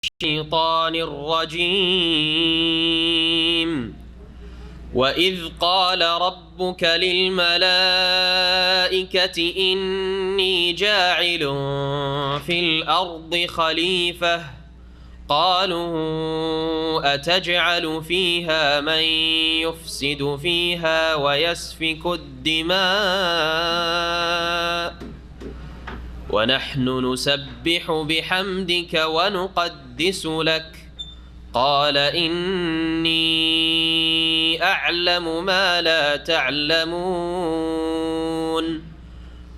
الشيطان الرجيم وإذ قال ربك للملائكة إني جاعل في الأرض خليفة قالوا أتجعل فيها من يفسد فيها ويسفك الدماء ونحن نسبح بحمدك ونقدس لك قال إني أعلم ما لا تعلمون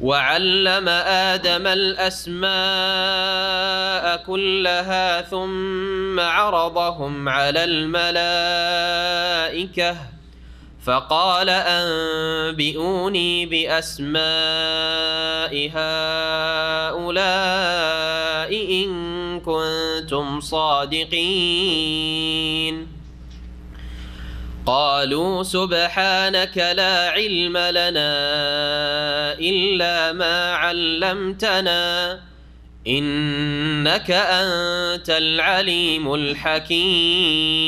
وعلم آدم الأسماء كلها ثم عرضهم على الملائكة فقال أنبئوني بأسماء هؤلاء إن كنتم صادقين قالوا سبحانك لا علم لنا إلا ما علمتنا إنك أنت العليم الحكيم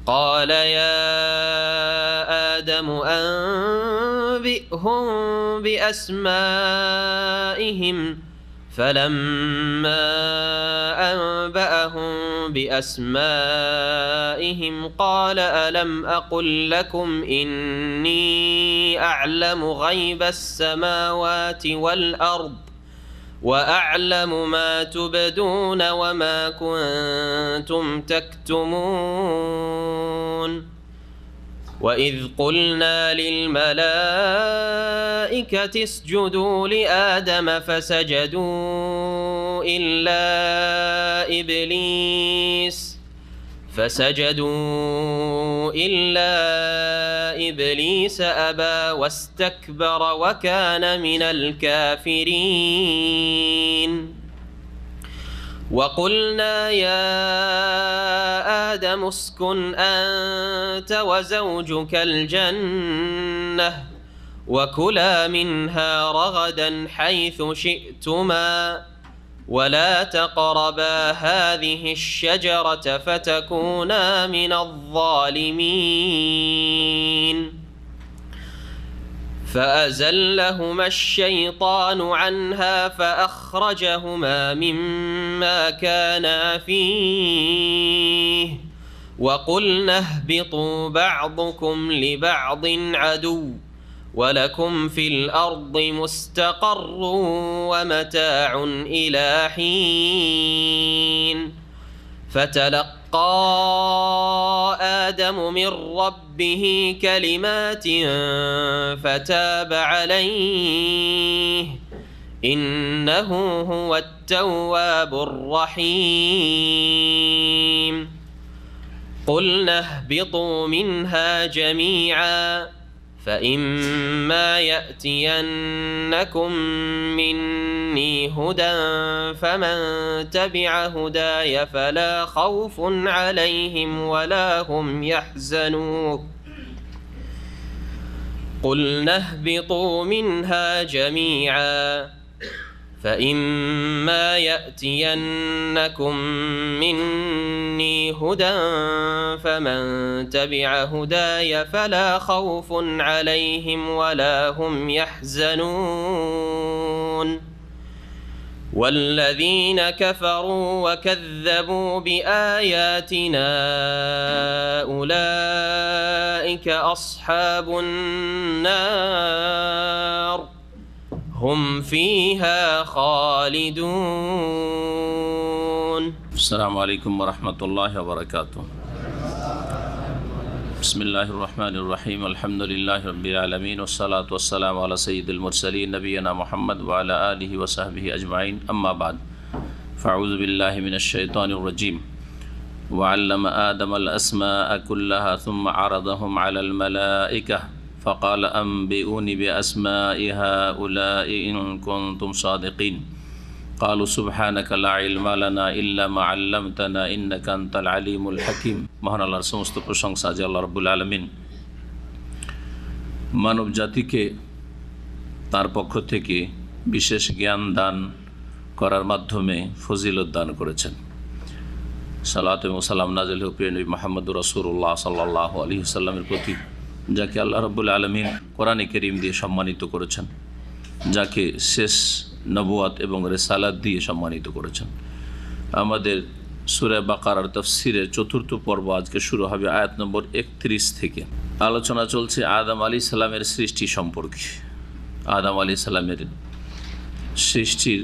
قال يا آدم أنبئهم بأسمائهم فلما أنبأهم بأسمائهم قال ألم أقل لكم إني أعلم غيب السماوات والأرض وأعلم ما تبدون وما كنتم تكتمون وإذ قلنا للملائكة اسجدوا لآدم فسجدوا إلا إبليس أبى واستكبر وكان من الكافرين وقلنا يا آدم اسكن أنت وزوجك الجنة وكلا منها رغدا حيث شئتما ولا تقربا هذه الشجرة فتكونا من الظالمين فأزلهما الشيطان عنها فأخرجهما مما كانا فيه وقلنا اهبطوا بعضكم لبعض عدو ولكم في الأرض مستقر ومتاع إلى حين فتلقى آدم من ربه كلمات فتاب عليه إنه هو التواب الرحيم قلنا اهبطوا منها جميعا فإما يأتينكم مني هدى فمن تبع هداي فلا خوف عليهم ولا هم يحزنون قلنا اهبطوا منها جميعا فإما يأتينكم مني هدى فمن تبع هداي فلا خوف عليهم ولا هم يحزنون والذين كفروا وكذبوا بآياتنا أولئك أصحاب النار هم فيها خالدون. السلام عليكم ورحمة الله وبركاته. بسم الله الرحمن الرحيم الحمد لله رب العالمين والصلاة والسلام على سيد المرسلين نبينا محمد وعلى آله وصحبه أجمعين أما بعد فأعوذ بالله من الشيطان الرجيم وعلم آدم الأسماء كلها ثم عرضهم على الملائكة فقال أنبئوني بأسماء هؤلاء إن كنتم صادقين قالوا سبحانك لا علم لنا إلا ما علمتنا إنك أنت العليم الحكيم মহান আল্লাহর সমস্ত প্রশংসা যে আল্লাহ রাব্বুল আলামিন মানব জাতিকে তার পক্ষ থেকে বিশেষ জ্ঞান দান করার মাধ্যমে ফজিলত দান করেছেন। সালাত এবং সালাম নাজিল হোক প্রিয় নবী মুহাম্মদুর রাসূলুল্লাহ সাল্লাল্লাহু আলাইহি ওয়াসাল্লামের প্রতি, যাকে আল্লাহ রাব্বুল আলামিন কোরআনে কারীম দিয়ে সম্মানিত করেছেন, যাকে শেষ নবুয়াত এবং রিসালাত দিয়ে সম্মানিত করেছেন। আমাদের সূরা বাকারার তাফসীরের চতুর্থ পর্ব আজকে শুরু হবে আয়াত নম্বর 31 থেকে। আলোচনা চলছে আদম আলাইহিস সালামের সৃষ্টি সম্পর্কে। আদম আলাইহিস সালামের সৃষ্টির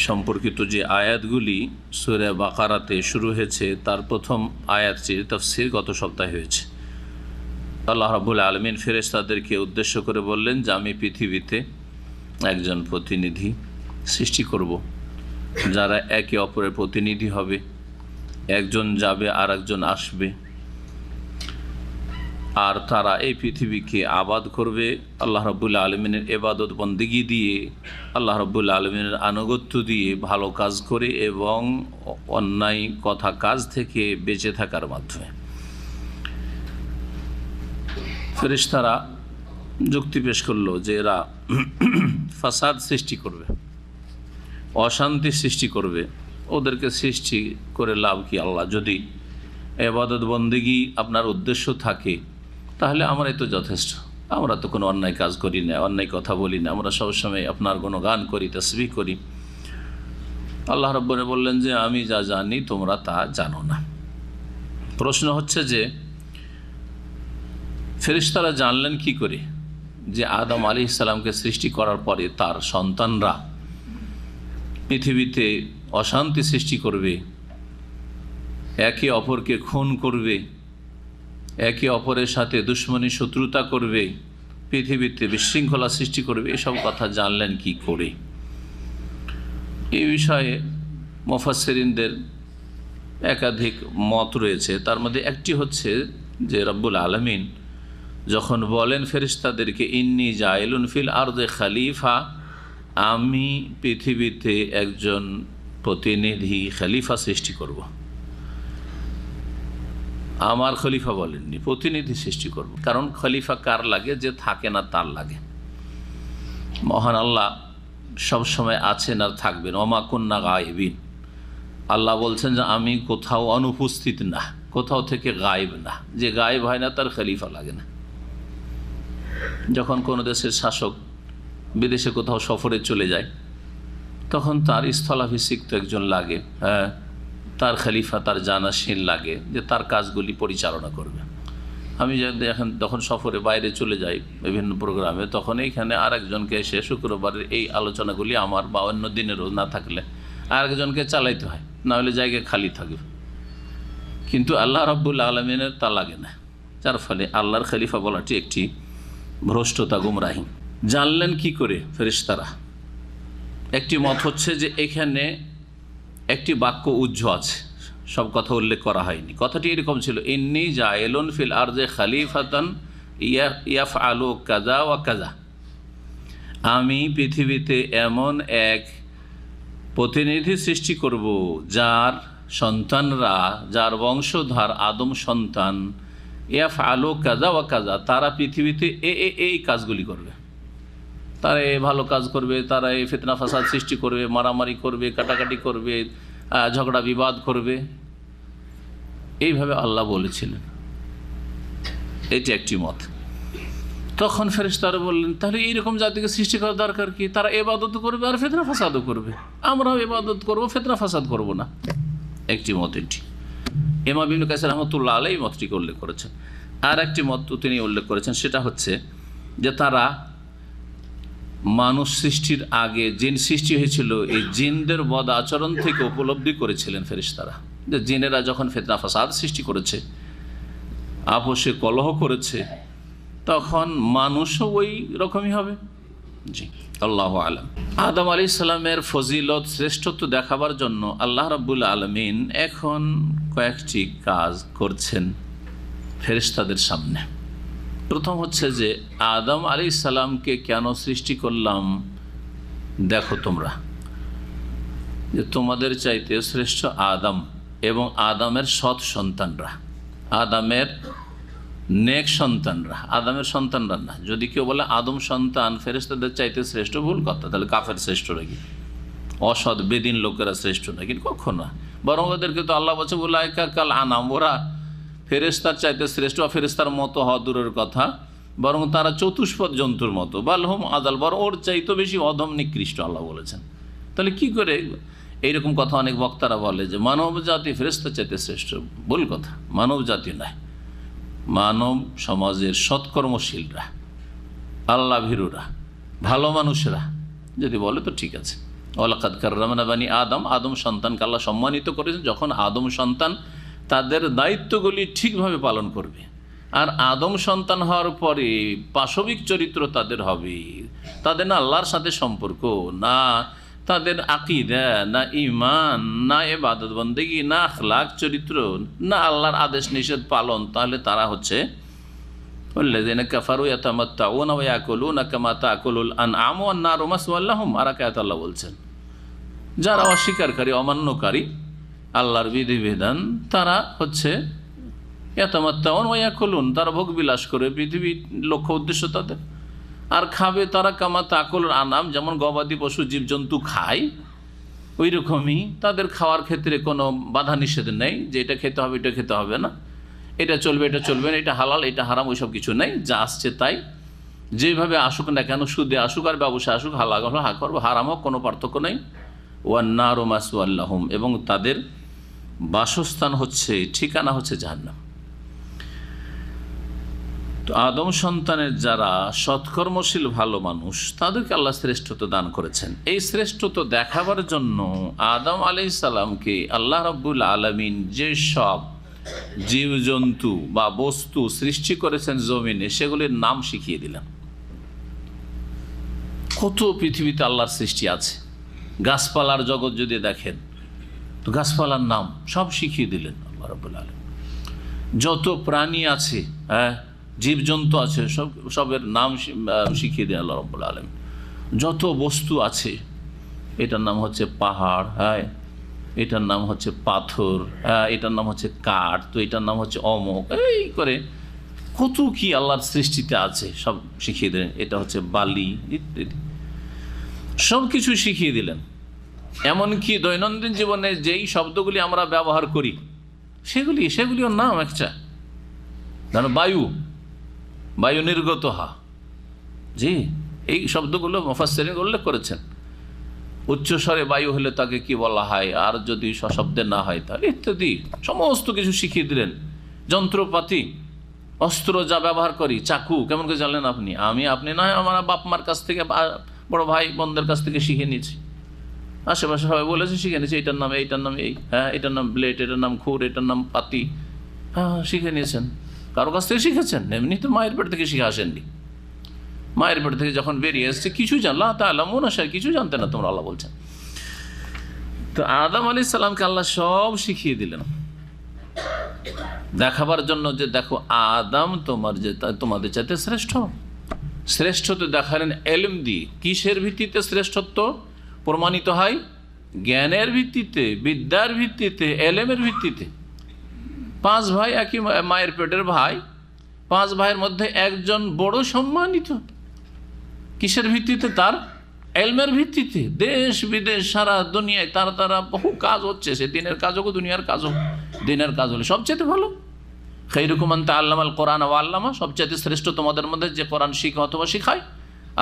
সম্পর্কিত যে আয়াতগুলি সূরা বাকারাতে শুরু হয়েছে, তার প্রথম আয়াতটির তাফসীর গত সপ্তাহে হয়েছে। আল্লাহ রাব্বুল আলামিন ফেরেশতাদেরকে উদ্দেশ্য করে বললেন যে আমি পৃথিবীতে একজন প্রতিনিধি সৃষ্টি করব, যারা একে অপরের প্রতিনিধি হবে। একজন যাবে আর একজন আসবে, আর তারা এই পৃথিবীকে আবাদ করবে আল্লাহ রাব্বুল আলামিনের ইবাদত বন্দেগী দিয়ে, আল্লাহ রাব্বুল আলামিনের আনুগত্য দিয়ে, ভালো কাজ করে এবং অন্যায় কথা কাজ থেকে বেঁচে থাকার মাধ্যমে। ফেরেশতারা যুক্তি পেশ করলো যে এরা ফাসাদ সৃষ্টি করবে, অশান্তি সৃষ্টি করবে, ওদেরকে সৃষ্টি করে লাভ কি আল্লাহ? যদি ইবাদত বন্দেগী আপনার উদ্দেশ্য থাকে তাহলে আমরাই তো যথেষ্ট। আমরা তো কোনো অন্যায় কাজ করি না, অন্যায় কথা বলি না, আমরা সবসময় আপনার গুণগান করি, তাসবিহ করি। আল্লাহ রাব্বুল বললেন যে আমি যা জানি তোমরা তা জানো না। প্রশ্ন হচ্ছে যে ফেরেশতারা জানলেন কি করে যে আদম আলাইহিস সালামকে সৃষ্টি করার পরে তার সন্তানরা পৃথিবীতে অশান্তি সৃষ্টি করবে, একে অপরকে খুন করবে, একে অপরের সাথে দুশ্মনী শত্রুতা করবে, পৃথিবীতে বিশৃঙ্খলা সৃষ্টি করবে? এসব কথা জানলেন কি করে? এই বিষয়ে মুফাসসিরিনদের একাধিক মত রয়েছে। তার মধ্যে একটি হচ্ছে যে রব্বুল আলামিন যখন বলেন ফেরেশতাদেরকে ইন্নী জাইলুন ফিল আরদে খলিফা, আমি পৃথিবীতে একজন প্রতিনিধি খলিফা সৃষ্টি করব। আমার খলিফা বলেননি, প্রতিনিধি সৃষ্টি করব। কারণ খলিফা কার লাগে? যে থাকে না তার লাগে। মহান আল্লাহ সবসময় আছেন আর থাকবেন। ওমা কুন্না গায়েবিন, আল্লাহ বলছেন যে আমি কোথাও অনুপস্থিত না, কোথাও থেকে গায়েব না। যে গায়েব হয় না তার খলিফা লাগে না। যখন কোনো দেশের শাসক বিদেশে কোথাও সফরে চলে যায় তখন তার স্থলাভিষিক্ত একজন লাগে, হ্যাঁ, তার খলিফা, তার জানাশীন লাগে যে তার কাজগুলি পরিচালনা করবে। আমি এখন যখন সফরে বাইরে চলে যাই বিভিন্ন প্রোগ্রামে, তখন এইখানে আরেকজনকে এসে শুক্রবারের এই আলোচনাগুলি আমার বা অন্য দিনেরও না থাকলে আরেকজনকে চালাইতে হয়, না হলে জায়গা খালি থাকবে। কিন্তু আল্লাহ রাব্বুল আলামিনের তা লাগে না, যার ফলে আল্লাহর খলিফা বলাটি একটি ভ্রষ্টতা, গুমরাহি। জানলেন কি করে ফেরেশতারা? একটি মত হচ্ছে যে এখানে একটি বাক্য উজ্জ আছে, সব কথা উল্লেখ করা হয়নি। কথাটি এরকম ছিল, ইন্নী জাইলুন ফিল আরদে খলিফাতান ইয়াফআলু কাযা ওয়া কাযা, আমি পৃথিবীতে এমন এক প্রতিনিধি সৃষ্টি করব যার সন্তানরা, যার বংশধর আদম সন্তান, ইয়াফআলু কাযা ওয়া কাযা, তারা পৃথিবীতে এই কাজগুলি করবে। তারা এই ভালো কাজ করবে, তারা এই ফিতনা ফাসাদ সৃষ্টি করবে, মারামারি করবে, কাটাকাটি করবে, ঝগড়া বিবাদ করবে। এইভাবে আল্লাহ বলেছিলেন। এটি একটি মত। তখন ফেরেশতারা বললেন তাহলে এইরকম জাতিকে সৃষ্টি করার দরকার কি? তারা ইবাদত করবে আর ফিতনা ফাসাদও করবে, আমরাও ইবাদত করব, ফিতনা ফাসাদ করব না। একটি মত এটি। ইমাম ইবনে কাসির রাহমাতুল্লাহ আলাইহি মতটিকে উল্লেখ করেছেন। আর একটি মত তিনি উল্লেখ করেছেন, সেটা হচ্ছে যে তারা মানুষ সৃষ্টির আগে জিন সৃষ্টি হয়েছিল, এই জিনদের বদ আচরণ থেকে উপলব্ধি করেছিলেন ফেরেশতারা যে জিনেরা যখন ফিতনা ফাসাদ সৃষ্টি করেছে, আপোষে কলহ করেছে, তখন মানুষও ওই রকমই হবে। জি, আল্লাহু আলাম। আদম আলাইহিস সালামের ফজিলত, শ্রেষ্ঠত্ব দেখাবার জন্য আল্লাহ রাব্বুল আলামিন এখন কয়েকটি কাজ করছেন ফেরেশতাদের সামনে। প্রথম হচ্ছে যে আদম আলাইহিস সালামকে কেন সৃষ্টি করলাম? দেখো তোমরা যে তোমাদের চাইতে শ্রেষ্ঠ আদম এবং আদমের সৎ সন্তানরা, আদমের নেক সন্তানরা, আদমের সন্তানরা না। যদি কেউ বলে আদম সন্তান ফেরেশতাদের চাইতে শ্রেষ্ঠ, ভুল কথা, তাহলে কাফের শ্রেষ্ঠ নাকি? অসৎ বেদিন লোকেরা শ্রেষ্ঠ না, কিন্তু কখনো না। বরং ওদেরকে তো আল্লাহ বলছে উলাইকা কাল আনাম, ওরা ফেরেশতার চাইতে শ্রেষ্ঠ, ফেরেশতার মতো হওয়া দূরের কথা, বরং তারা চতুষ্পদ জন্তুর মতো, বালহুম আদাল, বরং ওর চাইতে বেশি অধম নিকৃষ্ট আল্লাহ বলেছেন। তাহলে কি করে এইরকম কথা অনেক বক্তারা বলে যে মানব জাতি ফেরেশতার চাইতে শ্রেষ্ঠ? ভুল কথা, মানব জাতি নয়, মানব সমাজের সৎকর্মশীলরা, আল্লাহ ভীরুরা, ভালো মানুষেরা যদি বলে তো ঠিক আছে। ওয়ালাকাদ কাররামনা বানি আদম, আদম সন্তানকে আল্লাহ সম্মানিত করেছেন যখন আদম সন্তান তাদের দায়িত্বগুলি ঠিকভাবে পালন করবে। আর আদম সন্তান হওয়ার পরে পাশবিক চরিত্র তাদের হবে, তাদের না আল্লাহর সাথে সম্পর্ক, না তাদের আকীদা, না ঈমান, না ইবাদত বন্দেগী, না আখলাক চরিত্র, না আল্লাহর আদেশ নিষেধ পালন, তাহলে তারা হচ্ছে ওয়াল্লাযীনা কাফারু ইয়াতামাত্তাউনা ওয়া ইয়াকুলুনা কামা তাকুলুল আনআমু ওয়ান নারু মাসওয়াল লাহুম। আর এক আয়াতে আল্লাহ বলছেন যারা অস্বীকারী, অমান্যকারী আল্লাহর বিধিবিধান, তারা হচ্ছে ইয়াতামাত্তাউন ওয়া ইয়াকুলুন, তারা ভোগ বিলাস করে, পৃথিবীর লক্ষ্য উদ্দেশ্য তাদের। আর খাবে তারা কামা তাকুলুল আনআম, যেমন গবাদি পশু জীবজন্তু খায় ওই রকমই তাদের খাওয়ার ক্ষেত্রে কোনো বাধা নিষেধ নেই যে এটা খেতে হবে এটা খেতে হবে না, এটা চলবে এটা চলবে না, এটা হালাল এটা হারাম, ওইসব কিছু নেই। যা আসছে তাই, যেভাবে আসুক না কেন, সুদে আসুক আর ব্যবসায় আসুক, হালাল হোক হারাম হোক, কোনো পার্থক্য নেই। ওয়ান নারু মাসওয়াল লাহুম, এবং তাদের বাসস্থান হচ্ছে, ঠিকানা হচ্ছে জাহান্নাম। তো আদম সন্তানের যারা সৎকর্মশীল ভালো মানুষ, তাদেরকে আল্লাহ শ্রেষ্ঠত্ব দান করেছেন। এই শ্রেষ্ঠত্ব দেখাবার জন্য আদম আলাইহিস সালামকে আল্লাহ রাব্বুল আলামিন যে সব জীবজন্তু বা বস্তু সৃষ্টি করেছেন জমিনে, সেগুলির নাম শিখিয়ে দিলেন। কত পৃথিবীতে আল্লাহর সৃষ্টি আছে, গাছপালার জগৎ যদি দেখেন তো গাছপালার নাম সব শিখিয়ে দিলেন আল্লাহ রাব্বুল আলামিন। যত প্রাণী আছে, হ্যাঁ, জীবজন্তু আছে, সবের নাম শিখিয়ে দিলেন আল্লাহ রাব্বুল আলামিন। যত বস্তু আছে, এটার নাম হচ্ছে পাহাড়, হ্যাঁ, এটার নাম হচ্ছে পাথর, হ্যাঁ, এটার নাম হচ্ছে কাঠ, তো এটার নাম হচ্ছে অমুক, এই করে কত কি আল্লাহর সৃষ্টিতে আছে সব শিখিয়ে দিলেন। এটা হচ্ছে বালি ইত্যাদি, সব কিছু শিখিয়ে দিলেন। এমনকি দৈনন্দিন জীবনে যেই শব্দগুলি আমরা ব্যবহার করি সেগুলিও নাম একটা, ধরো বায়ু নির্গত হা, জি, এই শব্দগুলো মুফাসসিরিন উল্লেখ করেছেন। উচ্চস্বরে বায়ু হলে তাকে কি বলা হয়, আর যদি সশব্দে না হয় তাহলে ইত্যাদি সমস্ত কিছু শিখিয়ে দিলেন। যন্ত্রপাতি, অস্ত্র যা ব্যবহার করি, চাকু কেমন করে জানলেন আপনি না হয় আমার বাপ মার কাছ থেকে, বড় ভাই বোনদের কাছ থেকে শিখে নিয়েছি, আশেপাশে সবাই বলেছে শিখে নিয়েছি, এইটার নাম এই, হ্যাঁ, এটার নাম ব্লেড, এটার নাম খুর, এটার নাম পাতি, হ্যাঁ, শিখে নিয়েছেন। কারো কাছ থেকে শিখেছেন? এমনি তো মায়ের পেট থেকে শিখে আসেননি। মায়ের পেট থেকে যখন বেরিয়ে এসছে কিছু জানলা তাহলে মনাশায় কিছু জানতে না তোমরা, আল্লাহ বলছেন। তো আদম আলাইহিস সালামকে আল্লাহ সব শিখিয়ে দিলেন দেখাবার জন্য যে দেখো আদম তোমাদের চাইতে শ্রেষ্ঠত্ব দেখালেন এলম দিয়ে। কিসের ভিত্তিতে শ্রেষ্ঠত্ব প্রমাণিত হয়? জ্ঞানের ভিত্তিতে, বিদ্যার ভিত্তিতে, এলেমের ভিত্তিতে। 5 ভাই, একই মায়ের পেটের ভাই, 5 ভাইয়ের মধ্যে একজন বড় সম্মানিত। কিসের ভিত্তিতে? তার এলমের ভিত্তিতে। দেশ বিদেশ সারা দুনিয়ায় তার দ্বারা বহু কাজ হচ্ছে, সে দিনের কাজ হোক দুনিয়ার কাজ হোক, দিনের কাজ হলে সবচেয়ে ভালো। খায়রুকুম মান তাআল্লামাল কোরআন ওয়া আল্লামা, সবচেয়ে শ্রেষ্ঠ তোমাদের মধ্যে যে কোরআন শিখে অথবা শিখায়,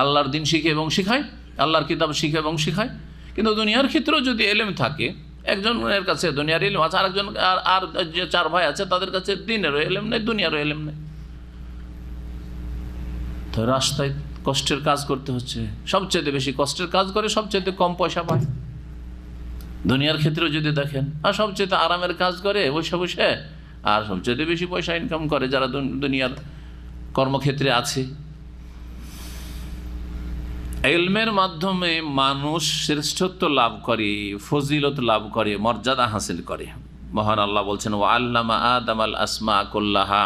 আল্লাহর দিন শিখে এবং শিখায়, আল্লাহর কিতাব শিখে এবং শিখায়। কিন্তু দুনিয়ার ক্ষেত্রেও যদি এলেম থাকে, একজনের কাছে দুনিয়ার এলেম আছে, আরেকজন আর যে 4 ভাই আছে তাদের কাছে দিনেরও এলেম নেই, দুনিয়ারও এলেম নেই। তো রাস্তায় কষ্টের কাজ করতে হচ্ছে, সবচেয়ে বেশি কষ্টের কাজ করে সবচেয়ে কম পয়সা পায় দুনিয়ার ক্ষেত্রেও যদি দেখেন, আর সবচেয়ে আরামের কাজ করে বসে বসে, আর সবচেয়ে বেশি পয়সা ইনকাম করে যারা দুনিয়ার কর্মক্ষেত্রে আছে। ইলমের মাধ্যমে মানুষ শ্রেষ্ঠত্ব লাভ করে, ফজিলত লাভ করে, মর্যাদা হাসিল করে। মহান আল্লাহ বলছেন ওয়া আল্লামা আদম আল আসমা কুল্লাহা,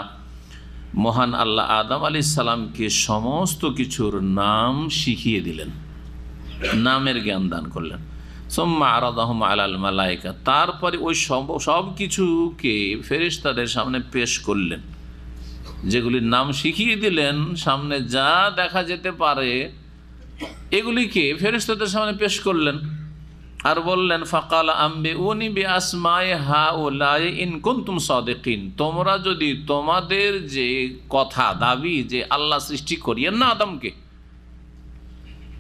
মহান আল্লাহ আদম আলাইহিস সালামকে সমস্ত কিছুর নাম শিখিয়ে দিলেন, নামের জ্ঞান দান করলেন। সুম্মা আরাদাহুম আলাল মালায়েকা, তারপরে ওই সব কিছুকে ফেরেশতাদের সামনে পেশ করলেন, যেগুলির নাম শিখিয়ে দিলেন। সামনে যা দেখা যেতে পারে এগুলিকে ফেরেশতাদের সামনে পেশ করলেন। আর বললেন ফাকাল আম্বিউনি বিআসমাই হাউলাই ইন কুনতুম সাদিকিন, তোমরা যদি তোমাদের যে কথা দাবি যে আল্লাহ সৃষ্টি করিয়েন না আদমকে,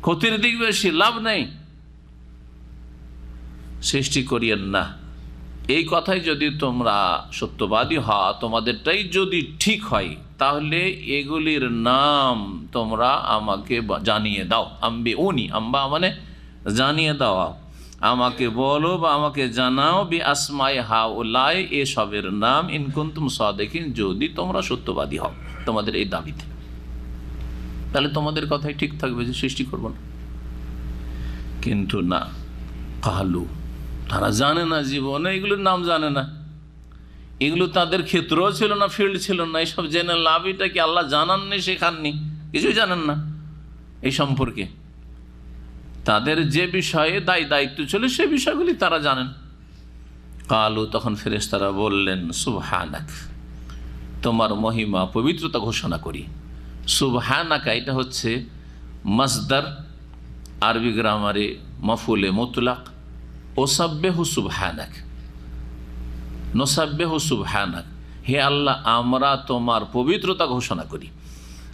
ক্ষতির দিক বেশি, লাভ নেই, সৃষ্টি করিয়েন না, এই কথাই যদি তোমরা সত্যবাদী হও, তোমাদেরটাই যদি ঠিক হয়, তাহলে এগুলির নাম তোমরা আমাকে জানিয়ে দাও। আম্বিউনি, আম্বা মানে জানিয়ে দাও, আমাকে বলো বা আমাকে জানাও বি আসমাই হাউলাই, এসবের নাম ইন কুনতুম সাদিকিন, যদি তোমরা সত্যবাদী হও তোমাদের এই দাবিতে, তাহলে তোমাদের কথাই ঠিক থাকবে যে সৃষ্টি করব না। কিন্তু না, কালু, তারা জানে না, জীবনে এগুলোর নাম জানে না, এগুলো তাদের ক্ষেত্রও ছিল না, ফিল্ড ছিল না, এইসব জেনে লাভটা কি? আল্লাহ জানাননি, শেখাননি, কিছুই জানেন না এই সম্পর্কে। তাদের যে বিষয়ে দায়িত্ব ছিল সে বিষয়গুলি তারা জানেন। কালু, তখন ফেরেশতারা বললেন সুবহানাক, তোমার মহিমা পবিত্রতা ঘোষণা করি। সুবহানাকা এটা হচ্ছে মাসদার, আরবি গ্রামারে মাফুলে মুতলাক, ওসাব্বিহু সুবহানাক, নোসাব্বিহু সুবহানাক, হে আল্লাহ আমরা তোমার পবিত্রতা ঘোষণা করি।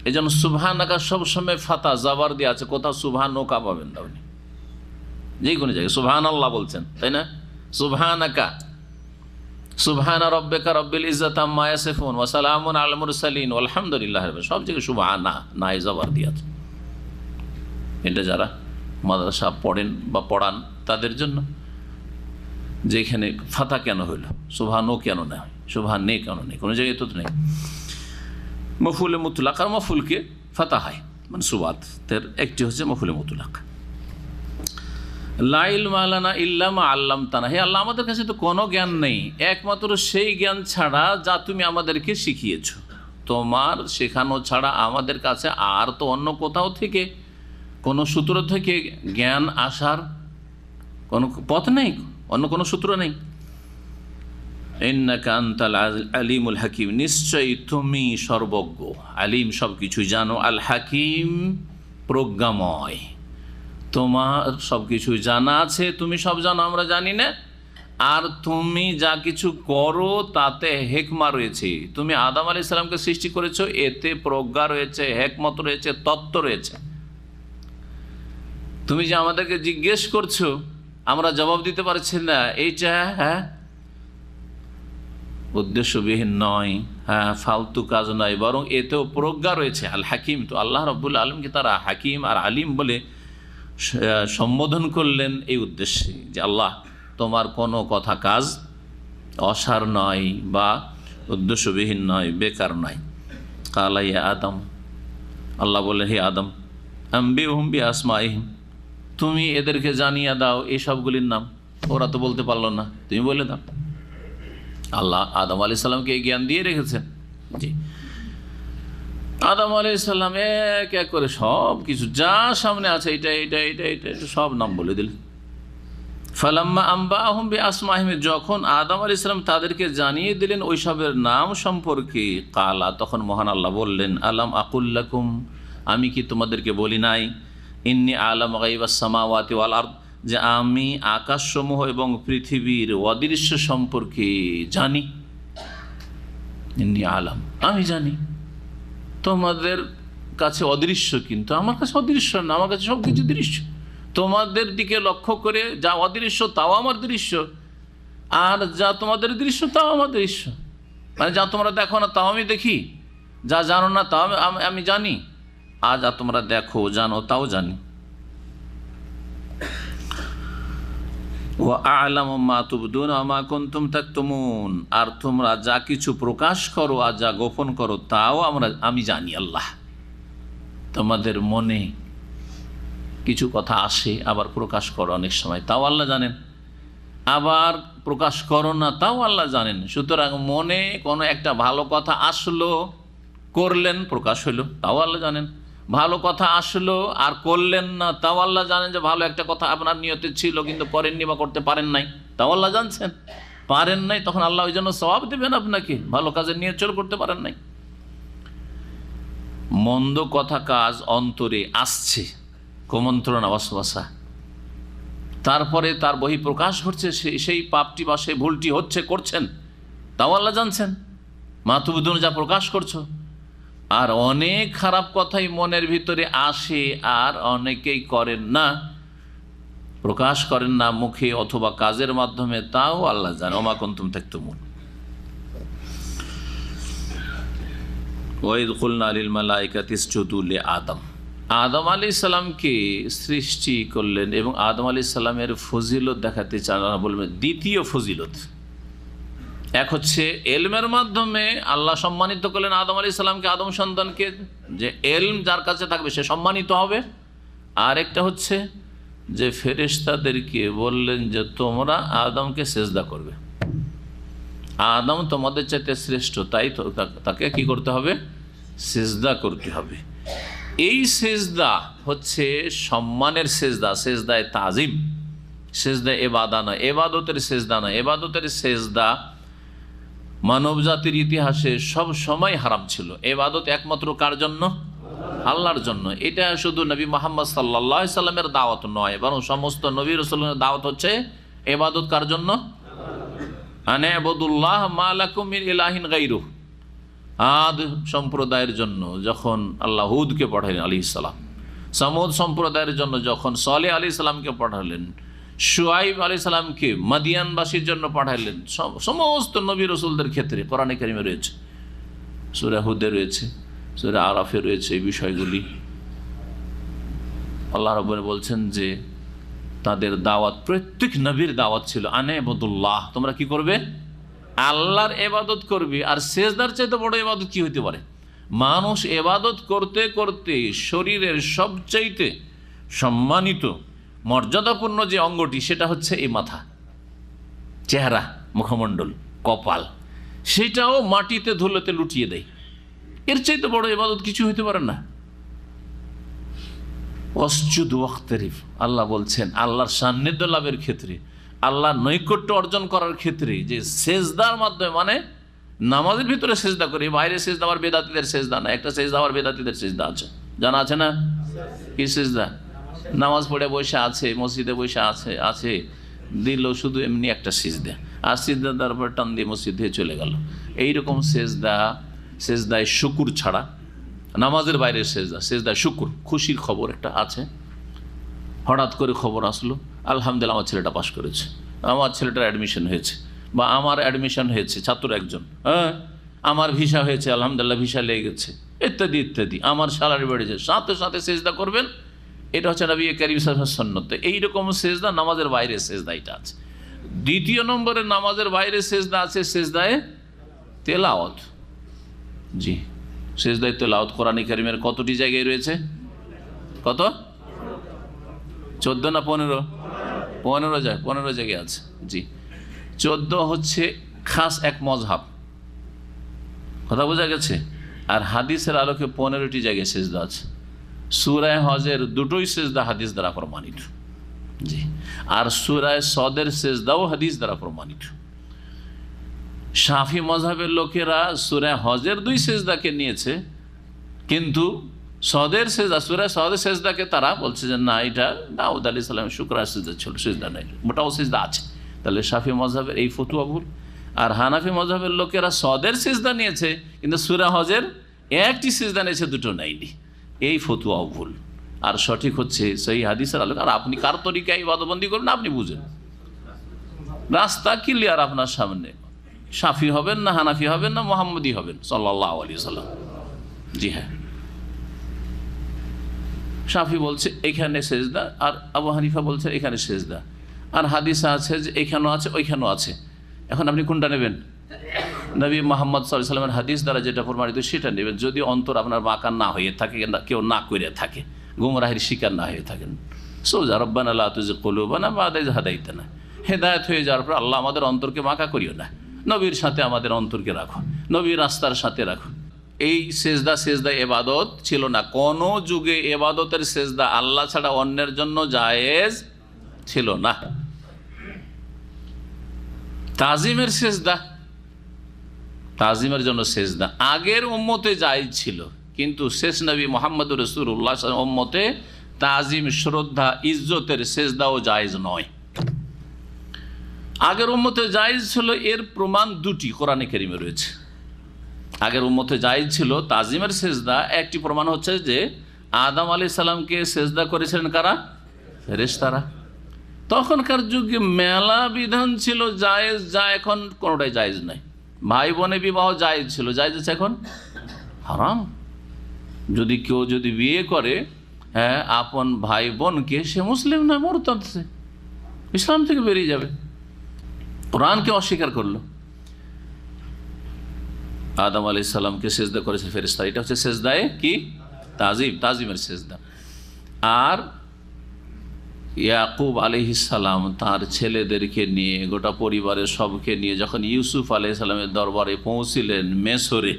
এই জন্য সুবহানাকা সবসময় ফাতা জাবার দিয়ে আছে, কোথাও সুবহানকা পাবেন না, উনি যে কোনো জায়গায় সুবহান আল্লাহ বলছেন, তাই না? সুবহানাকা, সুবহানা রব্বিকা রব্বিল ইজ্জাতি আম্মা ইয়াসিফুন ওয়া সালামুন আলাল মুরসালিন আলহামদুলিল্লাহ, সব জায়গায় সুবহানা নাই জাবার দিয়ে আছে। এটা যারা মাদ্রাসা পড়েন বা পড়ান তাদের জন্য, যেখানে ফাতা কেন হইল, সুবহানও কেন না হয়, সুবহান নেই কেন নেই, কোনো জায়গায় তো নেই। মফুলে মুতলাক আর মফুলকে ফাতা হয়, মানে সুবাতের একটি হচ্ছে মফুলে মুতলাক। লা ইলমা লানা ইল্লা মা আল্লামতানা, হে আল্লাহ আমাদের কাছে তো কোনো জ্ঞান নেই একমাত্র সেই জ্ঞান ছাড়া যা তুমি আমাদেরকে শিখিয়েছো। তোমার শেখানো ছাড়া আমাদের কাছে আর তো অন্য কোথাও থেকে কোনো সূত্র থেকে জ্ঞান আসার কোনো পথ নেই, অন্য কোনো সূত্র নেই। ইন্নাকা আনতাল আলিমুল হাকিম, নিশ্চয়ই তুমি সর্বজ্ঞ, আলিম সব কিছুই জানো, আল হাকিম প্রজ্ঞাময়, তোমার সব কিছুই জানা আছে, তুমি সব জানো আমরা জানি না। আর তুমি যা কিছু করো তাতে হেকমা রয়েছে, তুমি আদম আলাইহিস সালামকে সৃষ্টি করেছো, এতে প্রজ্ঞা রয়েছে, হেকমত রয়েছে, তত্ত্ব রয়েছে। তুমি যে আমাদেরকে জিজ্ঞেস করছো আমরা জবাব দিতে পারছি না, এইটা উদ্দেশ্যবিহীন নয়, ফালতু কাজ নয়, বরং এতেও প্রজ্ঞা রয়েছে। আল হাকিম, তো আল্লাহ রাব্বুল আলামিনকে তারা হাকিম আর আলিম বলে সম্বোধন করলেন এই উদ্দেশ্যে যে আল্লাহ তোমার কোনো কথা কাজ অসার নয় বা উদ্দেশ্যবিহীন নয়, বেকার নয়। কালা ইয়া আদম, আল্লাহ বলে হে আদম, আম্বিউহুম বিআসমাইহিম, তুমি এদেরকে জানিয়ে দাও এই সবগুলির নাম, ওরা তো বলতে পারলো না, তুমি বলে দাও। আল্লাহ আদম আলাইহিস সালামকে এই জ্ঞান দিয়ে রেখেছেন। জি, আদম আলাইহিস সালাম এক এক করে সব কিছু যা সামনে আছে এটা এটা এটা এটা এটা সব নাম বলে দিলেন। ফালাম্মা আম্বাআহুম বিআসমাইহিম, যখন আদম আলাইহিস সালাম তাদেরকে জানিয়ে দিলেন ওই সবের নাম সম্পর্কে, কালা, তখন মহান আল্লাহ বললেন আলাম আকুল লাকুম, আমি কি তোমাদেরকে বলি নাই, ইন্নী আলাম গায়বাস সামাওয়াতি ওয়াল আরদ, যে আমি আকাশসমূহ এবং পৃথিবীর অদৃশ্য সম্পর্কে জানি। ইন্নী আলাম, আমি জানি, তোমাদের কাছে অদৃশ্য কিন্তু আমার কাছে অদৃশ্য না, আমার কাছে সব কিছু দৃশ্য। তোমাদের দিকে লক্ষ্য করে যা অদৃশ্য তাও আমার দৃশ্য, আর যা তোমাদের দৃশ্য তাও আমার দৃশ্য, মানে যা তোমরা দেখো না তাও আমি দেখি, যা জানো না তাও আমি জানি, আর যা তোমরা দেখো জানো তাও জানি। ওয়া আ'লামু মা তুবদুনা ওয়া মা কুনতুম তাকতুমুন, আর তোমরা যা কিছু প্রকাশ করো আর যা গোপন করো তাও আমি জানি। আল্লাহ, তোমাদের মনে কিছু কথা আসে আবার প্রকাশ করো অনেক সময়, তাও আল্লাহ জানেন, আবার প্রকাশ করো না তাও আল্লাহ জানেন। সুতরাং মনে কোনো একটা ভালো কথা আসলো, করলেন, প্রকাশ হইল, তাও আল্লাহ জানেন। ভালো কথা আসলো আর করলেন না, তাও আল্লাহ জানেন যে ভালো একটা কথা আপনার নিয়তে ছিল কিন্তু করেননি বা করতে পারেন নাই, তাও আল্লাহ জানছেন। পারেন নাই তখন আল্লাহ ওই জন্য সওয়াব দেবেন আপনাকে, ভালো কাজের নিয়ত চল করতে পারেন নাই। মন্দ কথা কাজ অন্তরে আসছে, কুমন্ত্রণা ওয়াসওয়াসা, তারপরে তার বহিঃপ্রকাশ ঘটছে, সেই পাপটি বা সেই ভুলটি করছেন, তাও আল্লাহ জানছেন। মা তুবদুন, যা প্রকাশ করছো। আর অনেক খারাপ কথাই মনের ভিতরে আসে, আর অনেকেই করেন না, প্রকাশ করেন না মুখে অথবা কাজের মাধ্যমে, তাও আল্লাহ জানে। ওমা কুনতুম তাকতুমুন। ওয়াইদ কুলনা লিল মালাইকাতি ইসজুদু লিআদম। আদম আলাইহিস সালামকে সৃষ্টি করলেন এবং আদম আলাইহিস সালামের ফজিলত দেখাতে চান। বলবেন দ্বিতীয় ফজিলত, এক হচ্ছে এলমের মাধ্যমে আল্লাহ সম্মানিত করলেন আদম আলাইহিস সালামকে, আদম সন্তানকে, যে এলম যার কাছে থাকবে সে সম্মানিত হবে। আর একটা হচ্ছে যে ফেরেশতাদেরকে বললেন যে তোমরা আদমকে সেজদা করবে, আদম তোমাদের চাইতে শ্রেষ্ঠ, তাই তো তাকে কি করতে হবে? সেজদা করতে হবে। এই সেজদা হচ্ছে সম্মানের সেজদা, সেজদায় তাজিম, সেজদা এবাদা নয়, এবাদতের সেজদা নয়। এবাদতের সেজদা মানব জাতির ইতিহাসে সব সময় হারাম ছিল। এবাদত একমাত্র কার জন্য? আল্লাহর জন্য। এটা শুধু নবী মুহাম্মদ সাল্লাল্লাহু আলাইহি সাল্লামের দাওয়াত নয়, বরং সমস্ত নবী রাসূলের দাওয়াত হচ্ছে এবাদত কার জন্য? আনে আবুদুল্লাহ মা লাকুম মিন ইলাহিন গায়রুহু। আদ সম্প্রদায়ের জন্য যখন আল্লাহ হুদকে পাঠালেন আলাইহিস সালাম, সামুদ সম্প্রদায়ের জন্য যখন সালেহ আলাইহিস সালামকে পাঠালেন, শুআইব আলাইহিস সালামকে মাদিয়ানবাসীর জন্য পাঠালেন, সমস্ত নবী রাসূলদের ক্ষেত্রে কোরআনে কারিমে রয়েছে, সূরা হুদে রয়েছে, সূরা আরাফে রয়েছে এই বিষয়গুলি। আল্লাহ রাব্বুল বলছেন যে তাদের দাওয়াত, প্রত্যেক নবীর দাওয়াত ছিল আনে আবুদুল্লাহ, তোমরা কি করবে? আল্লাহর ইবাদত করবে। আর সেজদার চাইতে বড় ইবাদত কি হতে পারে? মানুষ ইবাদত করতে করতে শরীরের সবচাইতে সম্মানিত মর্যাদাপূর্ণ যে অঙ্গটি, সেটা হচ্ছে এই মাথা, চেহারা, মুখমণ্ডল, কপাল, সেটাও মাটিতে ধুলোতে লুটিয়ে দেয়। এর চাইতে বড় ইবাদত কিছু হইতে পারে না। ওয়াসজুদ ওয়াক্তারিফ, আল্লাহ বলছেন আল্লাহর সান্নিধ্য লাভের ক্ষেত্রে, আল্লাহর নৈকট্য অর্জন করার ক্ষেত্রে যে সেজদার মাধ্যমে, মানে নামাজের ভিতরে সেজদা করি, বাইরে সেজদা আবার বেদাতীদের সেজদা না। একটা সেজদা আবার বেদাতীদের সেজদা আছে, জানা আছে না? কি সেজদা? নামাজ পড়ে বসে আছে, মসজিদে বসে আছে দিল শুধু এমনি একটা সিজদা, আর সিজদা তারপর টান দিয়ে মসজিদ দিয়ে চলে গেল। এইরকম সেজদায় শুকুর ছাড়া, নামাজের বাইরের সেজদায় শুকুর, খুশির খবর একটা আছে। হঠাৎ করে খবর আসলো, আলহামদুলিল্লাহ আমার ছেলেটা পাশ করেছে, আমার ছেলেটার অ্যাডমিশন হয়েছে, বা আমার অ্যাডমিশন হয়েছে, ছাত্র একজন, আমার ভিসা হয়েছে, আলহামদুলিল্লাহ ভিসা লেগে গেছে, ইত্যাদি ইত্যাদি, আমার স্যালারি বেড়েছে, সাথে সাথে সেজদা করবেন। এটা হচ্ছে নবী কারীম সাল্লাল্লাহু আলাইহি ওয়াসাল্লামের সুন্নাত। এইরকম সেজদা নামাজের বাইরে সেজদা, এটা আছে। দ্বিতীয় নম্বরে নামাজের বাইরে সেজদা আছে সেজদায়ে তেলাওয়াত। জি, সেজদায়ে তেলাওয়াত কোরআনে কারীমের কতটি জায়গায় রয়েছে? কত? 14 না 15? 15 জায়গায় আছে। জি, 14 হচ্ছে খাস এক মজহাব, কথা বোঝা গেছে। আর হাদিসের আলোকে 15টি জায়গায় সেজদা আছে। সূরা হজের দুটোই সেজদা হাদিস দ্বারা প্রমাণিত। জি, আর সূরা সদের সেজদাও হাদিস দ্বারা প্রমাণিত। শাফি মজহাবের লোকেরা সূরা হজের 2 সেজদাকে নিয়েছে, কিন্তু সদের সেজদা, সূরা সদের সেজদাকে তারা বলছে যে না, এটা দাউদ আলাইহিস সালামের শুকরার সেজদা ছিল, সেজদা নাই, মোটাও সেজদা আছে। তাহলে শাফি মজহাবের এই ফতোয়া ভুল। আর হানাফি মজহাবের লোকেরা সদের সেজদা নিয়েছে, কিন্তু সূরা হজের একটি সেজদা নিয়েছে, দুটো নাইনি, এই ফতোয়াও ভুল। আর সঠিক হচ্ছে সেই হাদিসের আলোকে। আর আপনি কার তরিকায় ইবাদতবন্দি করবেন আপনি বুঝেন, রাস্তা ক্লিয়ার আপনার সামনে। শাফি হবেন না, হানাফি হবেন না, মুহাম্মদি হবেন সাল্লাল্লাহু আলাইহি ওয়াসাল্লাম। জি হ্যাঁ, শাফি বলছে এখানে সেজদা, আর আবু হানিফা বলছে এখানে সেজদা, আর হাদিস আছে যে এখানেও আছে ওইখানেও আছে। এখন আপনি কোনটা নেবেন? নবী মুহাম্মদ সাল্লাল্লাহু আলাইহি ওয়াসাল্লামের হাদিস দ্বারা যেটা প্রমাণিত সেটা নেবেন, যদি অন্তর আপনার বাঁকা না হয়ে থাকে, কেউ না করে থাকে, গুমরাহির শিকার না হয়ে থাকেন। সোজা রব্বানা লা তুযিগ কুলুবানা বা'দা ইয হাদাইতানা, হেদায়েত হয়ে যাওয়ার পর আল্লাহ আমাদের অন্তরকে বাঁকা করিও না, নবীর সাথে আমাদের অন্তরকে রাখো, নবীর রাস্তার সাথে রাখো। এই সেজদা ইবাদত ছিল না কোনো যুগে। ইবাদতের সেজদা আল্লাহ ছাড়া অন্যের জন্য জায়েজ ছিল না। তাজিমের সেজদা, তাজিমের জন্য সেজদা আগের উম্মতে জায়েজ ছিল, কিন্তু শেষ নবী মুহাম্মদুর রাসূলুল্লাহ সাল্লাল্লাহু আলাইহি ওয়াসাল্লাম উম্মতে তাজিম, শ্রদ্ধা, ইজ্জতের সেজদাও জায়েজ নয়। আগের উম্মতে জায়েজ ছিল, এর প্রমাণ দুটি কোরআনে কারিমে রয়েছে। আগের উম্মতে জায়েজ ছিল তাজিমের সেজদা, একটি প্রমাণ হচ্ছে যে আদম আলাইহিস সালামকে সেজদা করেছিলেন কারা? ফেরেশতারা। তখনকার যুগে মেলা বিধান ছিল জায়েজ, যা এখন কোনোটাই জায়েজ নাই। ভাই বোনে বিবাহ জায়েজ ছিল, জায়েজ আছে এখন হারাম। যদি কেউ বিয়ে করে আপন ভাই বোনকে, সে মুসলিম নয়, মুরতাদ, সে ইসলাম থেকে বেরিয়ে যাবে। কোরআনকে অস্বীকার করলো। আদম আলাইহিস সালামকে সেজদা করেছে ফেরেশতারা, এটা হচ্ছে সেজদায়ে কি? তাজিম, তাজিমের সেজদা। আর ইয়াকুব আলাইহিস সালাম তার ছেলেদেরকে নিয়ে, গোটা পরিবারের সবকে নিয়ে যখন ইউসুফ আলাইহিস সালামের দরবারে পৌঁছিলেন মেসরে,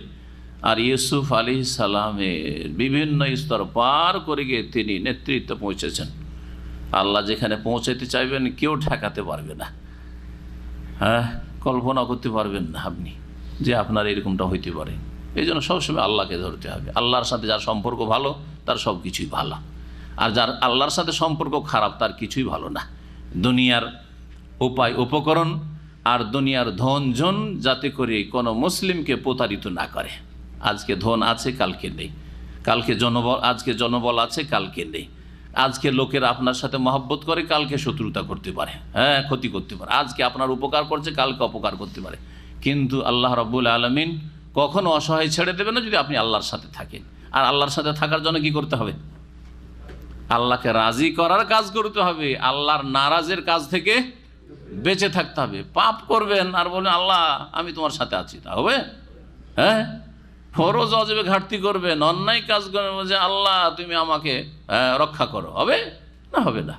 আর ইউসুফ আলাইহিস সালামের বিভিন্ন স্তর পার করে গিয়ে তিনি নেতৃত্বে পৌঁছেছেন। আল্লাহ যেখানে পৌঁছাইতে চাইবেন কেউ ঠেকাতে পারবে না। কল্পনা করতে পারবেন না আপনি যে আপনার এরকমটা হইতে পারে। এই জন্য সবসময় আল্লাহকে ধরতে হবে। আল্লাহর সাথে যার সম্পর্ক ভালো তার সব কিছুই ভালো, আর যার আল্লাহর সাথে সম্পর্ক খারাপ তার কিছুই ভালো না। দুনিয়ার উপায় উপকরণ আর দুনিয়ার ধন জন যাতে করে কোনো মুসলিমকে প্রতারিত না করে। আজকে ধন আছে, কালকে নেই। কালকে জনবল, আজকে জনবল আছে, কালকে নেই। আজকে লোকেরা আপনার সাথে মহব্বত করে, কালকে শত্রুতা করতে পারে, ক্ষতি করতে পারে। আজকে আপনার উপকার করছে, কালকে অপকার করতে পারে। কিন্তু আল্লাহ রাব্বুল আলামিন কখনো অসহায় ছেড়ে দেবে না যদি আপনি আল্লাহর সাথে থাকেন। আর আল্লাহর সাথে থাকার জন্য কি করতে হবে? আল্লাহকে রাজি করার কাজ করতে হবে, আল্লাহর নারাজের কাজ থেকে বেঁচে থাকতে হবে। পাপ করবেন আর বলেন আল্লাহ আমি তোমার সাথে আছি, তা হবে? ফরজ অজবে ঘাটতি করবেন, অন্যায় কাজ করবেন যে আল্লাহ তুমি আমাকে রক্ষা করো, হবে না? হবে না।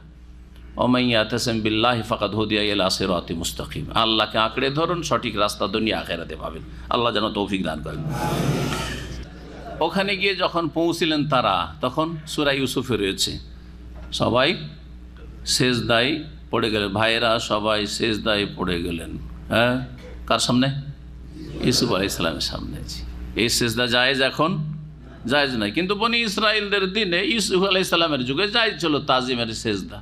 ওমাইয়াতাসিম বিল্লাহি ফাকাদ হুদিয়া ইলা সিরাতিন মুস্তাকিম। আল্লাহকে আঁকড়ে ধরুন, সঠিক রাস্তা দুনিয়া আখিরাতে পাবেন। আল্লাহ যেন তৌফিক দান করেন। ওখানে গিয়ে যখন পৌঁছিলেন তারা, তখন সূরা ইউসুফে রয়েছে সবাই সেজদায় পড়ে গেলেন। ভাইয়েরা সবাই সেজদায় পড়ে গেলেন। কার সামনে? ইউসুফ আলাইহিস সালামের সামনে। এই সেজদা জায়েজ এখন জায়েজ নাই, কিন্তু বনি ইসরাইলদের দিনে ইউসুফ আলাইহিস সালামের যুগে জায়েজ ছিল তাজিমের সেজদা,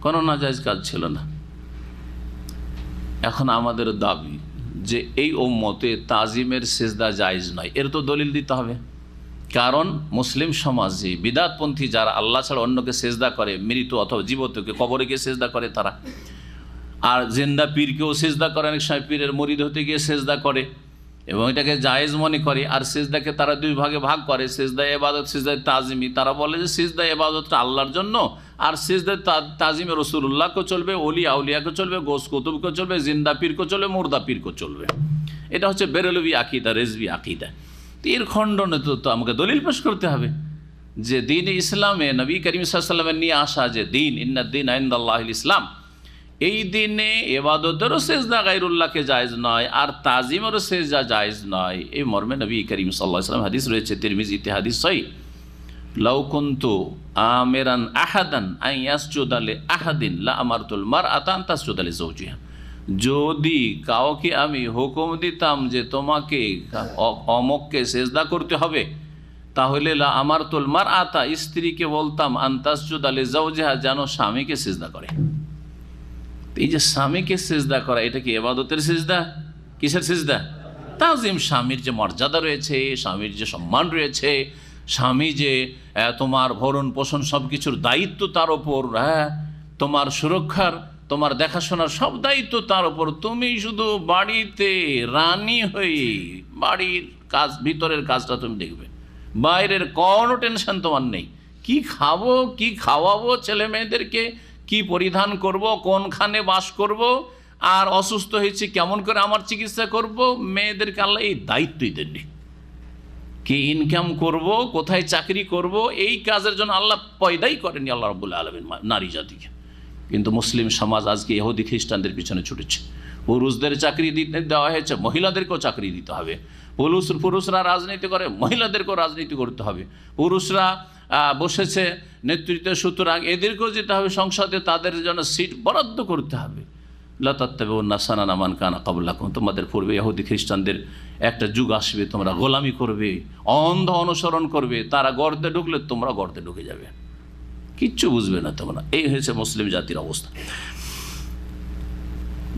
কোনো না জায়েজ কাজ ছিল না। এখন আমাদের দাবি যে এই উম্মতে তাজিমের সেজদা জায়েজ নয়, এর তো দলিল দিতে হবে। কারণ মুসলিম সমাজে বিদআতপন্থী যারা আল্লাহ ছাড়া অন্যকে সেজদা করে, মৃত অথবা জীবতকে কবরে গিয়ে সেজদা করে তারা, আর জিন্দা পীরকেও সেজদা করে, অনেক সময় পীরের মুরিদ হতে গিয়ে সেজদা করে এবং এটাকে জায়েজ মনে করে। আর সেজদাকে তারা দুই ভাগে ভাগ করে, সেজদায়ে ইবাদত, সেজদায়ে তাজিমি। তারা বলে যে সেজদায়ে ইবাদতটা আল্লাহর জন্য, আর সেজদায়ে তাজিমে রাসূলুল্লাহকে চলবে, ওলি আউলিয়াকে চলবে, গোস কুতুবকে চলবে, জিন্দা পীরকে চলবে, মুর্দা পীরকে চলবে। এটা হচ্ছে বেরেলভি আকিদা, রেজভি আকিদা। এর খণ্ডনে তো আমাকে দলিল পেশ করতে হবে যে দ্বীন ইসলামে নবী করিম সাল্লাল্লাহু আলাইহি ওয়াসাল্লামের নিয়ে আসা যে দ্বীন, ইন্নাদ-দীনা ইনদাল্লাহিল ইসলাম, এই দিনে ইবাদতেরও সেজদা গায়রুল্লাহকে জায়েজ নয়, আর তাজিমেরও সেজদা জায়েজ নয়। এই মর্মে নবী করিম সাল্লাল্লাহু আলাইহি ওয়াসাল্লাম হাদিস রয়েছে তিরমিজিতে, হাদিস সহিহ, লাউ কুনতু আমিরান আহাদান আন ইয়াসজুদা লি আহাদিন লা আমারতুল মারআতা আন তাসজুদা লি যাওজিহা। যদি কাউকে আমি হুকুম দিতাম যে তোমাকে অমুককে সেজদা করতে হবে, তাহলে লা আমারতুল মারআতা, স্ত্রীকে বলতাম আন তাসজুদা লি যাওজিহা, যেন স্বামীকে সেজদা করে। এই যে স্বামীকে সেজদা করা, এটা কি ইবাদতের সেজদা? কিসের সেজদা? তাজিম। স্বামীর যে মর্যাদা রয়েছে, স্বামীর যে সম্মান রয়েছে, স্বামী যে তোমার ভরণ পোষণ সব কিছুর দায়িত্ব তার ওপর, তোমার সুরক্ষার, তোমার দেখাশোনার সব দায়িত্ব তার ওপর। তুমি শুধু বাড়িতে রানী হয়ে বাড়ির কাজ, ভিতরের কাজটা তুমি দেখবে, বাইরের কোনো টেনশন তোমার নেই। কি খাবো, কি খাওয়াবো ছেলে মেয়েদেরকে, কি পরিধান করব, কোনখানে বাস করব, আর অসুস্থ হয়েছে কেমন করে আমার চিকিৎসা করব, মেয়েদেরকে আল্লাহ এই দায়িত্বই দেননি। কি ইনকাম করব, কোথায় চাকরি করব, এই কাজের জন্য আল্লাহ পয়দাই করেনি আল্লাহ রাব্বুল আলামিন নারী জাতিকে। কিন্তু মুসলিম সমাজ আজকে ইহুদি খ্রিস্টানদের পিছনে ছুটেছে। পুরুষদের চাকরি দেওয়া হয়েছে, মহিলাদেরকেও চাকরি দিতে হবে। পুরুষরা রাজনীতি করে, মহিলাদেরকেও রাজনীতি করতে হবে। পুরুষরা বসেছে নেতৃত্বে, সুতরাং এদেরকেও যেতে হবে সংসদে, তাদের জন্য সিট বরাদ্দ করতে হবে। লা তাত্তাবিউন্না সানানা মান কানা ক্বাবলাকুম, তোমাদের পূর্বে ইহুদি খ্রিস্টানদের একটা যুগ আসবে, তোমরা গোলামি করবে, অন্ধ অনুসরণ করবে, তারা গর্তে ঢুকলে তোমরা গর্তে ঢুকে যাবে। কিচ্ছু বুঝবে না তোমরা। এই হয়েছে মুসলিম জাতির অবস্থা।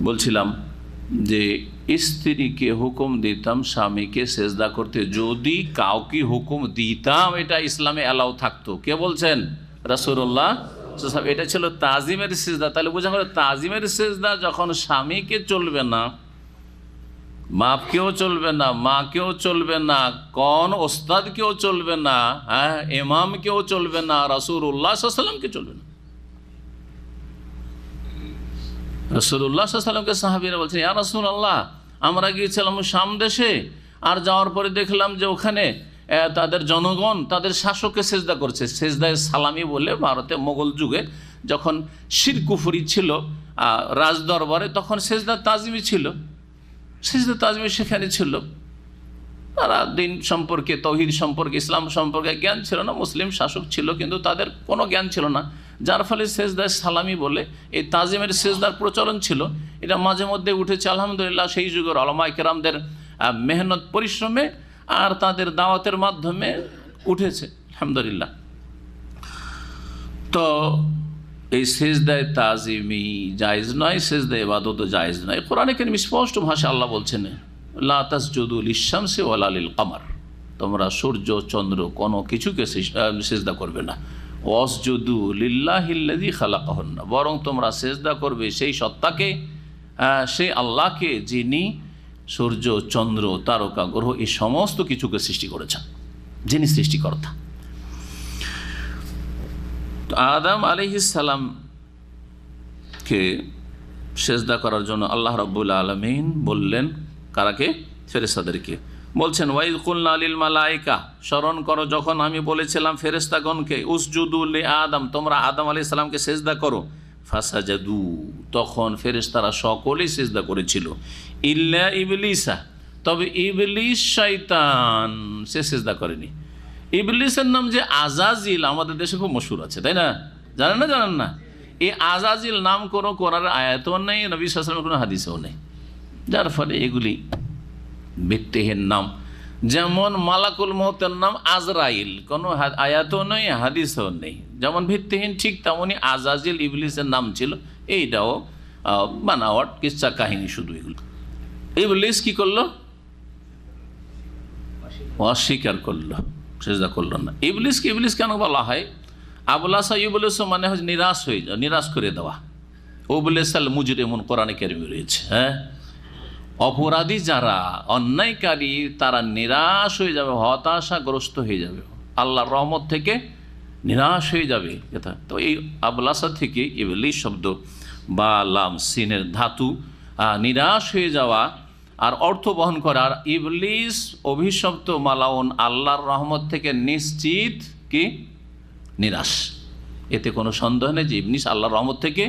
বলছিলাম যে স্ত্রীকে হুকুম দিতাম স্বামীকে সেজদা করতে, যদি কাউকে হুকুম দিতাম এটা ইসলামে অ্যালাউ থাকতো। কে বলছেন? রাসূলুল্লাহ। এটা ছিল তাজিমের সেজদা। তাহলে বোঝা গেল তাজিমের সেজদা যখন স্বামীকে চলবে না, বাপকেও চলবে না, মাকেও চলবে না, কোন ওস্তাদকেও চলবে না, হ্যাঁ ইমামকেও চলবে না, রাসূলুল্লাহ সাল্লাল্লাহু আলাইহি ওয়াসাল্লামকে চলবে না। রাসূলুল্লাহ সাল্লাল্লাহু আলাইহি ওয়াসাল্লামকে সাহাবীরা বলছেন, ইয়া রাসূলুল্লাহ, আমরা গিয়েছিলাম শাম দেশে, আর যাওয়ার পরে দেখলাম যে ওখানে তাদের জনগণ তাদের শাসককে সেজদা করছে। সেজদায় সালামি বলে ভারতে মোগল যুগে যখন শিরক কুফরি ছিল রাজ দরবারে, তখন সেজদা তাজিমি ছিল, সেজদা তাজিমি সেখানে ছিল। তারা দিন সম্পর্কে, তৌহিদ সম্পর্কে, ইসলাম সম্পর্কে জ্ঞান ছিল না। মুসলিম শাসক ছিল কিন্তু তাদের কোনো জ্ঞান ছিল না, যার ফলে সেজদায় সালামি বলে এই তাজিমের সেজদার প্রচলন ছিল। এটা মাঝে মধ্যে উঠেছে আলহামদুলিল্লাহ সেই যুগের উলামায়ে কেরামদের মেহনত পরিশ্রমে আর তাদের দাওয়াতের মাধ্যমে উঠেছে আলহামদুলিল্লাহ। তো এই সেজদায় তাজিমি জায়েজ নয়, সেজদায় ইবাদতও জায়েজ নয়। কোরআনে কারীম স্পষ্ট ভাষায় আল্লাহ বলছেন, লা তাসজুদু লিশ-শামসি ওয়ালা লিল-কামার, তোমরা সূর্য চন্দ্র কোনো কিছুকে সেজদা করবে না। ওয়াসজুদু লিল্লাহিল্লাযী খালাকাহুন্না, বরং তোমরা সেজদা করবে সেই সত্তাকে, সেই আল্লাহকে যিনি সূর্য চন্দ্র তারকা গ্রহ এই সমস্ত কিছুকে সৃষ্টি করেছেন, যিনি সৃষ্টিকর্তা। আদম আলাইহিস সালামকে সেজদা করার জন্য আল্লাহ রাব্বুল আলামিন বললেন কারাকে? ফেরেশতাদেরকে। বলছেন, ওয়াইদ কুলনা লিল মালাইকা, স্মরণ করো যখন আমি বলেছিলাম ফেরেশতাগণকে, উসজুদু লি আদম, তোমরা আদম আলাইহিস সালামকে সেজদা করো। ফাসাজাদু, তখন ফেরেশতারা সকলেই সেজদা করেছিল, ইল্লা ইবলিসা, তবে ইবলিস শয়তান সে সেজদা করেনি। ইবলিসের নাম যে আজাজিল আমাদের দেশে খুব মশহুর আছে, তাই না? জানেন না? জানেন না? এই আজাজিল নাম কোনো কোরআনের আয়াতও নেই, নবী সাল্লাল্লাহু আলাইহি ওয়াসাল্লামের কোনো হাদিসেও নেই, যার ফলে এগুলি ভিত্তিহীন নাম। যেমন মালাকুল মউতের নাম আজরাইল, কোনো আয়াতও নেই, হাদিসও নেই, যেমন ভিত্তিহীন, ঠিক তেমনই আজাজিল ইবলিসের নাম ছিল। এইটাও বানাওয়াট কিচ্ছা কাহিনী শুধু। এগুলো ইবলিস কি করলো? অস্বীকার করলো, সেজদা করলো না। ইবলিসকে ইবলিস কেন বলা হয়? আবলাসা ইবলিস মানে হচ্ছে নিরাশ হয়ে যাওয়া, নিরাশ করে দেওয়া। উবলিসাল মুজরিমুন কোরআনে কারিমে রয়েছে। হ্যাঁ, অপরাধী যারা, অন্যায়কারী, তারা নিরাশ হয়ে যাবে, হতাশাগ্রস্ত হয়ে যাবে, আল্লাহর রহমত থেকে নিরাশ হয়ে যাবে। এটা তো এই আবলাসা থেকে ইবলিস শব্দ বা লাম সিনের ধাতু, নিরাশ হয়ে যাওয়া আর অর্থ বহন করা। আর ইবলিস অভিশপ্ত, মালাউন, আল্লাহর রহমত থেকে নিশ্চিত কি নিরাশ। এতে কোনো সন্দেহ নেই যে ইবলিস আল্লাহর রহমত থেকে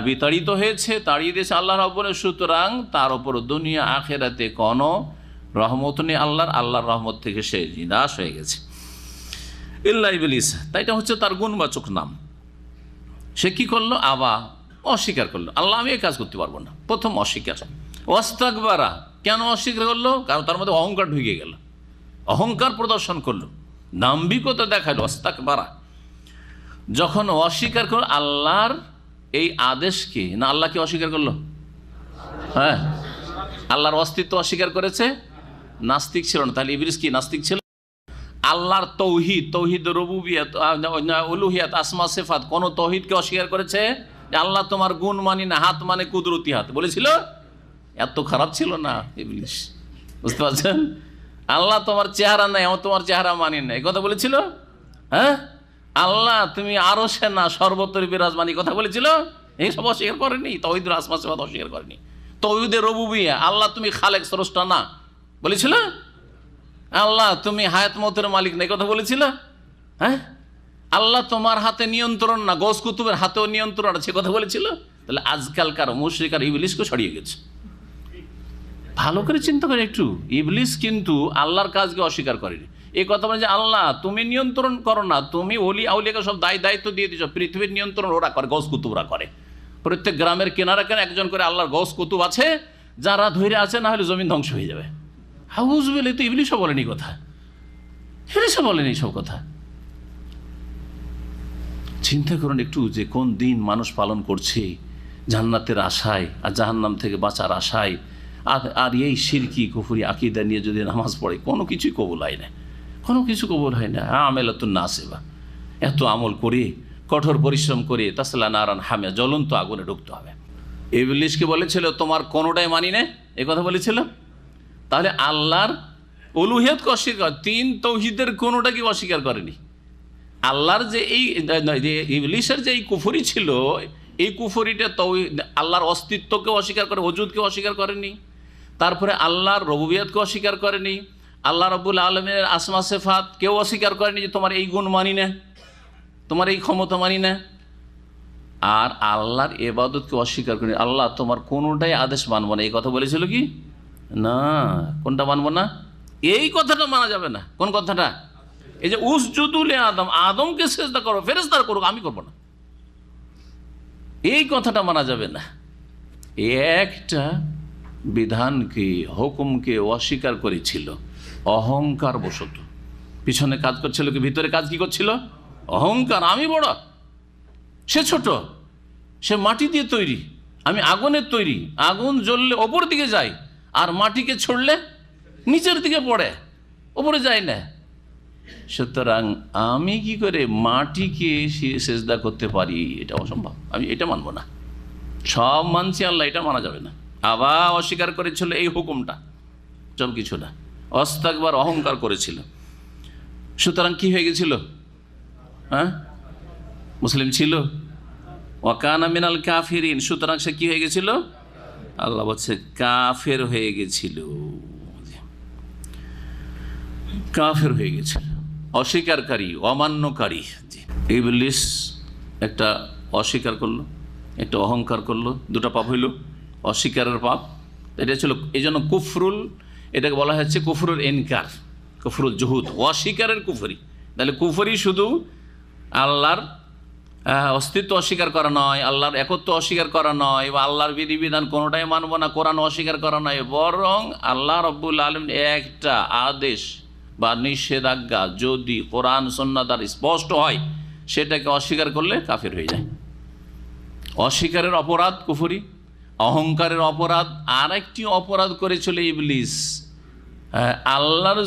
বিতাড়িত হয়েছে, তাড়িয়ে দিয়েছে আল্লাহ রাব্বুল। সুতরাং তার উপর দুনিয়া আখেরাতে কোনো রহমত নেই আল্লাহর রহমত থেকে সে নিরাশ হয়ে গেছে। ইল্লা ইবলিস, তাই এটা হচ্ছে তার গুণবাচক নাম। সে কি করলো? অস্বীকার করলো, আল্লাহ আমি এই কাজ করতে পারবো না। প্রথম অস্বীকার। ওয়াস্তাকবারা, কেন অস্বীকার করলো? কারণ তার মধ্যে অহংকার ঢুকে গেল, অহংকার প্রদর্শন করলো, দাম্ভিকতা দেখালো। ওয়াস্তাকবারা, যখন অস্বীকার করলো আল্লাহর এই আদেশকে, না আল্লাহকে অস্বীকার করলো? হ্যাঁ, আল্লাহর অস্তিত্ব অস্বীকার করেছে। নাস্তিক ছিল না, তাহলে ইবলিস কি নাস্তিক ছিল? আল্লাহর তৌহিদ রুবুবিয়ত, উলুহিয়াত, আসমা সিফাত, কোন তৌহিদকে অস্বীকার করেছে? আল্লাহ তোমার গুণ মানি না, হাত মানে কুদরতি হাত বলেছিল। এত খারাপ ছিল না ইবলিস, বুঝতে পারছেন? আল্লাহ তোমার চেহারা নাই, আমার তোমার চেহারা মানি না, এই কথা বলেছিল। হ্যাঁ, আল্লাহ তুমি আরশে না, সর্বত্র বিরাজমান, এই কথা বলেছিল। এইসব অস্বীকার করেনি, তৌহিদুল আসমা সিফাত অস্বীকার করেনি। তৌহিদে রুবুবিয়্যাহ, আল্লাহ তুমি খালেক, স্রষ্টা না বলেছিল। আল্লাহ তুমি হায়াত মতের মালিক না, এই কথা বলেছিল। হ্যাঁ, আল্লাহ তোমার হাতে নিয়ন্ত্রণ না, গৌস কুতুবের হাতেও নিয়ন্ত্রণ আছে, কথা বলেছিল। তাহলে আজকালকার মুশরিক আর ইবলিসকে ছড়িয়ে গেছে। ভালো করে চিন্তা করে একটু, ইবলিস কিন্তু আল্লাহর কাজকে অস্বীকার করেনি। এই কথা বলে যে আল্লাহ তুমি নিয়ন্ত্রণ করো না, তুমি ওলি আউলিয়াকে সব দায়িত্ব দিয়ে দিচ্ছ, পৃথিবীর নিয়ন্ত্রণ ওরা করে, গৌস কুতুবরা করে। প্রত্যেক গ্রামের কেনারা কেন একজন করে আল্লাহর গৌস কুতুব আছে, যারা ধৈর্য আছে, না হলে জমিন ধ্বংস হয়ে যাবে। হাউজ বলে তো ইবলিসও বলেনি কথা, ইবলিসও বলেনি সব কথা। চিন্তা করুন একটু যে কোন দিন মানুষ পালন করছে জান্নাতের আশায় আর জাহান্নাম থেকে বাঁচার আশায়, আর এই শিরকি কুফরি আকীদা নিয়ে যদি নামাজ পড়ে কোনো কিছুই কবুল হয় না, কোনো কিছু কবুল হয় না। আমেলাতুন নাসিবা, এত আমল করে কঠোর পরিশ্রম করে তাসলা নারান হামিয়া, জ্বলন্ত আগুনে ঢুকতে হবে। ইবলিসকে বলেছিল তোমার কোনোটাই মানি না, এ কথা বলেছিল। তাহলে আল্লাহর উলুহিয়তকে অস্বীকার, তিন তৌহিদের কোনোটাকে অস্বীকার করেনি। আল্লাহর যে এই ইবলিসের যে এই কুফরি ছিল, এই কুফরিটা আল্লাহর অস্তিত্বকে অস্বীকার করে, ওজুদকে অস্বীকার করেনি, তারপরে আল্লাহর রবুবিয়তকে অস্বীকার করেনি, আল্লাহ রাব্বুল আলামিনের আসমা সিফাত কেউ অস্বীকার করেনি যে তোমার এই গুণ মানি না, তোমার এই ক্ষমতা মানি না। আর আল্লাহর ইবাদতকে অস্বীকার করেনি, আল্লাহ তোমার কোনোটাই আদেশ মানব না, এই কথা বলেছিল কি না? কোনটা মানব না? এই কথাটা মানা যাবে না। কোন কথাটা? এই যে উসজুদুল আদম, আদমকে সিজদা করো, ফেরেশতারা করুক, আমি করব না, এই কথাটা মানা যাবে না। একটা বিধানকে, হুকুমকে অস্বীকার করেছিল অহংকার বশত। পিছনে কাজ করছিল কি, ভিতরে কাজ কি করছিল? অহংকার। আমি বড়, সে ছোট, সে মাটি দিয়ে তৈরি, আমি আগুনের তৈরি, আগুন জ্বললে ওপর দিকে যায় আর মাটিকে ছড়লে নিচের দিকে পড়ে, ওপরে যায় না। সুতরাং আমি কি করে মাটিকে সেজদা করতে পারি? এটা অসম্ভব, আমি এটা মানব না। সব মানছি, আল্লাহ এটা মানা যাবে না। আবার অস্বীকার করেছিল এই হুকুমটা, সব কিছু না, অস্তাকবার অহংকার করেছিল। সুতরাং কি হয়ে গেছিল? হ্যাঁ, মুসলিম ছিল, ওয়াকানা মিনাল কাফিরিন। সুতরাং সে কি হয়ে গেছিল? আল্লাহ বলছে কাফের হয়ে গেছিল, কাফের হয়ে গেছিল, অস্বীকারী, অমান্যকারী। ইবলিস একটা অস্বীকার করলো, একটা অহংকার করলো, দুটা পাপ হইল, অস্বীকারের পাপ। এটা ছিল এই জন্য কুফরুল, এটাকে বলা হচ্ছে কুফরুল ইনকার, কুফরুল জুহুদ, অস্বীকারের কুফরি। তাহলে কুফরি শুধু আল্লাহর অস্তিত্ব অস্বীকার করা নয়, আল্লাহর একত্ব অস্বীকার করা নয়, বা আল্লাহর বিধিবিধান কোনোটাই মানব না, কোরআন অস্বীকার করা নয়, বরং আল্লাহ রাব্বুল আলামিন একটা আদেশ বা নিষেধাজ্ঞা যদি কোরআন সুন্নাহ দ্বারা স্পষ্ট হয়, সেটাকে অস্বীকার করলে কাফের হয়ে যায়। অস্বীকারের অপরাধ কুফরি, অহংকারের অপরাধ। আর একটি অপরাধ করেছিল ইবলিস আল্লাহর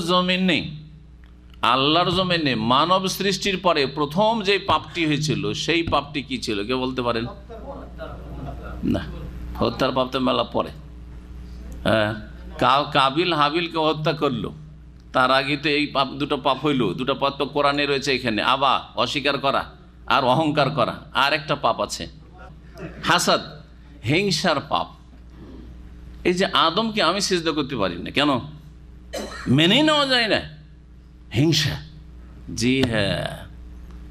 জমিনে মানব সৃষ্টির পরে প্রথম যে পাপটি হয়েছিল, সেই পাপটি কি ছিল কেউ বলতে পারেন? না, হত্যার পাপ তো মেলা পরে। কাবিল হাবিলকে হত্যা করলো, তার আগে তো এই পাপ, দুটো পাপ হইল, দুটো পাপ তো কোরআনে রয়েছে এখানে। আবার অস্বীকার করা আর অহংকার করা, আর একটা পাপ আছে হাসাদ, হিংসার পাপ। এই যে আদমকে আমি সিজদা করতে পারি না, কেন? মেনেই নেওয়া যায় না, হিংসা। জি হ্যাঁ,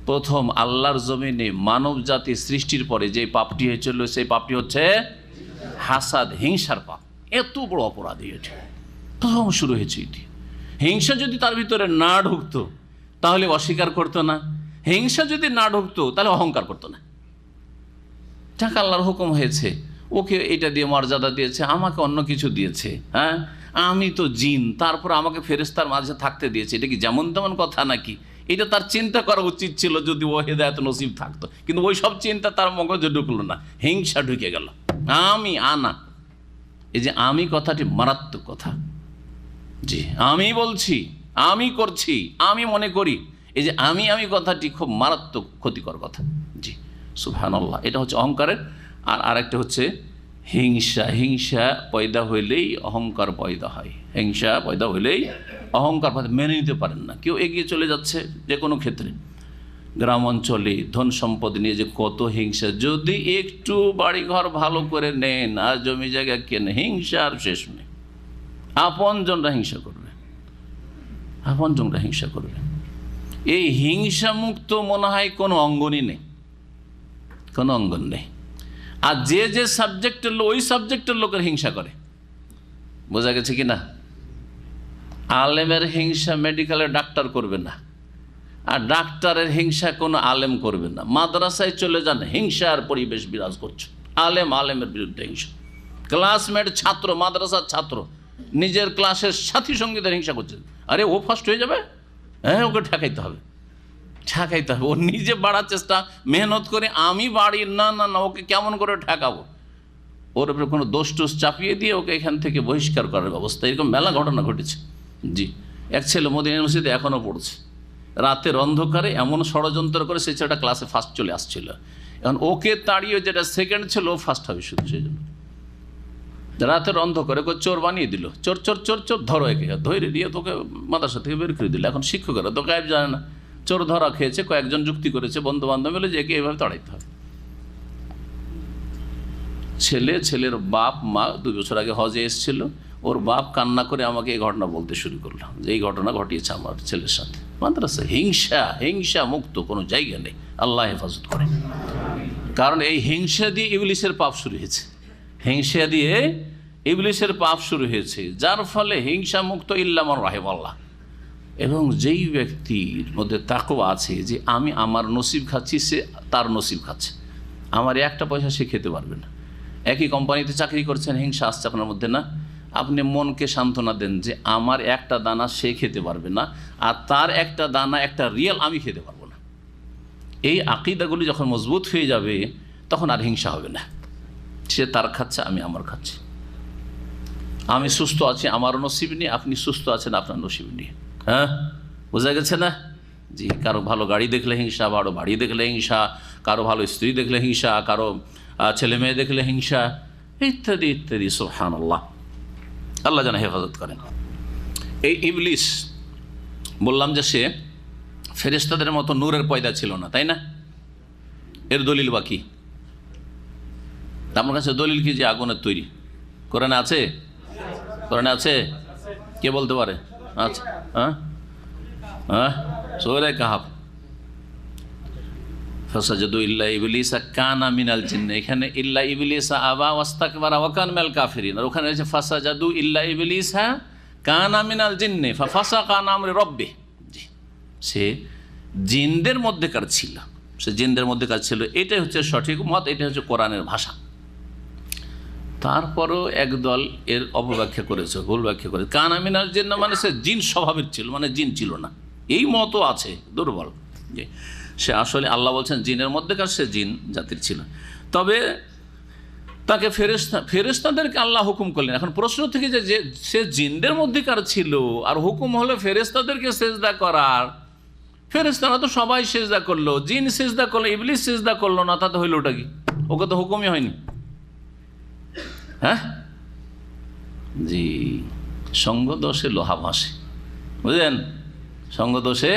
প্রথম আল্লাহর জমিনে মানব জাতি সৃষ্টির পরে যে পাপটি হয়েছিল, সেই পাপটি হচ্ছে হাসাদ, হিংসার পাপ। এত বড় অপরাধ এটি, প্রথম শুরু হয়েছে এটি। হিংসা যদি তার ভিতরে না ঢুকতো তাহলে অস্বীকার করতো না, হিংসা যদি না ঢুকতো তাহলে অহংকার করতো না। যাক, আল্লাহর হুকুম হয়েছে, ওকে এটা দিয়ে মর্যাদা দিয়েছে, আমাকে অন্য কিছু দিয়েছে। হ্যাঁ, আমি তো জিন, তারপর আমাকে ফেরেশতার মাঝে থাকতে দিয়েছে। এটা কি যেমন তেমন কথা নাকি? এটা তার চিন্তা করা উচিত ছিল যদি ও হেদায়েত নসিব থাকতো, কিন্তু ওই সব চিন্তা তার মগজে ঢুকলো না, হিংসা ঢুকে গেল। আমি আনা, এই যে আমি কথাটি মারাত্মক কথা। জি, আমি বলছি, আমি করছি, আমি মনে করি, এই যে আমি কথাটি খুব মারাত্মক ক্ষতিকর কথা। জি, সুবহানাল্লাহ। এটা হচ্ছে অহংকারের। আর আরেকটা হচ্ছে হিংসা। হিংসা পয়দা হইলেই অহংকার পয়দা হয়, হিংসা পয়দা হইলেই অহংকার পয়দা। মেনে নিতে পারেন না, কেউ এগিয়ে চলে যাচ্ছে যে কোনো ক্ষেত্রে, গ্রাম অঞ্চলে ধন সম্পদ নিয়ে যে কত হিংসা। যদি একটু বাড়িঘর ভালো করে নেন আর জমি জায়গা কেনে, হিংসা আর শেষ নেই। আপনজনরা হিংসা করবে, আপনজনরা হিংসা করবে। এই হিংসা মুক্ত মনে হয় কোনো অঙ্গনই নেই, কোনো অঙ্গন নেই। আর যে সাবজেক্টের লোক, ওই সাবজেক্টের লোকের হিংসা করে। বোঝা গেছে কি না? আলেমের হিংসা মেডিকেলের ডাক্তার করবে না, আর ডাক্তারের হিংসা কোনো আলেম করবে না। মাদ্রাসায় চলে যান, হিংসার পরিবেশ বিরাজ করছে, আলেমের বিরুদ্ধে হিংসা। ক্লাসমেট ছাত্র, মাদ্রাসার ছাত্র নিজের ক্লাসের সাথী সঙ্গীদের হিংসা করছে। আরে ও ফার্স্ট হয়ে যাবে, হ্যাঁ ওকে ঠেকাইতে হবে, ঠেকাইতে হবে। ও নিজে বাড়ার চেষ্টা, মেহনত করে আমি বাড়ি, না না না, ওকে কেমন করে ঠেকাবো, ওর উপরে কোনো দোষ টোষ চাপিয়ে দিয়ে ওকে এখান থেকে বহিষ্কার করার ব্যবস্থা। এরকম মেলা ঘটনা ঘটেছে। জি, এক ছেলে মদিনা ইউনিভার্সিটিতে এখনও পড়ছে, রাতের অন্ধকারে এমন ষড়যন্ত্র করে সে ছেলেটা ক্লাসে ফার্স্ট চলে আসছিল। এখন ওকে তাড়িয়ে যেটা সেকেন্ড ছিল ও ফার্স্ট হবে শুধু সেই জন্য। রাতের অন্ধকারে ওকে চোর বানিয়ে দিল, চোর চোর চোর চোর, ধরো একে, ধরে দিয়ে তোকে মাদ্রাসা থেকে বের করে দিল। এখন শিক্ষকেরা তো গায়েব জানে না, চোর ধরা খেয়েছে, কয়েকজন যুক্তি করেছে বন্ধু বান্ধব মিলে যে একে এভাবে তাড়াইতে হবে। ছেলের বাপ মা 2 বছর আগে হজে এসেছিল, ওর বাপ কান্না করে আমাকে এই ঘটনা বলতে শুরু করলো যে এই ঘটনা ঘটিয়েছে আমার ছেলের সাথে। মাদ্রাসা হিংসা মুক্ত কোনো জায়গা নেই, আল্লাহ হেফাজত করে। কারণ এই হিংসা দিয়ে ইবলিসের পাপ শুরু হয়েছে, হিংসা দিয়ে ইবলিসের পাপ শুরু হয়েছে, যার ফলে হিংসা মুক্ত ইল্লামান রাহিমাল্লাহ। এবং যেই ব্যক্তির মধ্যে তাকওয়া আছে যে আমি আমার নসিব খাচ্ছি, সে তার নসিব খাচ্ছে, আমার একটা পয়সা সে খেতে পারবে না। একই কোম্পানিতে চাকরি করছেন, হিংসা আসছে আপনার মধ্যে না? আপনি মনকে সান্ত্বনা দেন যে আমার একটা দানা সে খেতে পারবে না, আর তার একটা দানা, একটা রিয়াল আমি খেতে পারবো না। এই আকীদাগুলি যখন মজবুত হয়ে যাবে তখন আর হিংসা হবে না। সে তার খাচ্ছে, আমি আমার খাচ্ছি। আমি সুস্থ আছি, আমার নসিব নিয়ে, আপনি সুস্থ আছেন আপনার নসিব নিয়ে। হ্যাঁ, বোঝা গেছে না? জি, কারো ভালো গাড়ি দেখলে হিংসা, কারো বাড়ি দেখলে হিংসা, কারো ভালো স্ত্রী দেখলে হিংসা, কারো ছেলে মেয়ে দেখলে হিংসা, ইত্যাদি ইত্যাদি। সুবহানাল্লাহ, আল্লাহ যেন হেফাজত করেন। এই ইবলিস বললাম যে সে ফেরেশতাদের মতো নূরের পয়দা ছিল না, তাই না? এর দলিল বাকি আপনার কাছে? দলিল কি যে আগুনের তৈরি? কোরআনে আছে? কোরআনে আছে? কে বলতে পারে? আচ্ছা, হ্যাঁ হ্যাঁ, সূরা কাহফ, ফাসাজাদু ইল্লা ইবলিসা কানা মিনাল জিন্ন। এখানে ইল্লা ইবলিসা আবা ওয়াস্তাকবারা ওয়া কানা মিনাল কাফিরিন, আর ওখানে আছে ফাসাজাদু ইল্লা ইবলিসা কানা মিনাল জিন্নি ফাফাসাকা আন আমরি রাব্বিহ। জি, সে জিনদের মধ্যেকার ছিল, সে জিনদের মধ্যেকার ছিল, এটাই হচ্ছে সঠিক মত, এটা হচ্ছে কোরআনের ভাষা। তারপরও একদল এর অপব্যাখ্যা করেছে, ভুল ব্যাখ্যা করেছে। কানা মিনাল জিন্ন মানে সে জিন স্বভাবের ছিল, মানে জিন ছিল না, এই মতও আছে, দুর্বল। জি, সে আসলে আল্লাহ বলছেন জিনের মধ্যেকার সে জিন জাতির ছিল। তবে তাকে ফেরেশতাদেরকে আল্লাহ হুকুম করলেন। এখন প্রশ্ন থেকে যে সে জিনদের মধ্যেকার ছিল আর হুকুম হলো ফেরেশতাদেরকে সেজদা করার, ফেরেশতারা তো সবাই সেজদা করলো, জিন সেজদা করলো, ইবলিস সেজদা করলো না, তাতে হইল ওটা কি? ওকে তো হুকুমই হয়নি। হ্যাঁ, জি, সঙ্গ দোষে লোহা ভাসে, বুঝলেন? সঙ্গ দোষে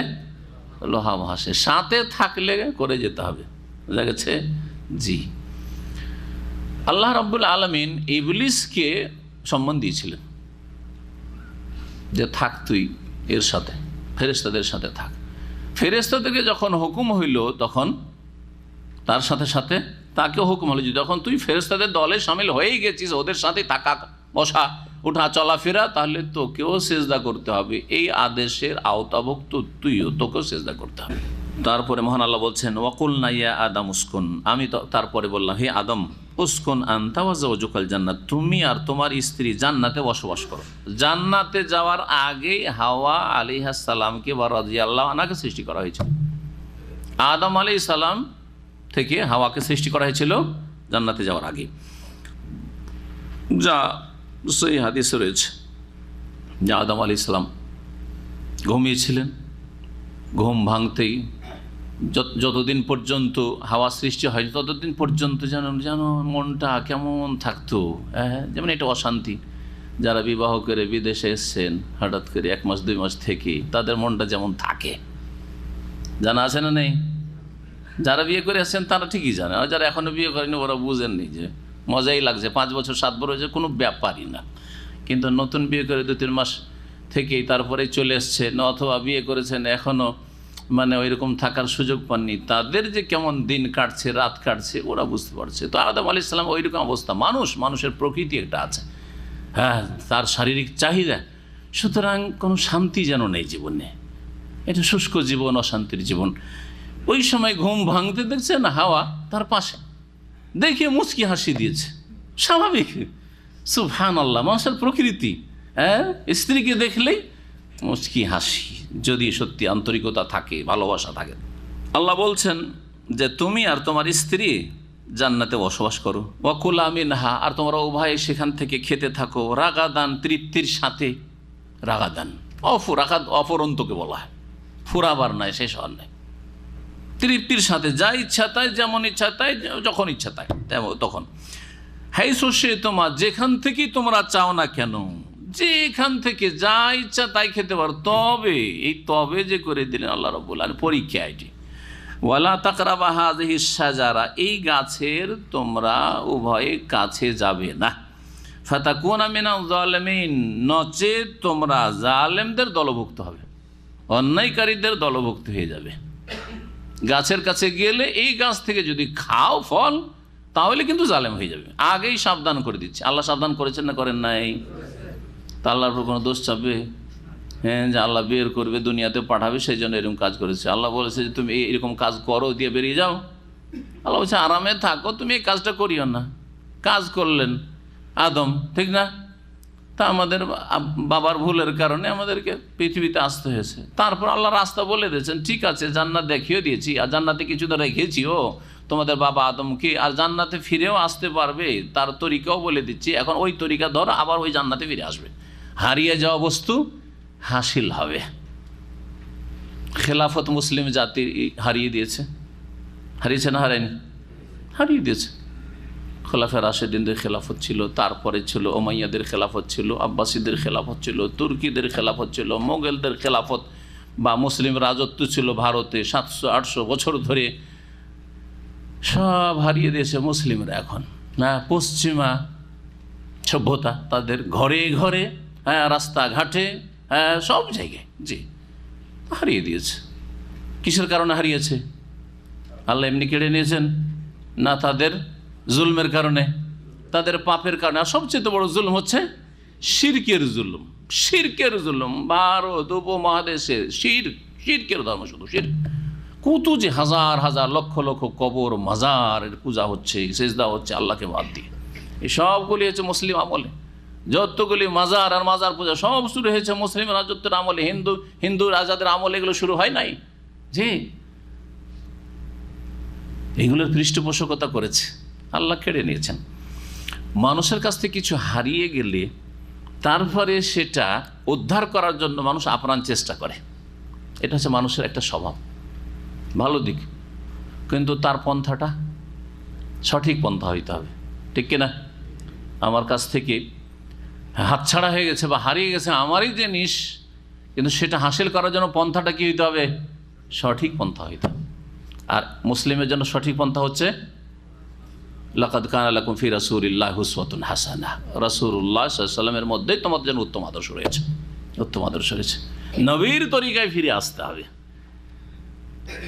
লোহা ভাসে, সাথে থাকলে করে যেতে হবে, বুঝা গেছে? জি, আল্লাহ রাব্বুল আলামিন ইবলিসকে সম্মান দিয়েছিলেন যে থাক তুই এর সাথে, ফেরেশতাদের সাথে থাক। ফেরেশতাদেরকে যখন হুকুম হইল তখন তার সাথে সাথে তাকেও হুকুম হলো যে যখন তুই ফেরেশতাদের দলে শামিল হয়েই গেছিস, ওদের সাথে থাকা, বসা, উঠা, চলাফেরা, তাহলে তোকেও সেজদা করতে হবে। এই আদেশের আওতাভুক্ত তুইও, তোকেও সেজদা করতে হবে। তারপরে মহান আল্লাহ বলছেন ওয়াকুলনা ইয়া আদম উসকুন, আমি তো তারপরে বললাম হে আদম, উসকুন আনতা ওয়া যাওজুকাল জান্নাত, তুমি আর তোমার স্ত্রী জান্নাতে বসবাস করো। জান্নাতে যাওয়ার আগেই হাওয়া আলাইহিস সালামকে বা রাদিয়াল্লাহু আনহাকে সৃষ্টি করা হয়েছিল। আদম আলাইহিস সালাম থেকে হাওয়াকে সৃষ্টি করা হয়েছিল জান্নাতে যাওয়ার আগে, যা সেই হাদিসে রয়েছে যে আদম আলাইহিস সালাম ঘুমিয়েছিলেন, ঘুম ভাঙতেই যতদিন পর্যন্ত হাওয়া সৃষ্টি হয়নি ততদিন পর্যন্ত যেন মনটা কেমন থাকতো, যেমন এটা অশান্তি। যারা বিবাহ করে বিদেশে এসছেন হঠাৎ করে 1 মাস 2 মাস থেকে, তাদের মনটা যেমন থাকে, জানা আছে না নেই? যারা বিয়ে করে আসছেন তারা ঠিকই জানে, আর যারা এখনও বিয়ে করেনি ওরা বুঝেননি যে মজাই লাগছে, 5 বছর 7 বছর হয়েছে, কোনো ব্যাপারই না। কিন্তু নতুন বিয়ে করে 2-3 মাস থেকেই তারপরে চলে এসছেন, অথবা বিয়ে করেছেন এখনও মানে ওই রকম থাকার সুযোগ পাননি, তাদের যে কেমন দিন কাটছে, রাত কাটছে, ওরা বুঝতে পারছে। তো আদম আলাইহিস সালাম ওই রকম অবস্থা। মানুষের প্রকৃতি একটা আছে, হ্যাঁ, তার শারীরিক চাহিদা, সুতরাং কোনো শান্তি যেন নেই জীবনে, এটা শুষ্ক জীবন, অশান্তির জীবন। ওই সময় ঘুম ভাঙতে দেখছেন হাওয়া তার পাশে, দেখে মুচকি হাসি দিয়েছে, স্বাভাবিক। সুবহানাল্লাহ, মানুষের প্রকৃতি। হ্যাঁ, স্ত্রীকে দেখলেই মুচকি হাসি, যদি সত্যি আন্তরিকতা থাকে, ভালোবাসা থাকে। আল্লাহ বলছেন যে তুমি আর তোমার স্ত্রী জান্নাতে বসবাস করো, ওয়াকুলা মিনহা, আর তোমরা উভয়ে সেখান থেকে খেতে থাকো, রাগাদান, তৃপ্তির সাথে। রাগাদান অফুরন্তকে বলা হয়, ফুরাবার নাই, শেষ হওয়ার নাই। তৃপ্তির সাথে, যা ইচ্ছা তাই, যেমন ইচ্ছা তাই, যখন ইচ্ছা তাই তখন। হাইসু শি'তুমা, যেখান থেকেই তোমরা চাও না কেন, যেখান থেকে যা ইচ্ছা তাই খেতে পারো। তবে এই তবে যে করে দিলেন আল্লাহ রাব্বুল আলামিন, পরীক্ষা এটি। ওয়ালা তাকরাবা হাযিহিশ শাজারা, এই গাছের তোমরা উভয়ে কাছে যাবে না। ফাতাকুনা মিনাজ জালিমিন, নচেত তোমরা জালেমদের দলভুক্ত হবে, অন্যায়কারীদের দলভুক্ত হয়ে যাবে। গাছের কাছে গেলে এই গাছ থেকে যদি খাও ফল, তাহলে কিন্তু জালেম হয়ে যাবে। আগেই সাবধান করে দিচ্ছে। আল্লাহ সাবধান করেছেন না করেন নাই? তা আল্লাহর উপর কোনো দোষ চাপবে? হ্যাঁ, যে আল্লাহ বের করবে, দুনিয়াতে পাঠাবে, সেই জন্য এরকম কাজ করেছে। আল্লাহ বলেছে যে তুমি এরকম কাজ করো, দিয়ে বেরিয়ে যাও। আল্লাহ বলছে আরামে থাকো, তুমি এই কাজটা করিও না। কাজ করলেন আদম, ঠিক না? তা আমাদের বাবার ভুলের কারণে আমাদেরকে পৃথিবীতে আসতে হয়েছে। তারপর আল্লাহ রাস্তা বলে দিয়েছেন, ঠিক আছে, জান্নাত দেখিয়ে দিয়েছি, আর জান্নাতে কিছু তো রেখেছিও তোমাদের বাবা আদমকে, আর জান্নাতে ফিরেও আসতে পারবে, তার তরিকাও বলে দিচ্ছি। এখন ওই তরিকা ধরো, আবার ওই জান্নাতে ফিরে আসবে। হারিয়ে যাওয়া বস্তু হাসিল হবে। খেলাফত মুসলিম জাতি হারিয়ে দিয়েছে, হারিয়েছে না হারায়নি? হারিয়ে দিয়েছে। খোলাফায়ে রাশেদিনদের খেলাফত ছিল, তারপরে ছিল ওমাইয়াদের খেলাফত ছিল, আব্বাসীদের খেলাফত ছিল, তুর্কিদের খেলাফত ছিল, মোগলদের খেলাফত বা মুসলিম রাজত্ব ছিল ভারতে 700-800 বছর ধরে। সব হারিয়ে দিয়েছে মুসলিমরা। এখন না, পশ্চিমা সভ্যতা তাদের ঘরে ঘরে, হ্যাঁ, রাস্তাঘাটে, হ্যাঁ, সব জায়গায়, জি, হারিয়ে দিয়েছে। কিসের কারণে হারিয়েছে? আল্লাহ এমনি কেড়ে নিয়েছেন না, তাদের জুলমের কারণে, তাদের পাপের কারণে। আর সবচেয়ে বড় জুলম হচ্ছে শিরকের জুলুম। শিরকের জুলুম ভারত উপমহাদেশের শিরকের ধর্ম, শুধু শিরক। কত যে হাজার হাজার লক্ষ লক্ষ কবর মাজারের পূজা হচ্ছে, সেজদা হচ্ছে আল্লাহকে বাদ দিয়ে। এই সবগুলি হচ্ছে মুসলিম আমলে। যতগুলি মাজার আর মাজার পূজা সব শুরু হয়েছে মুসলিম রাজত্বের আমলে, হিন্দু রাজাদের আমলে এগুলো শুরু হয় নাই। জি, এগুলোর পৃষ্ঠপোষকতা করেছে, আল্লাহ কেড়ে নিয়েছেন। মানুষের কাছ থেকে কিছু হারিয়ে গেলে তারপরে সেটা উদ্ধার করার জন্য মানুষ আপ্রাণ চেষ্টা করে। এটা হচ্ছে মানুষের একটা স্বভাব, ভালো দিক। কিন্তু তার পন্থাটা সঠিক পন্থা হইতে হবে, ঠিক কিনা? আমার কাছ থেকে হাতছাড়া হয়ে গেছে বা হারিয়ে গেছে আমারই জিনিস, কিন্তু সেটা হাসিল করার জন্য পন্থাটা কি হইতে হবে? সঠিক পন্থা হইতে হবে। আর মুসলিমের জন্য সঠিক পন্থা হচ্ছে লাকাদ কানা লাকুম ফি রাসূলিল্লাহি উসওয়াতুন হাসানা। রাসূলুল্লাহ সাল্লাল্লাহু আলাইহি ওয়াসাল্লামের মধ্যেই তোমাদের জন্য উত্তম আদর্শ রয়েছে, উত্তম আদর্শ রয়েছে। নবীর তরিকায় ফিরে আসতে হবে,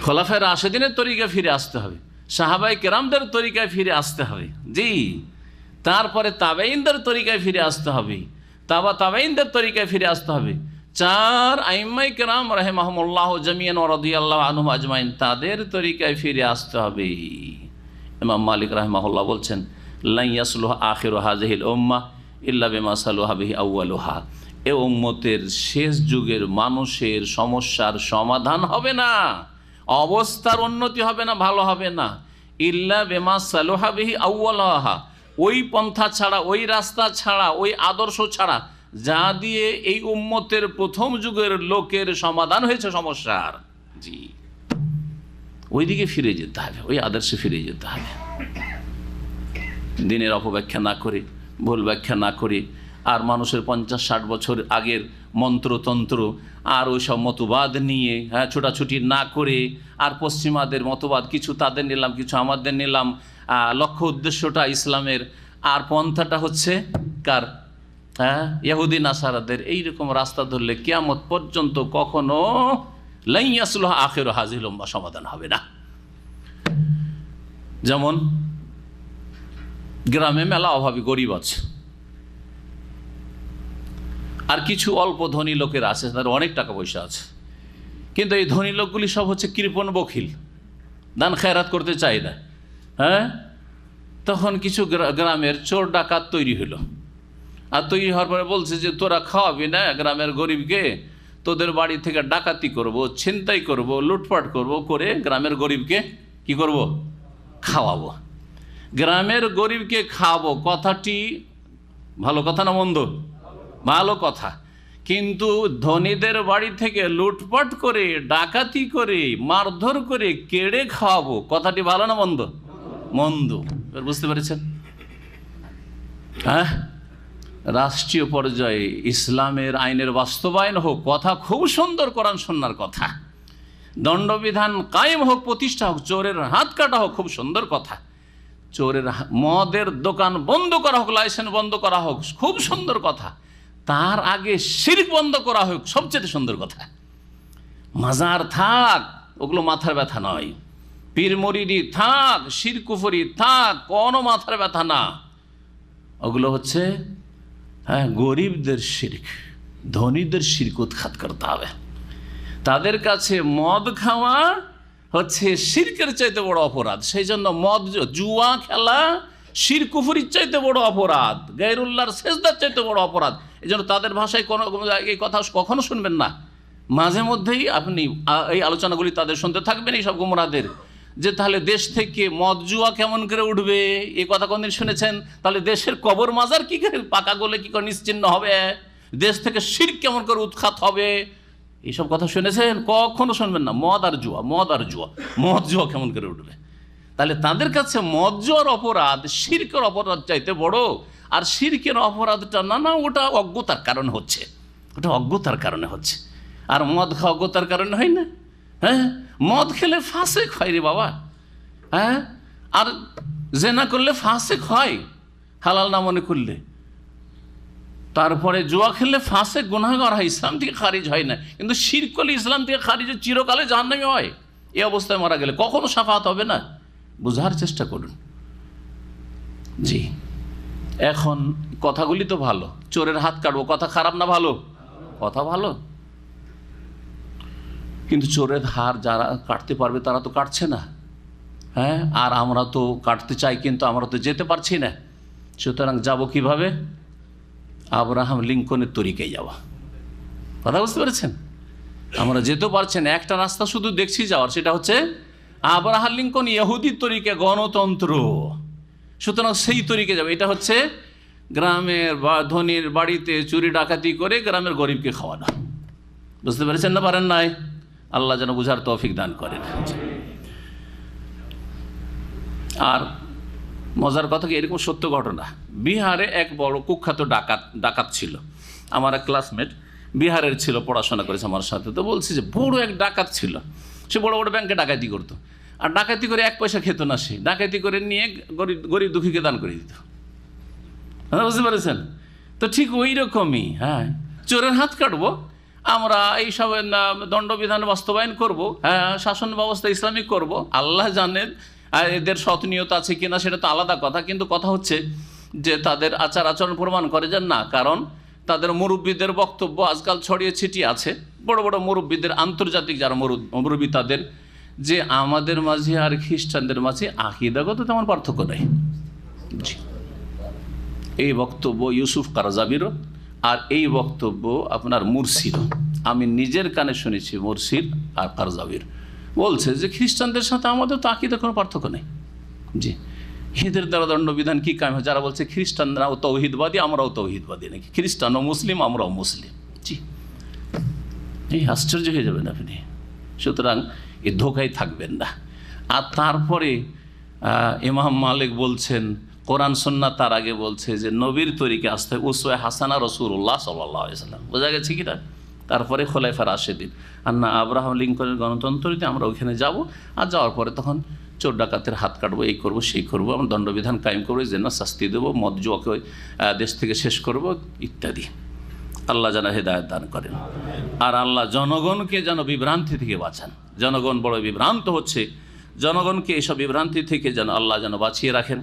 খোলাফায়ে রাশেদিনের তরিকায় ফিরে আসতে হবে, সাহাবায়ে কেরামদের তরিকায় ফিরে আসতে হবে। জি, তারপরে তাবেঈনদের তরিকায় ফিরে আসতে হবে, তাবেঈনদের তরিকায় ফিরে আসতে হবে। 4 আইম্মায়ে কেরাম রাহিমাহুমুল্লাহ জামিয়ান ওয়া রাদিয়াল্লাহু আনহুম আজমাইন, তাদের তরিকায় ফিরে আসতে হবে। ইমাম মালিক রাহিমাহুল্লাহ বলছেন, লা ইয়াসলুহু আখিরু হাযিহিল উম্মাহ ইল্লা বিমা সালুহা বিহি আউয়ালুহা। এ উম্মতের শেষ যুগের মানুষের সমস্যার সমাধান হবে না, অবস্থার উন্নতি হবে না, ভালো হবে না, ইল্লা বিমা সালুহা বিহি আউয়ালুহা, ওই পন্থা ছাড়া, ওই রাস্তা ছাড়া, ওই আদর্শ ছাড়া যা দিয়ে এই উম্মতের প্রথম যুগের লোকের সমাধান হয়েছে সমস্যার। জি, ওই দিকে ফিরে যেতে হবে, ওই আদর্শে ফিরে যেতে হবে। দিনের অপব্যাখ্যা না করে, ভুল ব্যাখ্যা না করে, আর মানুষের 50-60 বছর আগের মন্ত্রতন্ত্র আর ওই সব মতবাদ নিয়ে ছোটাছুটি না করে, আর পশ্চিমাদের মতবাদ কিছু তাদের নিলাম, কিছু আমাদের নিলাম, লক্ষ্য উদ্দেশ্যটা ইসলামের, আর পন্থাটা হচ্ছে কার? ইহুদি নাসারাদের। এইরকম রাস্তা ধরলে কিয়ামত পর্যন্ত কখনো লা ইয়াসলুহু আখিরু হাযিহিল উম্মাহ সমাধান হবে না। যেমন গ্রামে মেলা অভাবী গরিব আছে, আর কিছু অল্প ধনী লোকের আছে, তাদের অনেক টাকা পয়সা আছে, কিন্তু এই ধনী লোকগুলি সব হচ্ছে কৃপণ বখিল, দান খেরাত করতে চায় না। তখন কিছু গ্রামের চোর ডাকাত তৈরি হলো, আর তৈরি হওয়ার পরে বলছে যে তোরা খাওয়াবি না গ্রামের গরিবকে, তোদের বাড়ি থেকে ডাকাতি করব, ছিনতাই করব, লুটপাট করব, করে গ্রামের গরিবকে কি করব? খাওয়াবো। গ্রামের গরিবকে খাওয়াবো কথাটি ভালো কথা না মন্দ? ভালো কথা। কিন্তু ধনীদের বাড়ি থেকে লুটপাট করে, ডাকাতি করে, মারধর করে কেড়ে খাওয়াবো কথাটি ভালো না মন্দ? মন্দ। এবার বুঝতে পেরেছেন? হ্যাঁ, রাষ্ট্রীয় পর্যায়ে ইসলামের আইনের বাস্তবায়ন হোক, কথা খুব সুন্দর, কোরআন সুন্নাহর কথা। দণ্ডবিধান কায়েম হোক, প্রতিষ্ঠা হোক, চোরের হাত কাটা হোক, খুব সুন্দর কথা। চোরের মদের দোকান বন্ধ করা হোক, লাইসেন্স বন্ধ করা হোক, খুব সুন্দর কথা। তার আগে শিরক বন্ধ করা হোক, সবচেয়ে সুন্দর কথা। মাজার থাক, ওগুলো মাথার ব্যথা নয়। পীর মুরিদি থাক, শিরক কুফরি থাক, কোনো মাথার ব্যথা না। ওগুলো হচ্ছে গরিবদের শিরক, ধনীদের শিরক উৎখাত করতে হবে। তাদের কাছে মদ খাওয়া হচ্ছে শিরকের চাইতে বড় অপরাধ। সেই জন্য মদ, জুয়া খেলা শিরক কুফরির চাইতে বড় অপরাধ, গায়রুল্লাহর সেজদার চাইতে বড় অপরাধ। এই জন্য তাদের ভাষায় কোনো এই কথা কখনো শুনবেন না। মাঝে মধ্যেই আপনি এই আলোচনাগুলি তাদের শুনতে থাকবেন, এই সব গুমরাদের, যে তাহলে দেশ থেকে মদ জুয়া কেমন করে উঠবে, এই কথা কোনদিন শুনেছেন? তাহলে দেশের কবর মাজার কি করে পাকা গলে কি করে নিশ্চিহ্ন হবে, দেশ থেকে শিরক কেমন করে উৎখাত হবে, এইসব কথা শুনেছেন? কখনো শুনবেন না। মদ আর জুয়া, মদ আর জুয়া, মদ জুয়া কেমন করে উঠবে? তাহলে তাদের কাছে মদ জুয়ার অপরাধ শিরকের অপরাধ চাইতে বড়। আর শিরকের অপরাধটা না ওটা অজ্ঞতার কারণে হচ্ছে, ওটা অজ্ঞতার কারণে হচ্ছে। আর মদ খাওয়া অজ্ঞতার কারণে হয় না? হ্যাঁ, মদ খেলে ফাসেক হয় রে বাবা। হ্যাঁ, আর জেনা করলে ফাসেক হয়, হালাল না মনে করলে। তারপরে জুয়া খেললে ফাসেক গুনাহগার হয়, ইসলাম থেকে খারিজ হয় না। কিন্তু শিরক করলে ইসলাম থেকে খারিজ, চিরকালে জাহান্নামী হয়। এই অবস্থায় মারা গেলে কখনো শাফাত হবে না। বোঝার চেষ্টা করুন। জি, এখন কথাগুলি তো ভালো, চোরের হাত কাটবো, কথা খারাপ না ভালো? কথা ভালো। কিন্তু চোরের হার যারা কাটতে পারবে তারা তো কাটছে না। হ্যাঁ, আর আমরা তো কাটতে চাই, কিন্তু আমরা তো যেতে পারছি না। সুতরাং যাব কিভাবে? আব্রাহাম লিঙ্কনের তরিকায় যাওয়া। কথা বুঝতে পেরেছেন? আমরা যেতেও পারছি না, একটা রাস্তা শুধু দেখছি যাওয়ার, সেটা হচ্ছে আব্রাহাম লিঙ্কন ইহুদির তরিকা, গণতন্ত্র। সুতরাং সেই তরিকে যাবে। এটা হচ্ছে গ্রামের বা ধনীর বাড়িতে চুরি ডাকাতি করে গ্রামের গরিবকে খাওয়ানো। বুঝতে পেরেছেন না? পারেন নাই? আল্লাহ যেন বুঝার তৌফিক দান করেন। আর মজার কথা কি, এরকম সত্য ঘটনা। বিহারে এক বড় কুখ্যাত ডাকাত ছিল। আমার এক ক্লাসমেট বিহারের ছিল, পড়াশোনা করেছে আমার সাথে। তো বলছি যে বড় এক ডাকাত ছিল, সে বড় বড় ব্যাংকে ডাকাতি করতো। আর ডাকাতি করে এক পয়সা খেত না সে, ডাকাতি করে নিয়ে গরিব দুঃখীকে দান করে দিত। বুঝতে পেরেছেন? তো ঠিক ওই রকমই, হ্যাঁ, চোরের হাত কাটবো আমরা, এইসব দণ্ডবিধান বাস্তবায়ন করব, হ্যাঁ, শাসন ব্যবস্থা ইসলামিক করব। আল্লাহ জানেন এদের সৎনিয়ত আছে কিনা, সেটা তো আলাদা কথা। কিন্তু কথা হচ্ছে যে তাদের আচার আচরণ প্রমাণ করে যে না, কারণ তাদের মুরব্বীদের বক্তব্য আজকাল ছড়িয়ে ছিটিয়ে আছে, বড় বড় মুরব্বীদের, আন্তর্জাতিক যারা মুরব্বী, তাদের যে আমাদের মাঝে আর খ্রিস্টানদের মাঝে আকীদাগত তেমন পার্থক্য নেই। জি, এই বক্তব্য ইউসুফ কারজাবিরও, আর এই বক্তব্য আপনার মুরসিরও। আমি নিজের কানে শুনেছি মুরসির আর কারজাবির বলছে যে খ্রিস্টানদের সাথে আমাদের তো আকীদার কোনো পার্থক্য নেই। জি, এদের দ্বারা দণ্ডবিধান কী কায়েম হয়? যারা বলছে খ্রিস্টানরাও তৌহিদবাদী, আমরাও তৌহিদবাদী, নাকি খ্রিস্টানও মুসলিম, আমরাও মুসলিম। জি, এই আশ্চর্য হয়ে যাবেন আপনি। সুতরাং এ ধোকায় থাকবেন না। আর তারপরে ইমাম মালিক বলছেন, কোরআন সুন্নাহ তার আগে বলছে যে নবীর তরিকে আসতে উসওয়া হাসানা রাসূলুল্লাহ সাল্লাল্লাহু আলাইহি ওয়াসাল্লাম। বোঝা গেছে কিনা? তারপরে খোলাফা রাশেদিন, আর না আব্রাহাম লিঙ্কনের গণতন্ত্রতে আমরা ওইখানে যাব, আর যাওয়ার পরে তখন চোর ডাকাতের হাত কাটবো, এই করবো সেই করবো, আমরা দণ্ডবিধান কায়েম করবো, যেন শাস্তি দেবো, মদ জুয়াকে দেশ থেকে শেষ করব ইত্যাদি। আল্লাহ যেন হেদায়েত দান করেন। আর আল্লাহ জনগণকে যেন বিভ্রান্তি থেকে বাঁচান। জনগণ বড় বিভ্রান্ত হচ্ছে, জনগণকে এইসব বিভ্রান্তি থেকে যেন আল্লাহ যেন বাঁচিয়ে রাখেন।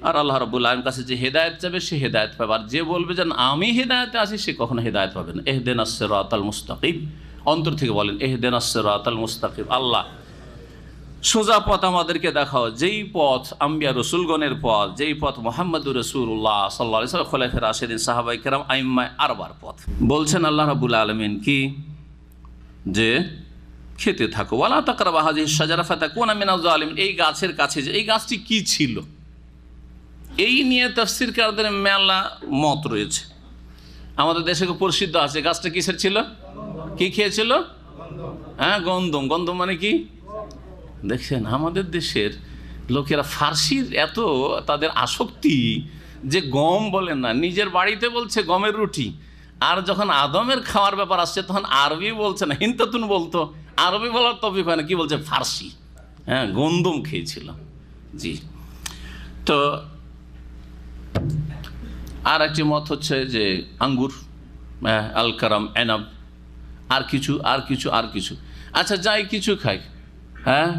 আর আল্লাহ রাব্বুল আলামিনের কাছে যে হেদায়েত চাবে সে হেদায়েত পাবে, আর যে বলবে যেন আমি হেদায়েতে আছি সে কখনো হেদায়েত পাবে না। ইহদিনাস সিরাতাল মুস্তাকিম, অন্তর থেকে বলেন ইহদিনাস সিরাতাল মুস্তাকিম। আল্লাহ সোজা পথ আমাদেরকে দেখাও, যেই পথ আম্বিয়া রসুলগণের পথ, যেই পথ মুহাম্মদুর রাসূলুল্লাহ সাল্লাল্লাহু আলাইহি ওয়াসাল্লাম, খোলাফায়ে রাশিদিন, সাহাবায়ে কেরাম, আইম্মায়ে আরবার পথ। বলছেন আল্লাহ রাব্বুল আলামিন কি, যে খেতে থাকো। ওয়ালা তাকরাবা হাযিহিশ শাজারা ফাতাকুনা মিনাজ জালিমিন। এই গাছের কাছে যে এই গাছটি কি ছিল, এই নিয়ে তাফসীরকারদের মেলা মত রয়েছে। আমাদের দেশে খুব প্রসিদ্ধ আছে, গাছটা কিসের ছিল, কি খেয়েছিল? হ্যাঁ, গন্ধম। গন্ধম মানে কি দেখছেন, আমাদের দেশের লোকেরা ফার্সির এত তাদের আসক্তি যে গম বলেন না, নিজের বাড়িতে বলছে গমের রুটি, আর যখন আদমের খাওয়ার ব্যাপার আসছে তখন আরবি বলছে না, হিন্তাতুন বলতো, আরবি বলার তৌফিক হয় না, কি বলছে, ফার্সি। হ্যাঁ, গন্ধম খেয়েছিল। জি, তো আর একটি মত হচ্ছে যে আঙ্গুর, আল কারাম, এনাব, আর কিছু আর কিছু আর কিছু। আচ্ছা, যাই কিছু খাই, হ্যাঁ,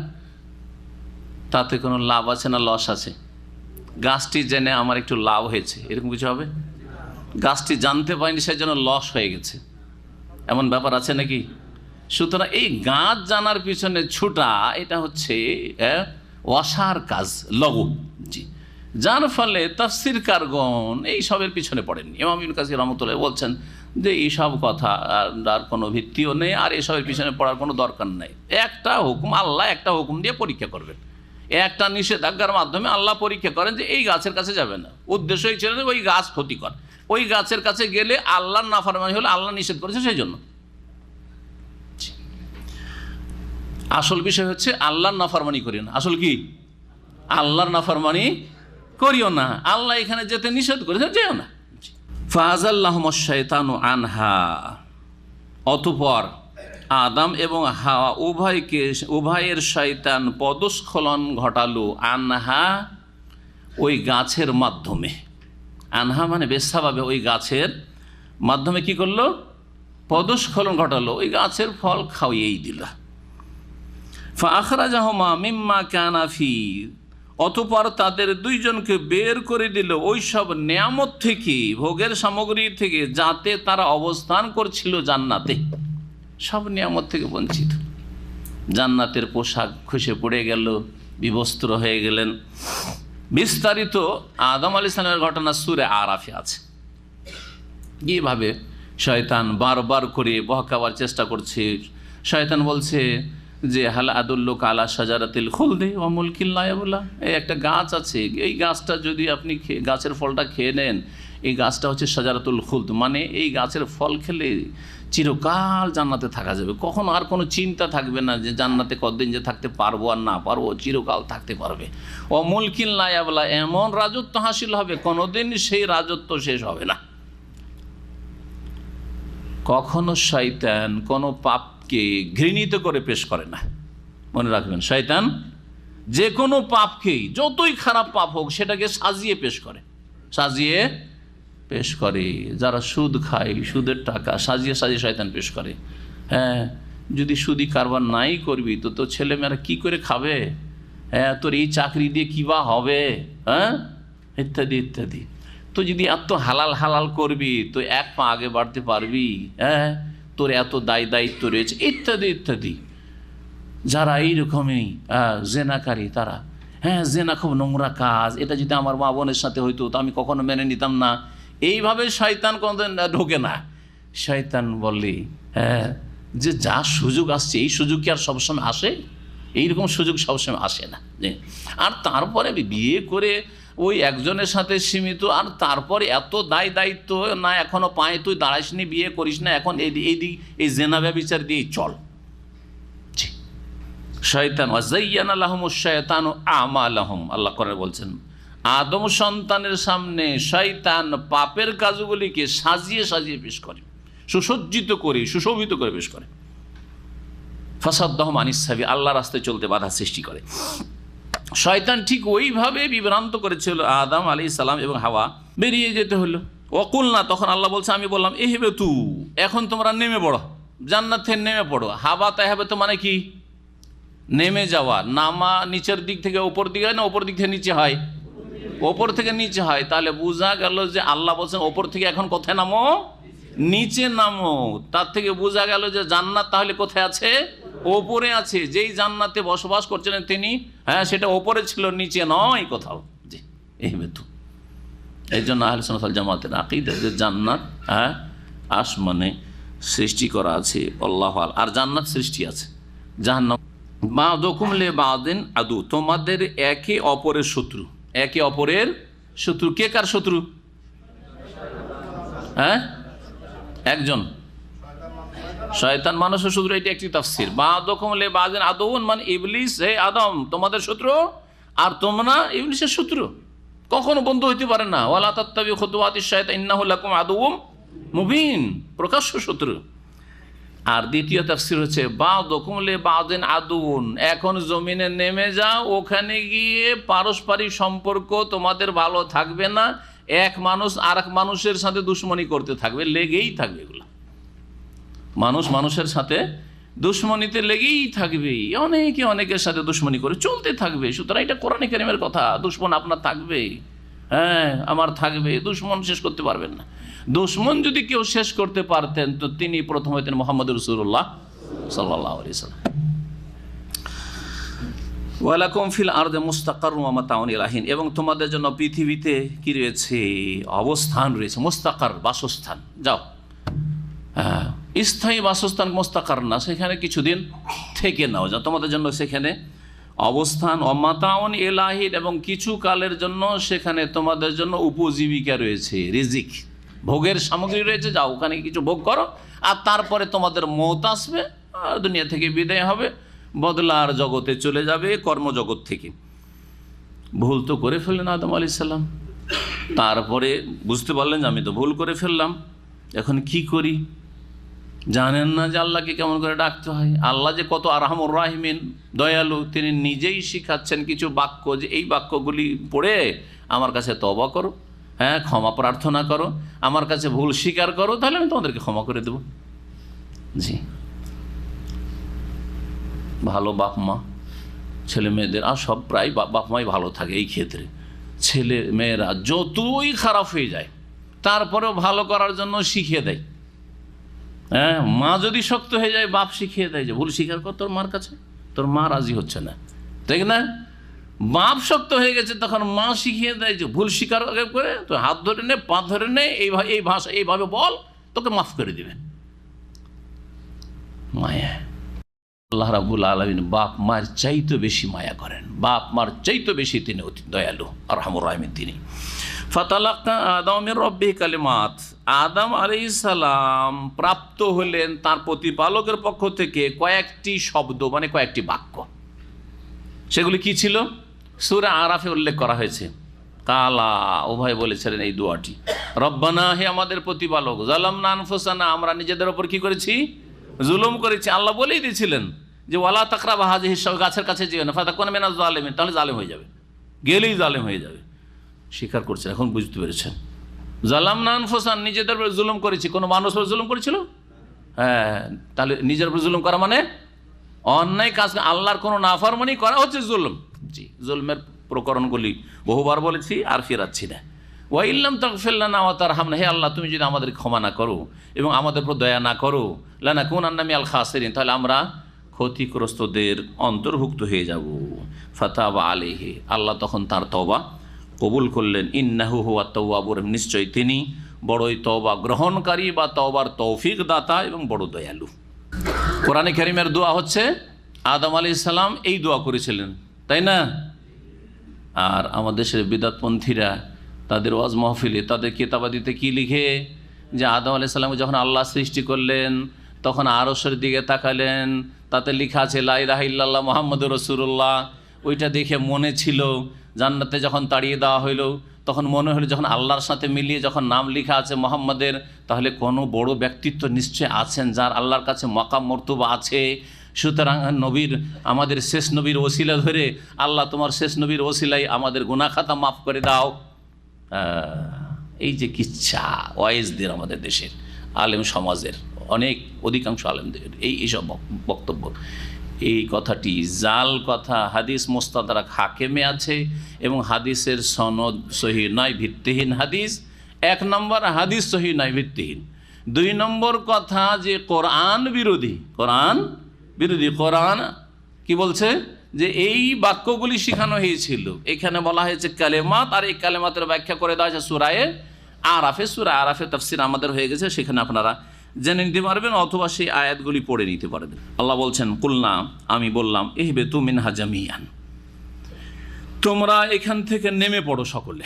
তাতে কোনো লাভ আছে না লস আছে? গাছটি জেনে আমার একটু লাভ হয়েছে, এরকম কিছু হবে? গাছটি জানতে পারিনি, সেই জন্য লস হয়ে গেছে, এমন ব্যাপার আছে নাকি? সুতরাং এই গাছ জানার পিছনে ছুটা, এটা হচ্ছে অসার কাজ, লঘু। জি, যার ফলে তাফসীরকারগণ এই সবের পিছনে পড়েননি। ইমাম ইবনে কাসির রাহমাতুল্লাহ বলছেন যে এইসব কথা আর কোনো ভিত্তিও নেই, আর এসবের পিছনে পড়ার কোনো দরকার নেই। একটা হুকুম, আল্লাহ একটা হুকুম দিয়ে পরীক্ষা করবেন, একটা নিষেধাজ্ঞার মাধ্যমে আল্লাহ পরীক্ষা করেন যে এই গাছের কাছে যাবে না। উদ্দেশ্যই ছিল যে ওই গাছ ক্ষতিকর, ওই গাছের কাছে গেলে আল্লাহর নাফরমানি হলে আল্লাহ নিষেধ করেছে, সেই জন্য। আসল বিষয় হচ্ছে আল্লাহর নাফরমানি করিও না। আসল কি? আল্লাহর নাফরমানি করিও না। আল্লাহ এখানে যেতে নিষেধ করেছে, যেও না। ফাআযাল্লাহুমুশ শাইতানু আনহা, অতঃপর আদম এবং হাওয়া উভয়ের শয়তান পদস্খলন ঘটালো, আনহা, ওই গাছের মাধ্যমে। আনহা মানে বেসাভাবে ওই গাছের মাধ্যমে কি করলো? পদস্খলন ঘটালো, ওই গাছের ফল খাওয়িয়েই দিল। ফাআখরাজাহুমা মিম্মা কানা ফী, অতঃপর তাদের দুইজনকে বের করে দিল ওই সব নেয়ামত থেকে, ভোগের সামগ্রী থেকে, যাতে তারা অবস্থান করছিল জান্নাতে। সব নিয়ামত থেকে বঞ্চিত, জান্নাতের পোশাক খসে পড়ে গেল, বিবস্ত্র হয়ে গেলেন। বিস্তারিত আদম আলাইহিস সালামের ঘটনা সূরা আরাফে আছে। এইভাবে শয়তান বারবার করে বহকাবার চেষ্টা করছে। শয়তান বলছে যে হাল আদুল্লুকা আলা শাজারাতিল খুলদি ওয়া মুলকিন লা ইয়াবলা, এই একটা গাছ আছে, এই গাছটা যদি আপনি গাছের ফলটা খেয়ে নেন, এই গাছটা হচ্ছে শাজারাতুল খুলদ, মানে এই গাছের ফল খেলে চিরকাল জান্নাতে থাকা যাবে, কখনো আর কোনো চিন্তা থাকবে না যে জান্নাতে কতদিন যে থাকতে পারবো আর না পারবো, চিরকাল থাকতে পারবে। ও মুলকিন লা ইয়াবলা, এমন রাজত্ব হাসিল হবে কোনোদিন সেই রাজত্ব শেষ হবে না। কখনো শয়তান কোনো পাপকে ঘৃণিত করে পেশ করে না, মনে রাখবেন। শয়তান যে কোনো পাপকেই, যতই খারাপ পাপ হোক, সেটাকে সাজিয়ে পেশ করে, সাজিয়ে পেশ করে। যারা সুদ খায়, সুদের টাকা সাজিয়ে সাজিয়ে শয়তান পেশ করে। হ্যাঁ, যদি সুদি কারবার নাই করবি তো তোর ছেলেমেয়েরা কি করে খাবে, হ্যাঁ, তোর এই চাকরি দিয়ে কী বা হবে, হ্যাঁ, ইত্যাদি ইত্যাদি। তো যদি এত হালাল হালাল করবি তো এক পা আগে বাড়তে পারবি, হ্যাঁ, তোর এত দায়িত্ব রয়েছে, ইত্যাদি ইত্যাদি। যারা এইরকমই জেনাকারী, তারা, হ্যাঁ, জেনা খুব নোংরা কাজ, এটা যদি আমার মা বোনের সাথে হইতো তো আমি কখনো মেনে নিতাম না। এইভাবে শয়তান কোনোদিন ঢোকে না। শয়তান বলে, হ্যাঁ, যে যা সুযোগ আসছে, এই সুযোগ কি আর সবসময় আসে? এইরকম সুযোগ সবসময় আসে না। আর তারপরে বিয়ে করে ওই একজনের সাথে সীমিত, আর তারপরে এত দায়িত্ব না, এখনো পায়ে তুই দাঁড়াইসনি, বিয়ে করিস না, এখন এই জেনা ব্যভিচার দিয়ে চল। শয়তান ওয়াজাইয়ানা লাহুমুশ শায়তানু আমালাহুম, আল্লাহ করে বলছেন আদম সন্তানের সামনে শয়তান পাপের কাজগুলিকে সাজিয়ে সাজিয়ে পেশ করে, সুসজ্জিত করে, সুশোভিত করে পেশ করে। ফাসাদ্দাহুম আনিস সাবিল, আল্লাহর রাস্তায় চলতে বাধা সৃষ্টি করে। শয়তান ঠিক ওইভাবে বিভ্রান্ত করেছিল আদম আলাইহিস সালাম এবং হাওয়া, বেরিয়ে যেতে হলো। ওয়াকুলনা, তখন আল্লাহ বলছে, আমি বললাম, ইহবিতু, এখন তোমরা নেমে পড়ো, জান্নাত থেকে নেমে পড়ো। হাবা তাহবিতু মানে কি? নেমে যাওয়া। নামা নিচের দিক থেকে ওপর দিকে হয় না, ওপর দিক থেকে নিচে হয়? ওপর থেকে নিচে হয়। তাহলে বোঝা গেল যে আল্লাহ বলছেন ওপর থেকে এখন কোথায় নামো? নিচে নামো। তার থেকে বোঝা গেল যে জান্নাত তাহলে কোথায় আছে? ওপরে আছে। যেই জান্নাতে বসবাস করছিলেন তিনি, হ্যাঁ, সেটা ওপরে ছিল, নিচে নয় কোথাও। জি, এই মেতু। এই জন্য আহলে সুন্নাত ওয়াল জামাতের আকীদা যে জান্নাত, হ্যাঁ, আসমানে, সৃষ্টি করা আছে আল্লাহ, আর জান্নাত সৃষ্টি আছে, জাহান্নাম। বা'দুকুম লিবা'দিন আদু, তোমাদের একে অপরের শত্রু, একে অপরের শত্রু। কে কার শত্রু? হ্যাঁ, একজন শয়তান মানুষের শত্রু, এটি একটি তাফসীর। বা'দুকুম লিবা'দিন আদুউন মানে ইবলিস, হে আদম তোমাদের শত্রু আর তোমরা ইবলিসের শত্রু, কখনো বন্ধু হইতে পারে না। ওয়ালা তাত্তাবিউ খুতুওয়াতিশ শায়তান ইন্নাহু লাকুম আদুউম মুবিন, প্রকাশ্য শত্রু। আর দ্বিতীয় তাফসীর হচ্ছে বা'দুকুম লিবা'দিন আদুউন, এখন জমিনে নেমে যাও, ওখানে গিয়ে পারস্পরিক সম্পর্ক তোমাদের ভালো থাকবে না, এক মানুষ আর এক মানুষের সাথে দুশ্মনী করতে থাকবে, লেগেই থাকবে। এগুলো মানুষ মানুষের সাথে দুশ্মনীতে লেগেই থাকবে, অনেকে অনেকের সাথে দুশ্মনী করে চলতে থাকবে। সুতরাং এটা কোরআনে কারীমের কথা, দুশ্মন আপনার থাকবে, হ্যাঁ আমার থাকবে, দুশ্মন শেষ করতে পারবেন না। দুশ্মন যদি কেউ শেষ করতে পারতেন তো তিনি প্রথম হইতেন মুহাম্মদ রাসূলুল্লাহ সাল্লাল্লাহু আলাইহি ওয়াসাল্লাম। ওয়ালাকুম ফিল আরদি মুস্তাকাররুন ওয়া মাতাউন ইলা হিন, এবং তোমাদের জন্য পৃথিবীতে কি রয়েছে? অবস্থান রয়েছে, মুস্তাকার বাসস্থান। যাও, হ্যাঁ স্থায়ী বাসস্থান মুস্তাকার না, সেখানে কিছুদিন থেকে নাও, যা তোমাদের জন্য সেখানে অবস্থান। অমাতাউন ইলা হিন, এবং কিছু কালের জন্য সেখানে তোমাদের জন্য উপজীবিকা রয়েছে, রিজিক ভোগের সামগ্রী রয়েছে, যাও ওখানে কিছু ভোগ করো, আর তারপরে তোমাদের মওত আসবে, আর দুনিয়া থেকে বিদায় হবে, বদলার জগতে চলে যাবে, কর্মজগৎ থেকে। ভুল তো করে ফেললেন আদম আলাইহিস সালাম, তারপরে বুঝতে পারলেন যে আমি তো ভুল করে ফেললাম, এখন কি করি? জানেন না যে আল্লাহকে কেমন করে ডাকতে হয়। আল্লাহ যে কত আরহামুর রাহিমিন, দয়ালু, তিনি নিজেই শিখাচ্ছেন কিছু বাক্য, যে এই বাক্যগুলি পড়ে আমার কাছে তওবা করো, হ্যাঁ ক্ষমা প্রার্থনা করো, আমার কাছে ভুল স্বীকার করো, তাহলে আমি তোমাদেরকে ক্ষমা করে দেব। জি, ভালো বাপ মা ছেলে মেয়েদের, আর সব প্রায় বাপ মাই ভালো থাকে এই ক্ষেত্রে। ছেলে মেয়েরা যতই খারাপ হয়ে যায় তারপরেও ভালো করার জন্য শিখিয়ে দেয়। হ্যাঁ, মা যদি শক্ত হয়ে যায় বাপ শিখিয়ে দেয় যে ভুল স্বীকার কর তোর মার কাছে, তোর মা রাজি হচ্ছে না, ঠিক না? বাপ শক্ত হয়ে গেছে তখন মা শিখিয়ে দেয় যে ভুল স্বীকার করে, তো হাত ধরে নে, পা ধরে নে, এই ভাষা এইভাবে বল, তোকে মাফ করে দিবে। মায়া, আল্লাহ রাব্বুল আলামিন বাপ মার চাইতে বেশি মায়া করেন, বাপ মার চাইতে বেশি তিনি অতি দয়ালু আরহামুর রাহিমিন তিনি। ফাতালাক্কা আদম মির রাব্বিহি কালিমাত, আদম আলাইহিস সালাম প্রাপ্ত হলেন তার প্রতিপালকের পক্ষ থেকে কয়েকটি শব্দ, মানে কয়েকটি বাক্য। সেগুলি কি ছিল? সূরা আরাফে উল্লেখ করা হয়েছে। কালা, উভয় বলেছিলেন এই দোয়াটি, রব্বানা, হে আমাদের প্রতিপালক, যালামনা আনফুসানা, আমরা নিজেদের ওপর কি করেছি? জুলুম করেছি। আল্লাহ বলেই দিয়েছিলেন যে ওয়ালা তাকরাবু হাযিহি শাজারা, গাছের কাছে যেও না, ফাতাকুনা মিনাজ জালিমিন, তাহলে জালেম হয়ে যাবে, গেলেই জালেম হয়ে যাবে। স্বীকার করছেন, এখন বুঝতে পেরেছেন। যালামনা আনফুসানা, নিজেদের উপর জুলুম করেছি। কোনো মানুষের উপর জুলুম করেছিল? হ্যাঁ, তাহলে নিজের উপর জুলুম করা মানে অন্যায় কাজ, আল্লাহর কোনো নাফরমানি করা হচ্ছে জুলুম। জি, জুলমের প্রকরণগুলি বহুবার বলেছি, আর ফেরাচ্ছি না। ওয়া ইল্লাম তাগফির লানা ওয়া তারহামনা, হে আল্লাহ তুমি যদি আমাদের ক্ষমা না করো এবং আমাদের উপর দয়া না করো, লানাকুনান্না মিনাল খাসিরিন, তাহলে আমরা ক্ষতিগ্রস্তদের অন্তর্ভুক্ত হয়ে যাব। ফাতাবা আলাইহি, আল্লাহ তখন তার তওবা কবুল করলেন। ইন্নাহু হুয়াত তাওয়াবুর, নিশ্চয় তিনি বড়ই তওবা গ্রহণকারী বা তওবার তৌফিক দাতা এবং বড় দয়ালু। কোরআনে কারীমের দোয়া হচ্ছে আদম আলাইহিস সালাম এই দোয়া করেছিলেন, তাই না? আর আমাদের দেশের বিদআতপন্থীরা তাদের ওয়াজ মাহফিলে, তাদের কিতাবাদিতে কি লিখে, যে আদম আলাইহিস সালামকে যখন আল্লাহ সৃষ্টি করলেন তখন আরশের দিকে তাকালেন, তাতে লেখা আছে লা ইলাহা ইল্লাল্লাহ মুহাম্মাদুর রাসূলুল্লাহ। ওইটা দেখে মনে ছিল, জান্নাতে যখন তাড়িয়ে দেওয়া হইল তখন মনে হলো যখন আল্লাহর সাথে মিলিয়ে যখন নাম লেখা আছে মোহাম্মদের, তাহলে কোনো বড় ব্যক্তিত্ব নিশ্চয় আছেন যার আল্লাহর কাছে মাকাম মর্তবা আছে। সুতরাং নবীর, আমাদের শেষ নবীর ওসিলা ধরে, আল্লাহ তোমার শেষ নবীর ওসিলাই আমাদের গুনাহ খাতা মাফ করে দাও। এই যে কিচ্ছা ওয়াইজদের, আমাদের দেশের আলেম সমাজের অধিকাংশ আলেমদের এইসব বক্তব্য, এই কথাটি জাল কথা। হাদিস মুস্তাদরাক হাকিমে আছে এবং হাদিসের সনদ সহিহ নয়, ভিত্তিহীন হাদিস। 1 নম্বর, হাদিস সহিহ নয়, ভিত্তিহীন। 2 নম্বর কথা যে কোরআন বিরোধী। কোরআন বিরোধী। কোরআন কি বলছে? যে এই বাক্যগুলি শেখানো হয়েছিল, এখানে বলা হয়েছে কালেমাত, আর এই কালেমাতের ব্যাখ্যা করে দেওয়া হয়েছে সূরা আরাফে। সূরা আরাফে তাফসীর আমাদের হয়ে গেছে, সেখানে আপনারা জেনে নিতে পারবেন অথবা সেই আয়াতগুলি পড়ে নিতে পারবেন। আল্লাহ বলছেন, কুলনা, আমি বললাম, ইহবিতু মিনহা জামিয়ান, তোমরা এখান থেকে নেমে পড়ো সকলে,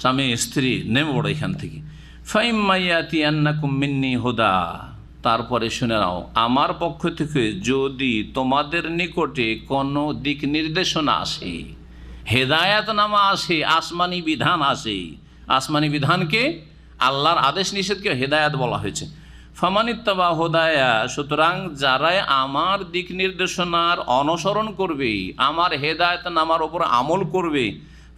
স্বামী স্ত্রী নেমে পড়ো এখান থেকে। ফাইম্মা ইয়াতিয়ান্নাকুম মিন্নি হুদা, তারপরে শুনে নাও, আমার পক্ষ থেকে যদি তোমাদের নিকটে কোনো দিক নির্দেশনা আসে, হেদায়াত নামা আসে, আসমানি বিধান আসে। আসমানি বিধানকে, আল্লাহর আদেশ নিষেধকে হেদায়াত বলা হয়েছে। ফামানিত্তাবা হুদায়া, সুতরাং যারাই আমার দিক নির্দেশনার অনুসরণ করবে, আমার হেদায়াত নামার ওপর আমল করবে,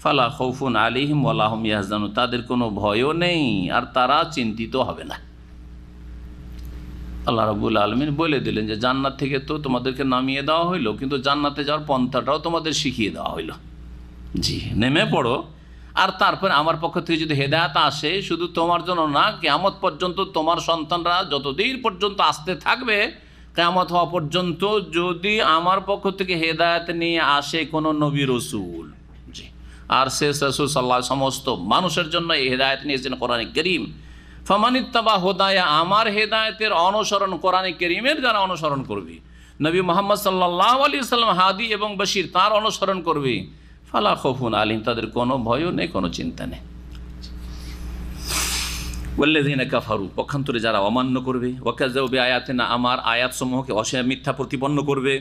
ফালা খাউফুন আলাইহিম ওয়ালা হুম ইয়াহজানুন, তাদের কোনো ভয়ও নেই আর তারা চিন্তিত হবে না। আল্লাহ রাব্বুল আলামিন বলে দিলেন যে জান্নাত থেকে তো তোমাদেরকে নামিয়ে দেওয়া হইলো, কিন্তু জান্নাতে যাওয়ার পন্থাটাও তোমাদের শিখিয়ে দেওয়া হইলো। জি, নেমে পড়ো। আর তারপর আমার পক্ষ থেকে যদি হেদায়াত আসে, শুধু তোমার জন্য না, কিয়ামত পর্যন্ত তোমার সন্তানরা যতদিন পর্যন্ত আসতে থাকবে, কিয়ামত হওয়া পর্যন্ত যদি আমার পক্ষ থেকে হেদায়াত নিয়ে আসে কোনো নবী রসুল, জি, আর শেষ রাসূল সাল্লাল্লাহু আলাইহি সমস্ত মানুষের জন্য এই হেদায়েত নিয়েছেন কোরআনে কারীম। ফামানিত্তাবা হুদায়া, আমার হেদায়েতের অনুসরণ, কোরআনে কারীমের যারা অনুসরণ করবে, নবী মুহাম্মদ সাল্লাল্লাহু আলাইহি সাল্লাম হাদি এবং বশির তার অনুসরণ করবে, ফালা খাউফুন আলাইহিম, তাদের কোনো ভয়ও নেই, কোনো চিন্তা নেই। ওয়াল্লাযীনা কাফারু, পক্ষান্তরে যারা অমান্য করবে, ওয়াকাযাবু বিআয়াতিনা, আমার আয়াতসমূহকে মিথ্যা প্রতিপন্ন করবে,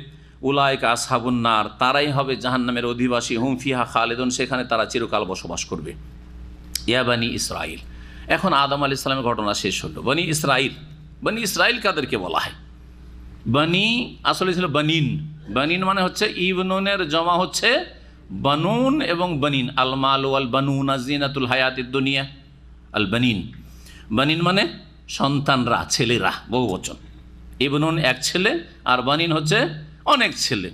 উলাইকা আসহাবুন নার, তারাই হবে জাহান্নামের অধিবাসী, হুম ফিহা খালিদুন, সেখানে তারা চিরকাল বসবাস করবে। ইয়া বানি ইসরাইল, এখন আদম আলাইহিস সালামের ঘটনা শেষ হলো। বনি ইসরাইল, বনি ইসরাইল কাদেরকে বলা হয়? বনি আসলে ছিল বানিন। বানিন মানে হচ্ছে ইবনুনের জমা হচ্ছে বানুন এবং বানিন। আল মাল ওয়াল বানুনা জিনাতুল হায়াতিদ দুনিয়া, আল বানিন। বানিন মানে সন্তানরা, ছেলেরা, বহু বচন। ইবনুন এক ছেলে, আর বানিন হচ্ছে অনেক ছেলে।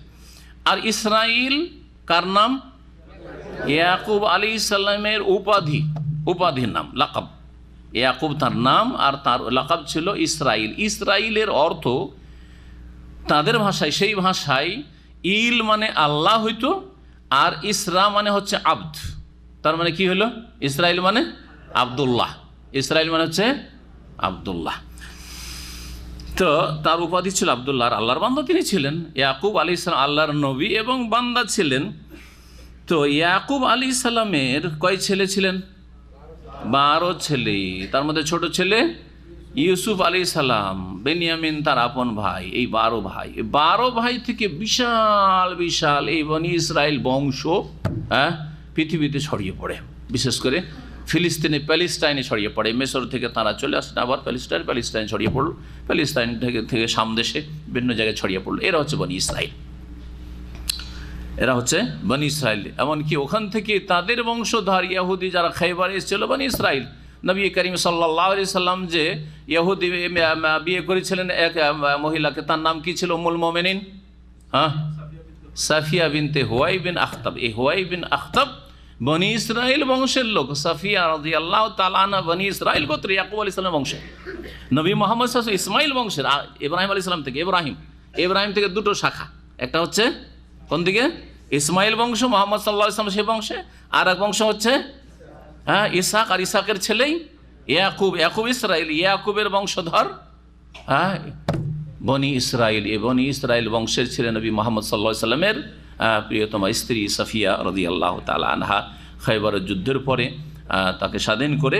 আর ইসরাইল কার নাম? ইয়াকুব আলাইহিস সালামের উপাধির নাম, লাকাব। ইয়াকুব তার নাম, আর তার লাকাব ছিল ইসরাইল। ইসরাইলের অর্থ তাদের ভাষায়, সেই ভাষায় ইল মানে আল্লাহ হইতো, আর ইসরা মানে হচ্ছে আব্দ। তার মানে কি হলো? ইসরাইল মানে আব্দুল্লাহ। ইসরাইল মানে হচ্ছে আব্দুল্লাহ। তো তার উপাধি ছিল আব্দুল্লাহ, আর আল্লাহর বান্দা তিনি ছিলেন। ইয়াকুব আলাইহিস সালাম আল্লাহর নবী এবং বান্দা ছিলেন। তো ইয়াকুব আলাইহিস সালামের কয় ছেলে ছিলেন? 12 ছেলে। তার মধ্যে ছোট ছেলে ইউসুফ আলাইহিস সালাম, বেনিয়ামিন তার আপন ভাই, এই 12 ভাই। 12 ভাই থেকে বিশাল বিশাল এই বনি ইসরাইল বংশ পৃথিবীতে ছড়িয়ে পড়ে, বিশেষ করে ফিলিস্তিনে, প্যালেস্টাইনে ছড়িয়ে পড়ে। মিশর থেকে তারা চলে আসেন, আবার প্যালেস্টাইন ছড়িয়ে পড়ল, প্যালেস্টাইন থেকে সামদেশে বিভিন্ন জায়গায় ছড়িয়ে পড়লো। এরা হচ্ছে বনি ইসরাইল, এরা হচ্ছে বনি ইসরাইল। এমনকি ওখান থেকে তাদের বংশধর ইহুদি যারা খাইবারে এসেছিল, বনি ইসরাইল। নবী করিম সাল্লাল্লাহু আলাইহি সাল্লাম যে ইহুদি বিয়ে করেছিলেন এক মহিলাকে, তার নাম কি ছিল? উম্মুল মুমিনিন সাফিয়া বিনতে হুয়াই বিন আখতাব। এই হুয়াই বিন আখতাব বনি ইসরাইল বংশের লোক। সাফিয়া রাদিয়াল্লাহু তাআলা আনহা বনি ইসরাইল গোত্র, ইয়াকুব আলাইহিস সালামের বংশে। নবী মুহাম্মদ সাল্লাল্লাহু আলাইহি ইসমাইল বংশের, ইব্রাহিম আলাইহিস সালাম থেকে। ইব্রাহিম থেকে দুটো শাখা, একটা হচ্ছে কোন দিকে? ইসমাইল বংশ, মুহাম্মদ সাল্লাল্লাহু আলাইহি সাল্লাম সেই বংশে। আর এক বংশ হচ্ছে ইসহাক, আর ইসহাকের ছেলেই ইয়াকুব। ইয়াকুব ইসরাইল, ইয়াকুবের বংশধর বনি ইসরাইল। এই বনি ইসরাইল বংশের ছিলেন নবী মুহাম্মদ সাল্লাল্লাহু আলাইহি সাল্লামের প্রিয়তমা স্ত্রী সাফিয়া রাদিয়াল্লাহু তাআলা আনহা। খায়বারের যুদ্ধের পরে তাকে স্বাধীন করে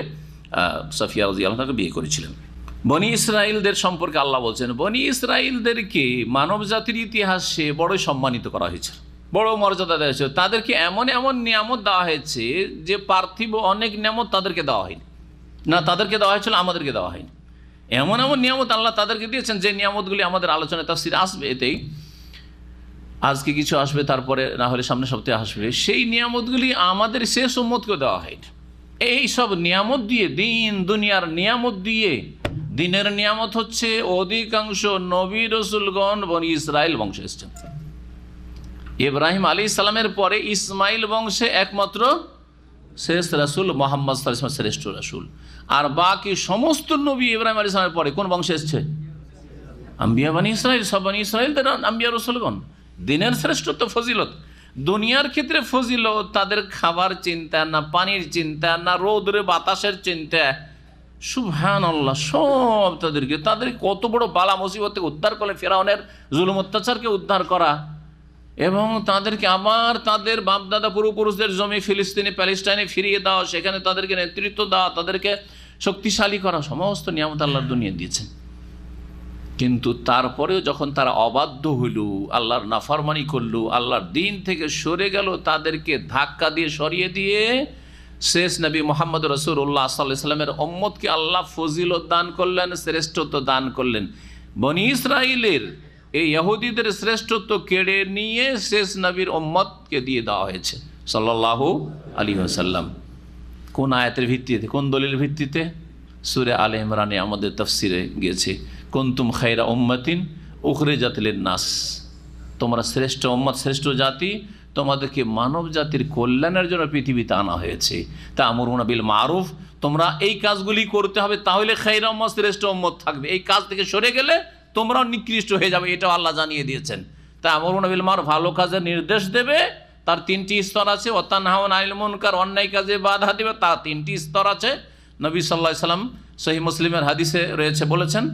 সাফিয়া রাদিয়াল্লাহু তাকে বিয়ে করেছিলেন। বনি ইসরাইলদের সম্পর্কে আল্লাহ বলছেন, বনি ইসরাইলদেরকে মানব জাতির ইতিহাসে বড় সম্মানিত করা হয়েছে, বড় মর্যাদা দেওয়া হয়েছে। তাদেরকে এমন এমন নিয়ামত দেওয়া হয়েছে যে পার্থিব অনেক নিয়ামত তাদেরকে দেওয়া হয়নি। না, তাদেরকে দেওয়া হয়েছিল, আমাদেরকে দেওয়া হয়নি। এমন এমন নিয়ামত আল্লাহ তাদেরকে দিয়েছেন, যে নিয়ামতগুলি আমাদের আলোচনায় তাফসীরে আসবে। এতেই আজকে কিছু আসবে, তারপরে না হলে সামনের সপ্তাহে আসবে। সেই নিয়ামতগুলি আমাদের শেষ উম্মতকে দেওয়া হয়নি। এই সব নিয়ামত দিয়ে, দিন দুনিয়ার নিয়ামত দিয়ে, দিনের নিয়ামত হচ্ছে অধিকাংশ নবী রসুলগণ বনি ইসরাইল বংশে এসেছেন। ইব্রাহিম আলাইহিস সালামের পরে ইসমাইল বংশে একমাত্র শেষ রাসূল মুহাম্মদ সাল্লাল্লাহু আলাইহি ওয়াসাল্লাম শ্রেষ্ঠ রাসূল। আর বাকি সমস্ত নবী ইব্রাহিম আলাইহিস সালামের পরে কোন বংশে এসেছে? আম্বিয়া বনি ইসরাইল। সব বনি ইসরাইলদের আম্বিয়া রসুলগণ। দিনের শ্রেষ্ঠত্ব, ফজিলত, দুনিয়ার ক্ষেত্রে ফজিলত তাদের খাবার চিন্তা না, পানির চিন্তা না, রোদরে বাতাসের চিন্তা, সুবহানাল্লাহ, সব তাদের কত বড় বালা মুসিবত থেকে উদ্ধার করলে, ফেরাউনের জুলুম অত্যাচারকে উদ্ধার করা, এবং তাদেরকে আবার তাদের বাপদাদা পূর্বপুরুষদের জমি ফিলিস্তিনে প্যালেস্টাইনে ফিরিয়ে দেওয়া, সেখানে তাদেরকে নেতৃত্ব দেওয়া, তাদেরকে শক্তিশালী করা, সমস্ত নিয়ামত আল্লাহর দুনিয়া দিয়েছেন। কিন্তু তারপরেও যখন তারা অবাধ্য হইল, আল্লাহর নাফরমানি করলো, আল্লাহর দিন থেকে সরে গেল, তাদেরকে ধাক্কা দিয়ে সরিয়ে দিয়ে শেষ নবী মোহাম্মদ রাসূলুল্লাহ সাল্লাল্লাহু আলাইহি ওয়াসাল্লামের উম্মতকে আল্লাহ ফজিলত দান করলেন, শ্রেষ্ঠত্ব দান করলেন। বনি ইসরাইলের এই ইহুদিদের শ্রেষ্ঠত্ব কেড়ে নিয়ে শেষ নবীর উম্মতকে দিয়ে দেওয়া হয়েছে সাল্লাল্লাহু আলাইহি ওয়াসাল্লাম। কোন আয়াতের ভিত্তিতে, কোন দলিলের ভিত্তিতে? সূরা আলে ইমরানে আমাদের তাফসিরে গিয়েছে, কুনতুম খায়রা উম্মাতিন উখরিজাত লিন-নাস, তোমরা শ্রেষ্ঠ উম্মত, শ্রেষ্ঠ জাতি, তোমাদেরকে মানব জাতির কল্যাণের জন্য পৃথিবীতে আনা হয়েছে। তা'মুরুনা বিল মারুফ, তোমরা এই কাজগুলি করতে হবে, তাহলে খায়রা উম্মত, শ্রেষ্ঠ উম্মত থাকবে। এই কাজ থেকে সরে গেলে তোমরাও নিকৃষ্ট হয়ে যাবে, এটাও আল্লাহ জানিয়ে দিয়েছেন। তা'মুরুনা বিল মারুফ, ভালো কাজের নির্দেশ দেবে, তার 3টি স্তর আছে। ওয়া তানহাউনা আনিল মুনকার, অন্যায় কাজে বাধা দেবে, তার 3টি স্তর আছে। নবী সাল্লাল্লাহু আলাইহি ওয়াসাল্লাম সহিহ মুসলিমের হাদিসে রয়েছে, বলেছেন।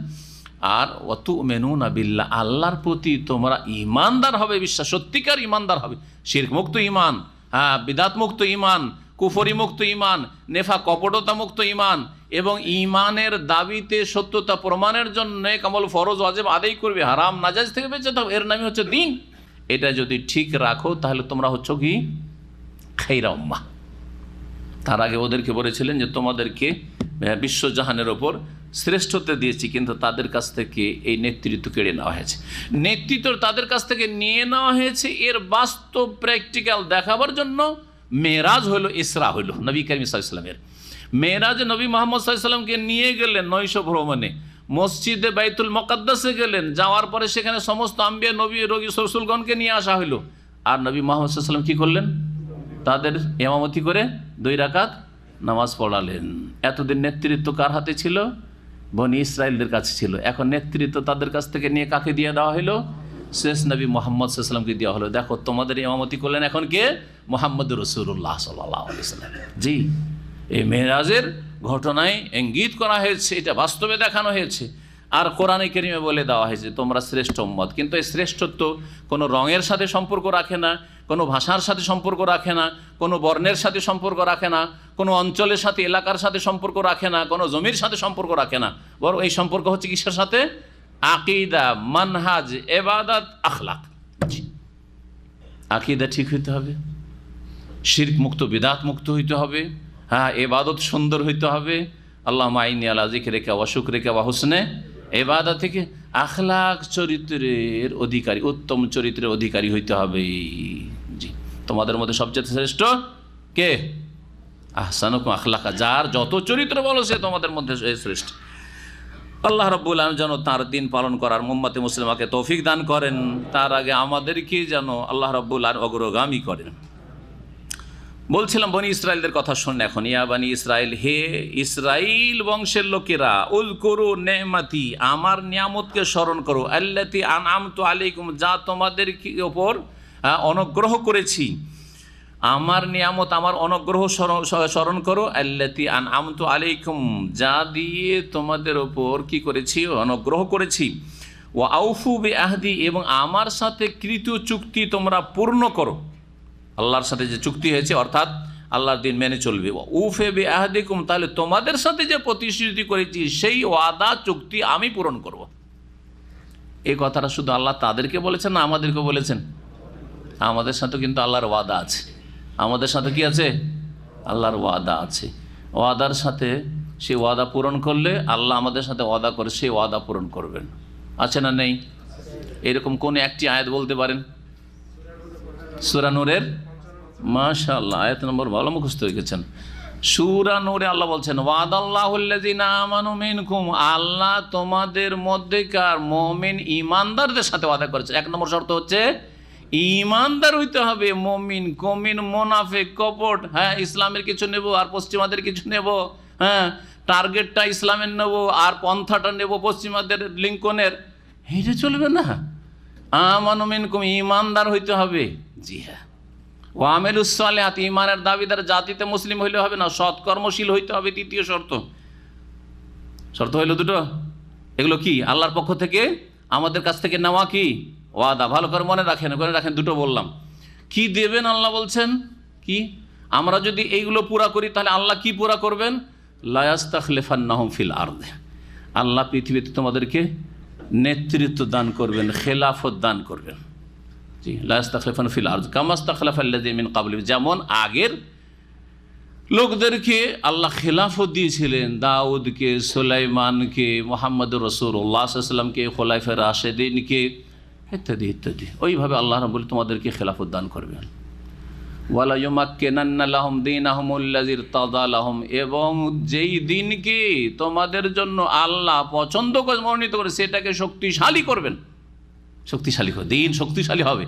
আর ওয়া তু'মিনুনা বিল্লাহ, আল্লাহর প্রতি তোমরা ঈমানদার হবে, বিশ্বাস, সত্যিকার ঈমানদার হবে। শিরক মুক্ত ঈমান, বিদাত মুক্ত ঈমান, কুফরি মুক্ত ঈমান, নেফাক কপটতা মুক্ত ঈমান, এবং ঈমানের দাবিতে সত্যতা প্রমাণের জন্য নেক আমল ফরজ ওয়াজিব আদায় করবে, হারাম নাজায়েজ থেকে বেঁচে থাকবে, এর নামই হচ্ছে দ্বীন। এটা যদি ঠিক রাখো তাহলে তোমরা হচ্ছ কি? খায়রা উম্মাহ। তার আগে ওদেরকে বলেছিলেন যে তোমাদেরকে বিশ্বজাহানের ওপর শ্রেষ্ঠত্ব দিয়েছি, কিন্তু তাদের কাছ থেকে এই নেতৃত্ব কেড়ে নেওয়া হয়েছে। নেতৃত্ব তাদের কাছ থেকে নিয়ে নেওয়া হয়েছে, এর বাস্তব প্র্যাকটিক্যাল দেখাবার জন্য মেরাজ হলো, ইসরা হলো নবী করিম সাল্লাল্লাহু আলাইহি ওয়াসাল্লামের। মেরাজে নবী মুহাম্মদ সাল্লাল্লাহু আলাইহি ওয়াসাল্লামকে নিয়ে গেলেন নৈশ ভ্রমণে, মসজিদে বাইতুল মুকাদ্দাসে গেলেন, যাওয়ার পরে সেখানে সমস্ত আম্বিয়া নবী রোগী রসুলগণকে নিয়ে আসা হলো। আর নবী মুহাম্মদ সাল্লাল্লাহু আলাইহি ওয়াসাল্লাম কী করলেন? তাদের ইমামতি করে 2 রাকাত নামাজ পড়ালেন। এতদিন নেতৃত্ব কার হাতে ছিল? বনি ইসরাইলদের কাছে ছিল। এখন নেতৃত্ব তাদের কাছ থেকে নিয়ে কাকে দিয়ে দেওয়া হলো? শেষ নবী মুহাম্মদ সাল্লাল্লাহু আলাইহি ওয়াসাল্লামকে দেওয়া হলো। দেখো তোমাদের ইমামতি করলেন এখন কে? মুহাম্মদুর রাসূলুল্লাহ সাল্লাল্লাহু আলাইহি ওয়াসাল্লাম। জি, এই মেরাজের ঘটনায় ইঙ্গিত করা হয়েছে, এটা বাস্তবে দেখানো হয়েছে। আর কোরআনে কারিমে বলে দেওয়া হয়েছে তোমরা শ্রেষ্ঠ উম্মত। কিন্তু এই শ্রেষ্ঠত্ব কোনো রঙের সাথে সম্পর্ক রাখে না, কোনো ভাষার সাথে সম্পর্ক রাখে না, কোনো বর্ণের সাথে সম্পর্ক রাখে না, কোনো অঞ্চলের সাথে, এলাকার সাথে সম্পর্ক রাখে না, কোনো জমির সাথে সম্পর্ক রাখে না। বরং এই সম্পর্ক হচ্ছে কিসের সাথে? আকীদা, মানহাজ, ইবাদত, আখলাক। আকীদা ঠিক হইতে হবে, শিরক মুক্ত, বিদাত মুক্ত হইতে হবে, ইবাদত সুন্দর হইতে হবে, আল্লাহুম্মা আইন্নী আলা যিকরিকা ওয়া শুকরিকা ওয়া হুসনে ইবাদত থেকে। আখলাক, চরিত্রের অধিকারী, উত্তম চরিত্রের অধিকারী হইতে হবে। জি, তোমাদের মধ্যে সবচেয়ে শ্রেষ্ঠ কে? আহসানুকুম আখলাকা, যার যত চরিত্র বলো সে তোমাদের মধ্যে শ্রেষ্ঠ। আল্লাহ রাব্বুল আলামিন যেন তার দিন পালন করার উম্মতে মুসলিমাকে তৌফিক দান করেন, তার আগে আমাদেরকে যেন আল্লাহ রাব্বুল আলামিন অগ্রগামী করেন। বলছিলাম বনি ইসরাইলদের কথা শুনুন এখন। ইয়া বানি ইসরাইল, হে ইসরাইল বংশের লোকেরা, উযকুরু নেমাতি, আমার নিয়ামতকে স্মরণ করো, আল্লাতী আনআমতু আলাইকুম, যা তোমাদের ওপর অনুগ্রহ করেছি। আমার নিয়ামত, আমার অনুগ্রহ স্মরণ করো। আল্লাতী আনআমতু আলাইকুম, যা দিয়ে তোমাদের ওপর কি করেছি? অনুগ্রহ করেছি। ওয়া আউফু বিআহদি, এবং আমার সাথে কৃত চুক্তি তোমরা পূর্ণ করো। আল্লাহর সাথে যে চুক্তি হয়েছে, অর্থাৎ আল্লাহর দিন মেনে চলবে। উফে বিআহদিকুম, তাহলে তোমাদের সাথে যে প্রতিশ্রুতি করেছি সেই ওয়াদা চুক্তি আমি পূরণ করব। এই কথাটা শুধু আল্লাহ তাদেরকে বলেছেন না আমাদেরকে বলেছেন? আমাদের সাথে কিন্তু আল্লাহর ওয়াদা আছে। আমাদের সাথে কি আছে? আল্লাহর ওয়াদা আছে। ওয়াদার সাথে সেই ওয়াদা পূরণ করলে আল্লাহ আমাদের সাথে ওয়াদা করে সেই ওয়াদা পূরণ করবেন। আছে না নেই? এরকম কোন একটি আয়াত বলতে পারেন? সূরা নূরের, মাশাআল্লাহ, আয়াত নম্বর ভালো মুখস্থ রেখেছেন। সূরা নূরে আল্লাহ বলছেন, ওয়াদাল্লাহুল্লাযিনা আমানু মিনকুম, আল্লাহ তোমাদের মধ্যেকার মুমিন ঈমানদারদের সাথে ওয়াদা করেছে। 1 নম্বর শর্ত হচ্ছে ঈমানদার হইতে হবে। মুমিন, কমিন, মুনাফিক, কপট, ইসলামের কিছু নেব আর পশ্চিমাদের কিছু নেব, টার্গেটটা ইসলামের নেব আর পন্থাটা নেব পশ্চিমাদের, লিঙ্কনের, এটা চলবে না। আমানু মিনকুম, ঈমানদার হইতে হবে। জি হ্যাঁ। ওয়া আমিলুস সালিহাত, ঈমানের দাবিদার জাতিতে মুসলিম হইলে হবে না, সৎকর্মশীল হইতে হবে, 3য় শর্ত। শর্ত হইল দুটো। এগুলো কি? আল্লাহর পক্ষ থেকে আমাদের কাছ থেকে নেওয়া কি ওয়াদা। ভালো করে মনে রাখেন, দুটো বললাম। কি দেবেন আল্লাহ বলছেন? কি? আমরা যদি এইগুলো পুরা করি তাহলে আল্লাহ কি পুরা করবেন? লা ইয়াস্তাখলিফান্নাহুম ফিল আরদে, আল্লাহ পৃথিবীতে তোমাদেরকে নেতৃত্ব দান করবেন, খেলাফত দান করবেন। জি, লা ইয়াস্তাখলিফান ফিল আরদ কামা ইস্তাখলাফাল্লাযী মিন ক্বাবলিহিম, যেমন আগের লোকদেরকে আল্লাহ খেলাফত দিয়েছিলেন, দাউদকে, সুলাইমানকে, মুহাম্মদুর রাসূলুল্লাহ সাল্লাল্লাহু আলাইহি ওয়াসাল্লামকে, খোলাফায়ে রাশেদিনকে, ইত্যাদি ইত্যাদি। ওইভাবে আল্লাহ রাব্বুল তোমাদেরকে খেলাফত দান করবেন। ওয়ালা ইউমাক্কিনান্না লাহুম দীনাহুমুল্লাযী ইরতাদা লাহুম, এবং যেই দিনকে তোমাদের জন্য আল্লাহ পছন্দ করে মনোনীত করে সেটাকে শক্তিশালী করবেন। শক্তিশালী করে, দিন শক্তিশালী হবে,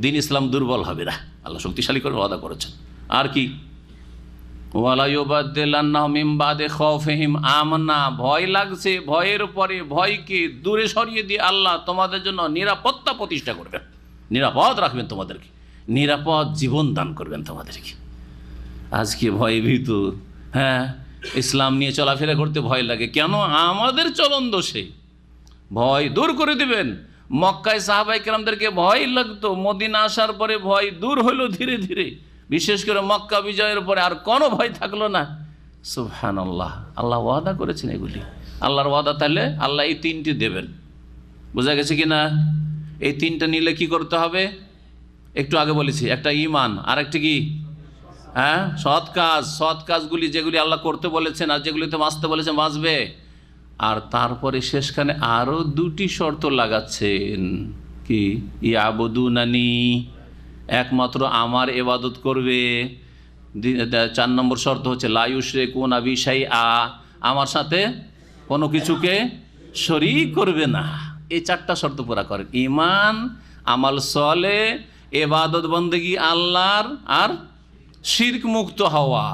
দিন ইসলাম দুর্বল হবে না, আল্লাহ শক্তিশালী করে ওয়াদা করেছেন। আর কি? ওয়ালা ইউবাদদিলান্নাহুম মিন বাদি খাউফিহিম আমনা, ভয় লাগছে, ভয়ের পরে ভয়কে দূরে সরিয়ে দিয়ে আল্লাহ তোমাদের জন্য নিরাপত্তা প্রতিষ্ঠা করবেন, নিরাপদ রাখবেন তোমাদেরকে, নিরাপদ জীবন দান করবেন তোমাদেরকে। আজকে ভয়ে ভীত, হ্যাঁ, ইসলাম নিয়ে চলাফেরা করতে ভয় লাগে। কেন? আমাদের চলন দোষে। ভয় দূর করে দিবেন। মক্কায় সাহাবায়ে কেরামদেরকে ভয় লাগতো, মদিনা আসার পরে ভয় দূর হলো ধীরে ধীরে, বিশেষ করে মক্কা বিজয়ের পরে আর কোনো ভয় থাকলো না। সুবহানাল্লাহ, আল্লাহ ওয়াদা করেছেন এগুলি। আল্লাহর ওয়াদা, তাহলে আল্লাহ এই তিনটি দেবেন। বোঝা গেছে কি না? এই তিনটা নিলে কি করতে হবে? একটু আগে বলেছি, একটা ঈমান, আর একটা কি? হ্যাঁ, সৎ কাজ। সৎ কাজগুলি যেগুলি আল্লাহ করতে বলেছেন আর যেগুলিতে বাঁচতে বলেছেন বাঁচবে। আর তারপরে শেষখানে আরও দুটি শর্ত লাগাচ্ছেন। কি? ইয়াবুদুনানি, একমাত্র আমার ইবাদত করবে। 4 নম্বর শর্ত হচ্ছে লা ইউশরিকুনা বি শাইআ, আমার সাথে কোনো কিছুকে শরীক করবে না। এই 4টা শর্ত পুরা করেন। ঈমান, আমাল সলে, ইবাদত বন্দেগী আল্লাহর, আর শিরক মুক্ত হওয়া।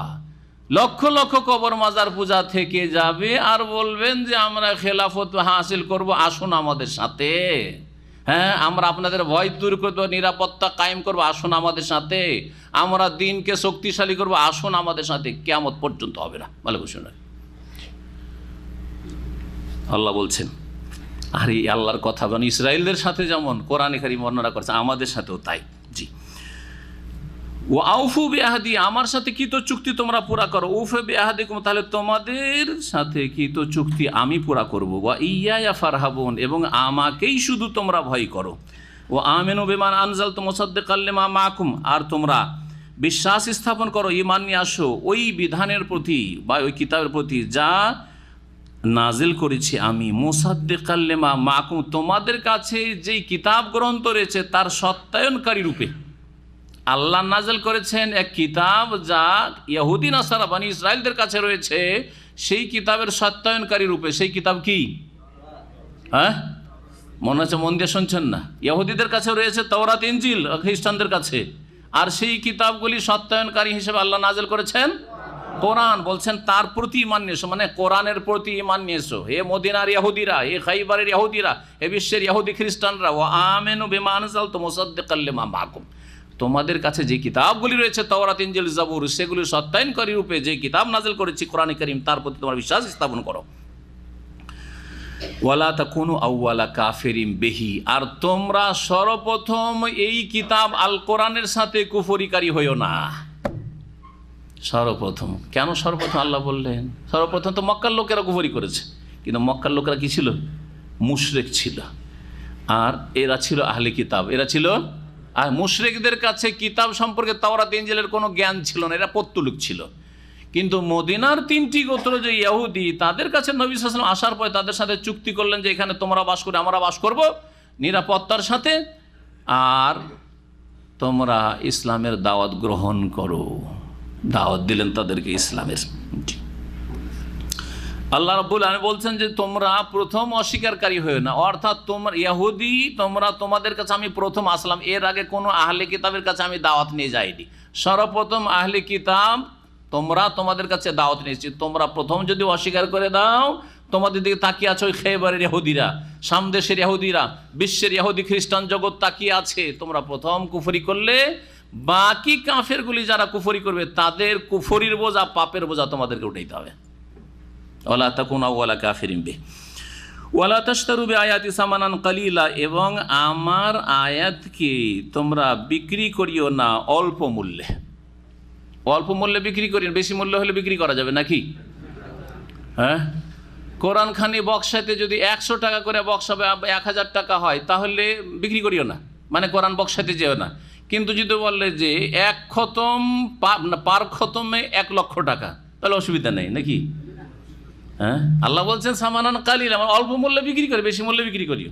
লক্ষ লক্ষ কবর মাজার পূজা থেকে যাবে আর বলবেন যে আমরা খেলাফত হাসিল করব, আসুন আমাদের সাথে। হ্যাঁ, আমরা আপনাদের ভয় দূর করবো, নিরাপত্তা কায়েম করবো, আসুন আমাদের সাথে। আমরা দিনকে শক্তিশালী করবো, আসুন আমাদের সাথে। কিয়ামত পর্যন্ত হবে না। ভালো শুনুন, আল্লাহ বলছেন। আর এই আল্লাহর কথা মানে ইসরায়েলদের সাথে যেমন কোরআনে কারীম বর্ণনা করছে, আমাদের সাথেও তাই। জি, ও আউফু বিআহদি, আমার সাথে কৃত চুক্তি তোমরা পুরা করো। উফু বিআহদিকুম, তাহলে তোমাদের সাথে কৃত চুক্তি আমি পুরা করব। ওয়া ইয়া ফারহাবুন, এবং আমাকেই শুধু তোমরা ভয় করো। ও আমিনু বিমা আনজালতু মুসাদ্দিকাল লিমা মাআকুম, আর তোমরা বিশ্বাস স্থাপন করো, ঈমান নিয়ে আসো ওই বিধানের প্রতি বা ওই কিতাবের প্রতি যা নাজিল করেছি আমি। মুসাদ্দিকাল লিমা মাআকুম, তোমাদের কাছে যেই কিতাব গ্রন্থ রয়েছে তার সত্যায়নকারী রূপে। আল্লাহ নাজিল করেছেন এক কিতাব যা ইহুদি নাসারা বনি ইসরায়েলদের কাছে রয়েছে, সেই কিতাবের সত্যায়নকারী রূপে। সেই কিতাব কি? হ্যাঁ, মনে হচ্ছে মন দিয়ে শুনছেন না। ইহুদিদের কাছে রয়েছে তাওরাত, ইনজিল খ্রিস্টানদের কাছে, আর সেই কিতাবগুলি সত্যায়নকারী হিসেবে আল্লাহ নাজিল করেছেন কোরআন। বলছেন তার প্রতি ঈমান নিয়ে এসো, মানে কোরআনের প্রতি ঈমান নিয়ে এসো। হে মদিনার ইহুদিরা, হে খাইবারের ইহুদিরা, হে বিশ্বের ইহুদি খ্রিস্টানরা, ওয়া আমিনু বিমা আনজালতু মুসাদ্দিকাল লিমা মাআকুম, তোমাদের কাছে যে কিতাবগুলি রয়েছে তাওরাত, ইনজিল, জাবুর, সেগুলি সত্যায়নকারী রূপে যে কিতাব নাজিল করেছি কোরআনে কারীম, তার প্রতি তোমরা বিশ্বাস স্থাপন করো। ওয়ালা তাকুনু আউওয়ালা কাফিরিন বিহি, আর তোমরা সর্বপ্রথম এই কিতাব আল কোরআনের সাথে কুফরিকারী হইও না। সর্বপ্রথম কেন সর্বপ্রথম আল্লাহ বললেন? সর্বপ্রথম তো মক্কার লোকেরা কুফরি করেছে, কিন্তু মক্কার লোকেরা কি ছিল? মুশরিক ছিল। আর এরা ছিল আহলে কিতাব, এরা ছিল। আর মুশরিকদের কাছে কিতাব সম্পর্কে তাওরাত, ইনজিলের কোনো জ্ঞান ছিল না, এরা পত্তলিক ছিল। কিন্তু মদিনার 3টি গোত্র যে ইহুদি, তাদের কাছে নবী সাল্লাল্লাহু আলাইহি ওয়াসাল্লাম আসার পরে তাদের সাথে চুক্তি করলেন যে এখানে তোমরা বাস করে আমরা বাস করব নিরাপত্তার সাথে, আর তোমরা ইসলামের দাওয়াত গ্রহণ করো। দাওয়াত দিলেন তাদেরকে ইসলামের। আল্লাহ রাব্বুল আলামিন বলছেন যে তোমরা প্রথম অস্বীকারী হয়েও না, অর্থাৎ তোমরা ইহুদি, তোমাদের কাছে আমি প্রথম আসলাম। এর আগে কোনো আহলে কিতাবের কাছে আমি দাওয়াত নিয়ে যাইনি। সর্বপ্রথম আহলে কিতাব তোমাদের কাছে দাওয়াত নিয়েছি। তোমরা প্রথম যদি অস্বীকার করে দাও, তোমাদের দিকে তাকিয়ে আছে ওই খেয়বারের ইহুদিরা, সামদেশের ইহুদিরা, বিশ্বের ইহুদি খ্রিস্টান জগৎ তাকিয়ে আছে। তোমরা প্রথম কুফরি করলে বাকি কাফেরগুলি যারা কুফরি করবে তাদের কুফরির বোঝা, পাপের বোঝা তোমাদেরকে উঠাইতে হবে। ওয়ালা তাকুনু আউওয়ালা কাফিরিন বিহি ওয়ালা তাশতারু বিআয়াতি সামানান কালিলা, এবং আমার আয়াতকে তোমরা বিক্রি করিও না অল্প মূল্যে। অল্প মূল্যে বিক্রি করিও, বেশি মূল্য হলে বিক্রি করা যাবে নাকি? হ্যাঁ, কোরআনখানি বক্সাতে যদি 100 টাকা করে বক্স হবে, 1000 টাকা হয়, তাহলে বিক্রি করিও না, মানে কোরআন বক্সাতে যেও না। কিন্তু যদি বললে যে এক খতম পার খতমে 1 লক্ষ টাকা, তাহলে অসুবিধা নেই নাকি? হ্যাঁ, আল্লাহ বলছেন সামানান কালিল, আমার অল্প মূল্যে বিক্রি করে, বেশি মূল্যে বিক্রি করিও।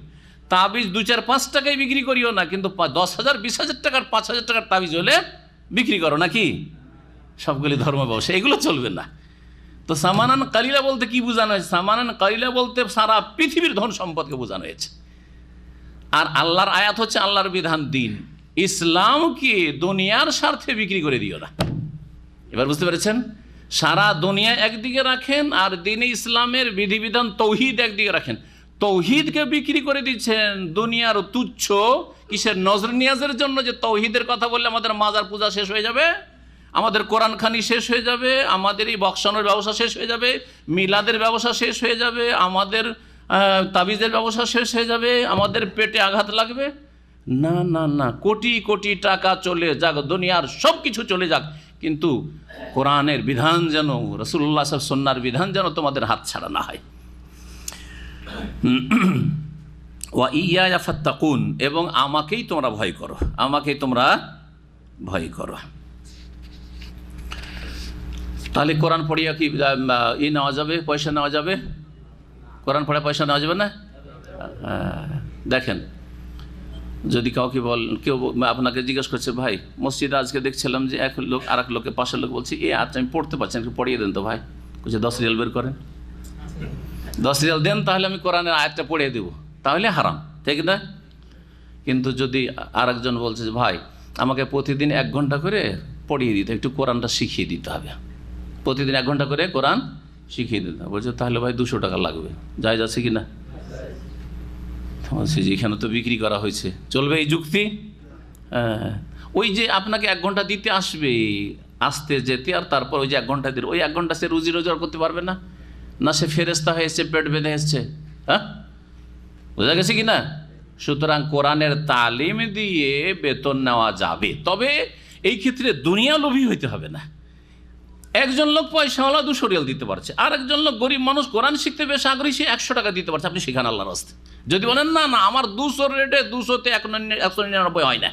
তাবিজ 2, 4, 5 টাকায় বিক্রি করিও না, কিন্তু 10,000, 20,000 টাকার, 5,000 টাকার তাবিজ হলে বিক্রি করো নাকি? সবগুলি ধর্ম ব্যবসা, এগুলো চলবে না। তো সামানান কালিলা বলতে কি বোঝানো হয়েছে? সামানান কালিলা বলতে সারা পৃথিবীর ধন সম্পদকে বোঝানো হয়েছে। আর আল্লাহর আয়াত হচ্ছে আল্লাহর বিধান, দিন ইসলামকে দুনিয়ার স্বার্থে বিক্রি করে দিও না। এবার বুঝতে পেরেছেন? সারা দুনিয়া একদিকে রাখেন, আর দিনে ইসলামের বিধিবিধান তৌহিদ একদিকে রাখেন। তৌহিদকে বিক্রি করে দিচ্ছেন দুনিয়ার তুচ্ছ কিসের নজর নিয়াজের জন্য, যে তৌহিদের কথা বললে আমাদের মাজার পূজা শেষ হয়ে যাবে, আমাদের কোরআনখানি শেষ হয়ে যাবে, আমাদের এই বক্সানোর ব্যবসা শেষ হয়ে যাবে, মিলাদের ব্যবসা শেষ হয়ে যাবে, আমাদের তাবিজের ব্যবসা শেষ হয়ে যাবে, আমাদের পেটে আঘাত লাগবে। না না না, কোটি কোটি টাকা চলে যাক, দুনিয়ার সব কিছু চলে যাক, কিন্তু কোরআনের বিধান যেন, রাসূলুল্লাহ সাল্লাল্লাহু আলাইহি ওয়াসাল্লাম সুন্নাহর বিধান যেন তোমাদের হাত ছাড়া না হয়। ওয়া ইয়া ফাত্তাকুন, এবং আমাকেই তোমরা ভয় করো, আমাকেই তোমরা ভয় করো। তাহলে কোরআন পড়িয়া কি নেওয়া যাবে, পয়সা নেওয়া যাবে? কোরআন পড়ে পয়সা নেওয়া যাবে না? দেখেন, যদি কাউকে কেউ আপনাকে জিজ্ঞেস করছে, ভাই মসজিদে আজকে দেখছিলাম যে এক লোক আর এক লোকের পাশের লোক বলছে, আচ্ছা আমি পড়তে পারছি না, একটু পড়িয়ে দেন তো ভাই। বলছে 10 রিয়াল বের করেন, 10 রিয়াল দেন, তাহলে আমি কোরআনের আয়াতটা পড়িয়ে দেবো, তাহলে হারাম, ঠিক না? কিন্তু যদি আরেকজন বলছে যে ভাই আমাকে প্রতিদিন 1 ঘন্টা করে পড়িয়ে দিতে, একটু কোরআনটা শিখিয়ে দিতে হবে, প্রতিদিন 1 ঘন্টা করে কোরআন শিখিয়ে দিতে হবে, বলছে তাহলে ভাই 200 টাকা লাগবে, জায়েজ আছে কি না? বলছি যে এখানে তো বিক্রি করা হয়েছে, চলবে এই যুক্তি? ওই যে আপনাকে 1 ঘন্টা দিতে আসবে, আসতে যেতে, আর তারপর ওই যে 1 ঘন্টা দিলে, ওই 1 ঘন্টা সে রুজি রোজগার করতে পারবে না? না সে ফেরেস্তা হয়ে এসছে, পেট বেঁধে এসছে? হ্যাঁ, বোঝা গেছে কি না? সুতরাং কোরআনের তালিম দিয়ে বেতন নেওয়া যাবে, তবে এই ক্ষেত্রে দুনিয়া লোভী হইতে হবে না। একজন লোক পয়সাওয়ালা 200 রিয়াল দিতে পারছে, আর একজন লোক গরিব মানুষ কোরআন শিখতে বেশ আগ্রহী, সে 100 টাকা দিতে পারছে, আপনি শিখান আল্লাহর রাস্তায়। যদি বলেন না না আমার 200 রেটে 200তে 199 হয় না,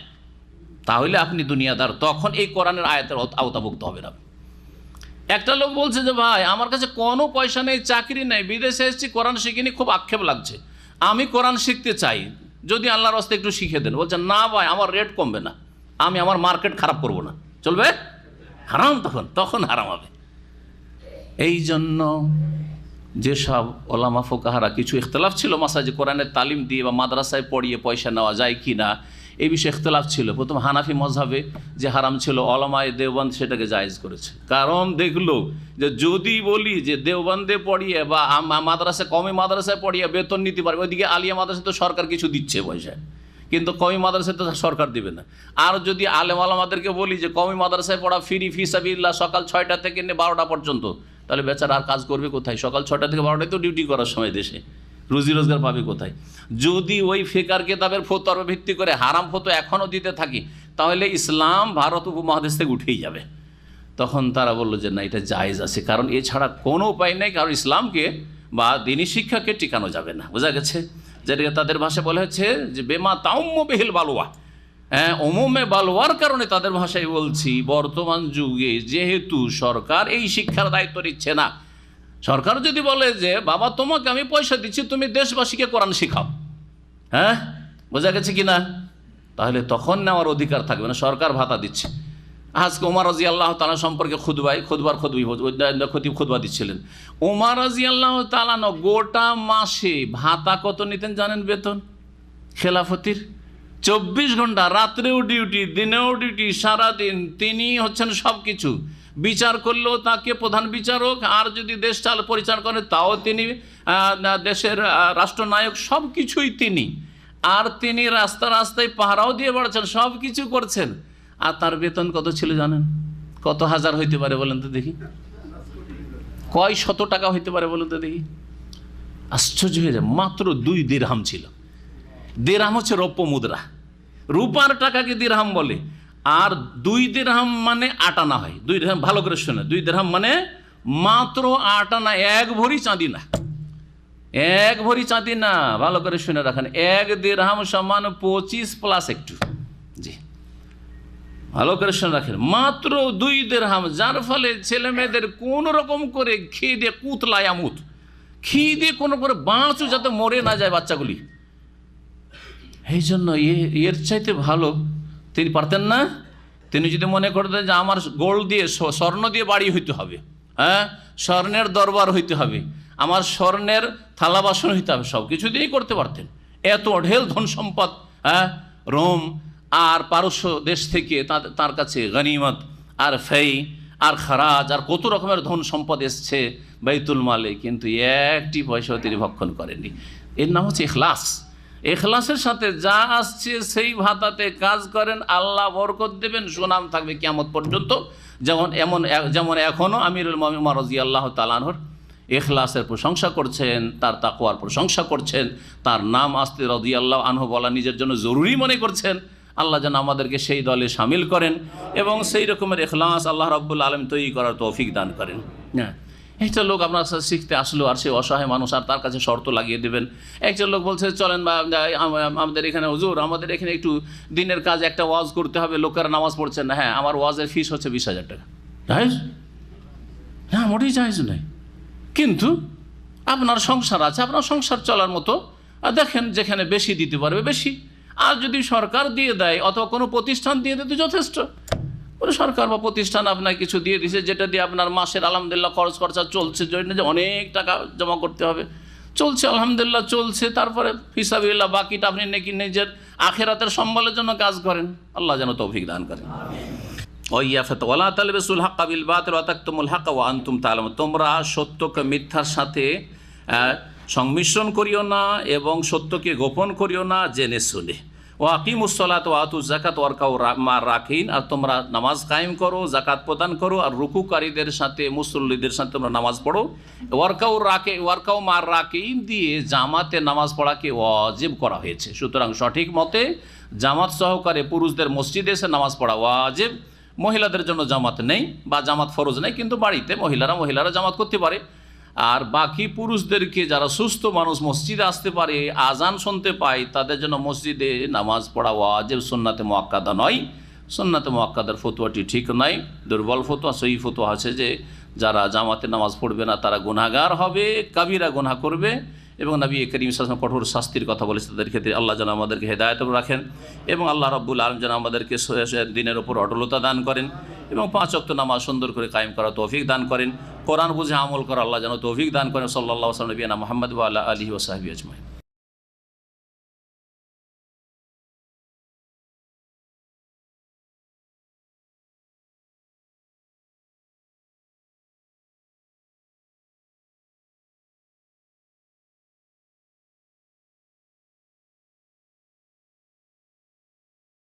তাহলে আপনি দুনিয়াদার, তখন এই কোরআনের আয়াতের আওতাভুক্ত হবে না। একটা লোক বলছে যে ভাই আমার কাছে কোনো পয়সা নেই, চাকরি নেই, বিদেশে এসেছি, কোরআন শিখিনি, খুব আক্ষেপ লাগছে, আমি কোরআন শিখতে চাই, যদি আল্লাহর রাস্তায় একটু শিখে দেন। বলছে না ভাই আমার রেট কমবে না, আমি আমার মার্কেট খারাপ করব না, চলবে? হারাম, তখন হারাম হবে। এই জন্য যেসব ওলামা ফোকাহারা, কিছু ইখতলাফ ছিল মাসাজে কোরআনের তালিম দিয়ে বা মাদ্রাসায় পড়িয়ে পয়সা নেওয়া যায় কি না, এই বিষয়ে ইখতলাফ ছিল। প্রথম হানাফি মযহাবে যে হারাম ছিল, ওলামায়ে দেওবন্দ সেটাকে জায়েজ করেছে, কারণ দেখলো যে যদি বলি যে দেওবন্দে পড়িয়ে বা মাদ্রাসা, কওমি মাদ্রাসায় পড়িয়ে বেতন নিতে পারবে, ওইদিকে আলিয়া মাদ্রাসা তো সরকার কিছু দিচ্ছে পয়সা, কিন্তু কওমি মাদ্রাসায় তো সরকার দিবে না। আর যদি আলেম ওলামাদেরকে বলি যে কওমি মাদ্রাসায় পড়া ফ্রি, ফি সাবিলিল্লাহ, সকাল 6টা থেকে 12টা পর্যন্ত, তাহলে বেচারা আর কাজ করবে কোথায়? সকাল 6টা থেকে 12টায় তো ডিউটি করার সময়, দেশে রুজি রোজগার পাবে কোথায়? যদি ওই ফিকার কিতাবের ফতোয়ার ভিত্তি করে হারাম ফতোয়া এখনও দিতে থাকি, তাহলে ইসলাম ভারত উপমহাদেশ থেকে উঠেই যাবে। তখন তারা বললো যে না, এটা জায়েজ আছে, কারণ এছাড়া কোনো উপায় নেই, কারণ ইসলামকে বা দিনী শিক্ষাকে টিকানো যাবে না। বোঝা গেছে? যেটাকে তাদের ভাষায় বলা হচ্ছে যে বেমা তাউম্ম বিহিল বালওয়া, ওমুমে বালওয়ার কারণে তাদের ভাষায় বলছি, বর্তমান যুগে যেহেতু সরকার এই শিক্ষার দায়িত্ব নিচ্ছে না, সরকার যদি বলে যে বাবা তোমাকে আমি পয়সা দিচ্ছি, তুমি দেশবাসীকে কোরআন শিখাও, হ্যাঁ, বোঝা গেছে কি না, তাহলে তখন নেওয়ার অধিকার থাকবে না, সরকার ভাতা দিচ্ছে। আজকে ওমর রাদিয়াল্লাহু তাআলা সম্পর্কে খুতবা দিচ্ছিলেন। ওমর রাদিয়াল্লাহু তাআলা গোটা মাসে ভাতা কত নিতেন জানেন? বেতন খেলাফতির 24 ঘন্টা, রাত্রেও ডিউটি, দিনেও ডিউটি, সারাদিন তিনি হচ্ছেন সব কিছু। বিচার করলেও তাকে প্রধান বিচারক, আর যদি দেশ পরিচালনা করেন তাও তিনি দেশের রাষ্ট্রনায়ক, সব কিছুই তিনি। আর তিনি রাস্তায় পাহারাও দিয়ে বেড়াচ্ছেন, সব কিছু করছেন। আর তার বেতন কত ছিল জানেন? কত হাজার হইতে পারে বলেন তো দেখি? কয় শত টাকা হইতে পারে বলুন তো দেখি? আশ্চর্য হয়ে যায়, মাত্র 2 দিরহাম ছিল। দিরহাম হচ্ছে রৌপ্য মুদ্রা, রূপার টাকাকে দিরহাম বলে। আর 2 দিরহাম মানে 8 আনা হয়। 2 দিরহাম, ভালো করে শোনে, 2 দিরহাম মানে মাত্র 8 আনা, 1 ভরি চাঁদি না, 1 ভরি চাঁদি না, ভালো করে শুনে রাখেন। 1 দিরহাম সমান 25 প্লাস একটু, জি ভালো করে শুনে রাখেন, মাত্র 2 দিরহাম। যার ফলে ছেলে মেয়েদের কোন রকম করে খেয়ে দিয়ে কুতলায় আমুত, খেয়ে দিয়ে কোনো করে বাঁচও যাতে মরে না যায় বাচ্চাগুলি। এই জন্য এর চাইতে ভালো তিনি পারতেন না? তিনি যদি মনে করতেন যে আমার গোল্ড দিয়ে, স্বর্ণ দিয়ে বাড়ি হইতে হবে, হ্যাঁ, স্বর্ণের দরবার হইতে হবে, আমার স্বর্ণের থালা বাসন হইতে হবে, সব কিছু দিয়েই করতে পারতেন। এত ঢেল ধন সম্পদ, হ্যাঁ, রোম আর পারস্য দেশ থেকে তার কাছে গনিমত আর ফেই আর খারাজ আর কত রকমের ধন সম্পদ এসছে বাইতুল মালে, কিন্তু একটি পয়সাও তিনি ভক্ষণ করেননি। এর নাম হচ্ছে ইখলাস। ইখলাসের সাথে যা আসছে সেই ভাতাতে কাজ করেন, আল্লাহ বরকত দেবেন, সুনাম থাকবে কিয়ামত পর্যন্ত। যেমন এখনও আমিরুল মুমিনিন ওমর রাদিয়াল্লাহু তাআলা আনহুর ইখলাসের প্রশংসা করছেন, তার তাকওয়ার প্রশংসা করছেন, তার নাম আসতে রাদিয়াল্লাহু আনহু বলা নিজের জন্য জরুরি মনে করছেন। আল্লাহ যেন আমাদেরকে সেই দলে শামিল করেন এবং সেই রকমের ইখলাস আল্লাহ রাব্বুল আলামিন তৈরি করার তৌফিক দান করেন। হ্যাঁ, একটা লোক আপনার কাছে শিখতে আসলো, আর সে অসহায় মানুষ, আর তার কাছে শর্ত লাগিয়ে দেবেন। একজন লোক বলছে চলেন বা আমাদের এখানে হুজুর, আমাদের এখানে একটু দিনের কাজ একটা ওয়াজ করতে হবে, লোকেরা নামাজ পড়ছেন না। হ্যাঁ, আমার ওয়াজের ফিস হচ্ছে 20,000 টাকা। জায়েজ? না, মোটেই জায়েজ নয়। কিন্তু আপনার সংসার আছে, আপনার সংসার চলার মতো দেখেন যেখানে বেশি দিতে পারবে বেশি, আর যদি সরকার দিয়ে দেয় অথবা কোনো প্রতিষ্ঠান দিয়ে দেয় তো যথেষ্ট। সরকার বা প্রতিষ্ঠান আপনার কিছু দিয়ে দিছে, যেটা দিয়ে আপনার মাসের আলহামদুলিল্লাহ খরচ খরচা চলছে, জন্য যে অনেক টাকা জমা করতে হবে, চলছে আলহামদুলিল্লাহ চলছে। তারপরে ফিসাবিল্লাহ বাকিটা আপনি নাকি নিজের আখেরাতের সম্বলের জন্য কাজ করেন। আল্লাহ যেন তৌফিক দান করেন। ওয়ালা তালবিসুল হাক্কা বিল বাতিল ওয়া তাকতুমুল হাক্কা ওয়া আনতুম তা'লামুন, তোমরা সত্যকে মিথ্যার সাথে সংমিশ্রণ করিও না এবং সত্যকে গোপন করিও না জেনে শুনে। ও আকিমুস সালাত ওয়া আতুজ যাকাত ওয়ারকাউ মা রাকিন, আর তোমরা নামাজ কায়েম করো, যাকাত প্রদান করো, আর রুকুকারীদের সাথে মুসল্লিদের সাথে তোমরা নামাজ পড়ো। ওয়ারকাউ মা রাকিন দিয়ে জামাতে নামাজ পড়াকে ওয়াজিব করা হয়েছে। সুতরাং সঠিক মতে জামাত সহকারে পুরুষদের মসজিদে এসে নামাজ পড়া ওয়াজিব। মহিলাদের জন্য জামাত নেই বা জামাত ফরজ নেই, কিন্তু বাড়িতে মহিলারা জামাত করতে পারে। আর বাকি পুরুষদেরকে, যারা সুস্থ মানুষ মসজিদে আসতে পারে, আজান শুনতে পায়, তাদের জন্য মসজিদে নামাজ পড়া ওয়াজিব, সুন্নাতে মুআক্কাদা নয়। সুন্নাতে মুআক্কাদার ফতোয়াটি ঠিক নয়, দুর্বল ফতোয়া। সহিহ ফতোয়া আছে যে যারা জামাতে নামাজ পড়বে না তারা গুনাহগার হবে, কাবিরা গুনাহ করবে, এবং নবী করিম সাল্লাল্লাহু আলাইহি ওয়াসাল্লাম কঠোর শাস্তির কথা বলেছে তাদের ক্ষেত্রে। আল্লাহ যেন আমাদেরকে হেদায়েত রাখেন এবং আল্লাহ রাব্বুল আলামিন যেন আমাদেরকে দিনের উপর অটলতা দান করেন এবং 5 ওয়াক্ত নামাজ সুন্দর করে কায়েম করার তৌফিক দান করেন। কোরআন বুঝে আমল করা আল্লাহ যেন তৌফিক দান করেন। সাল্লাল্লাহু আলাইহি ওয়া সাল্লাম নবিয়ানা মুহাম্মদ ওয়া আলা আলিহি ওয়া সাহবিহি আজমাইন।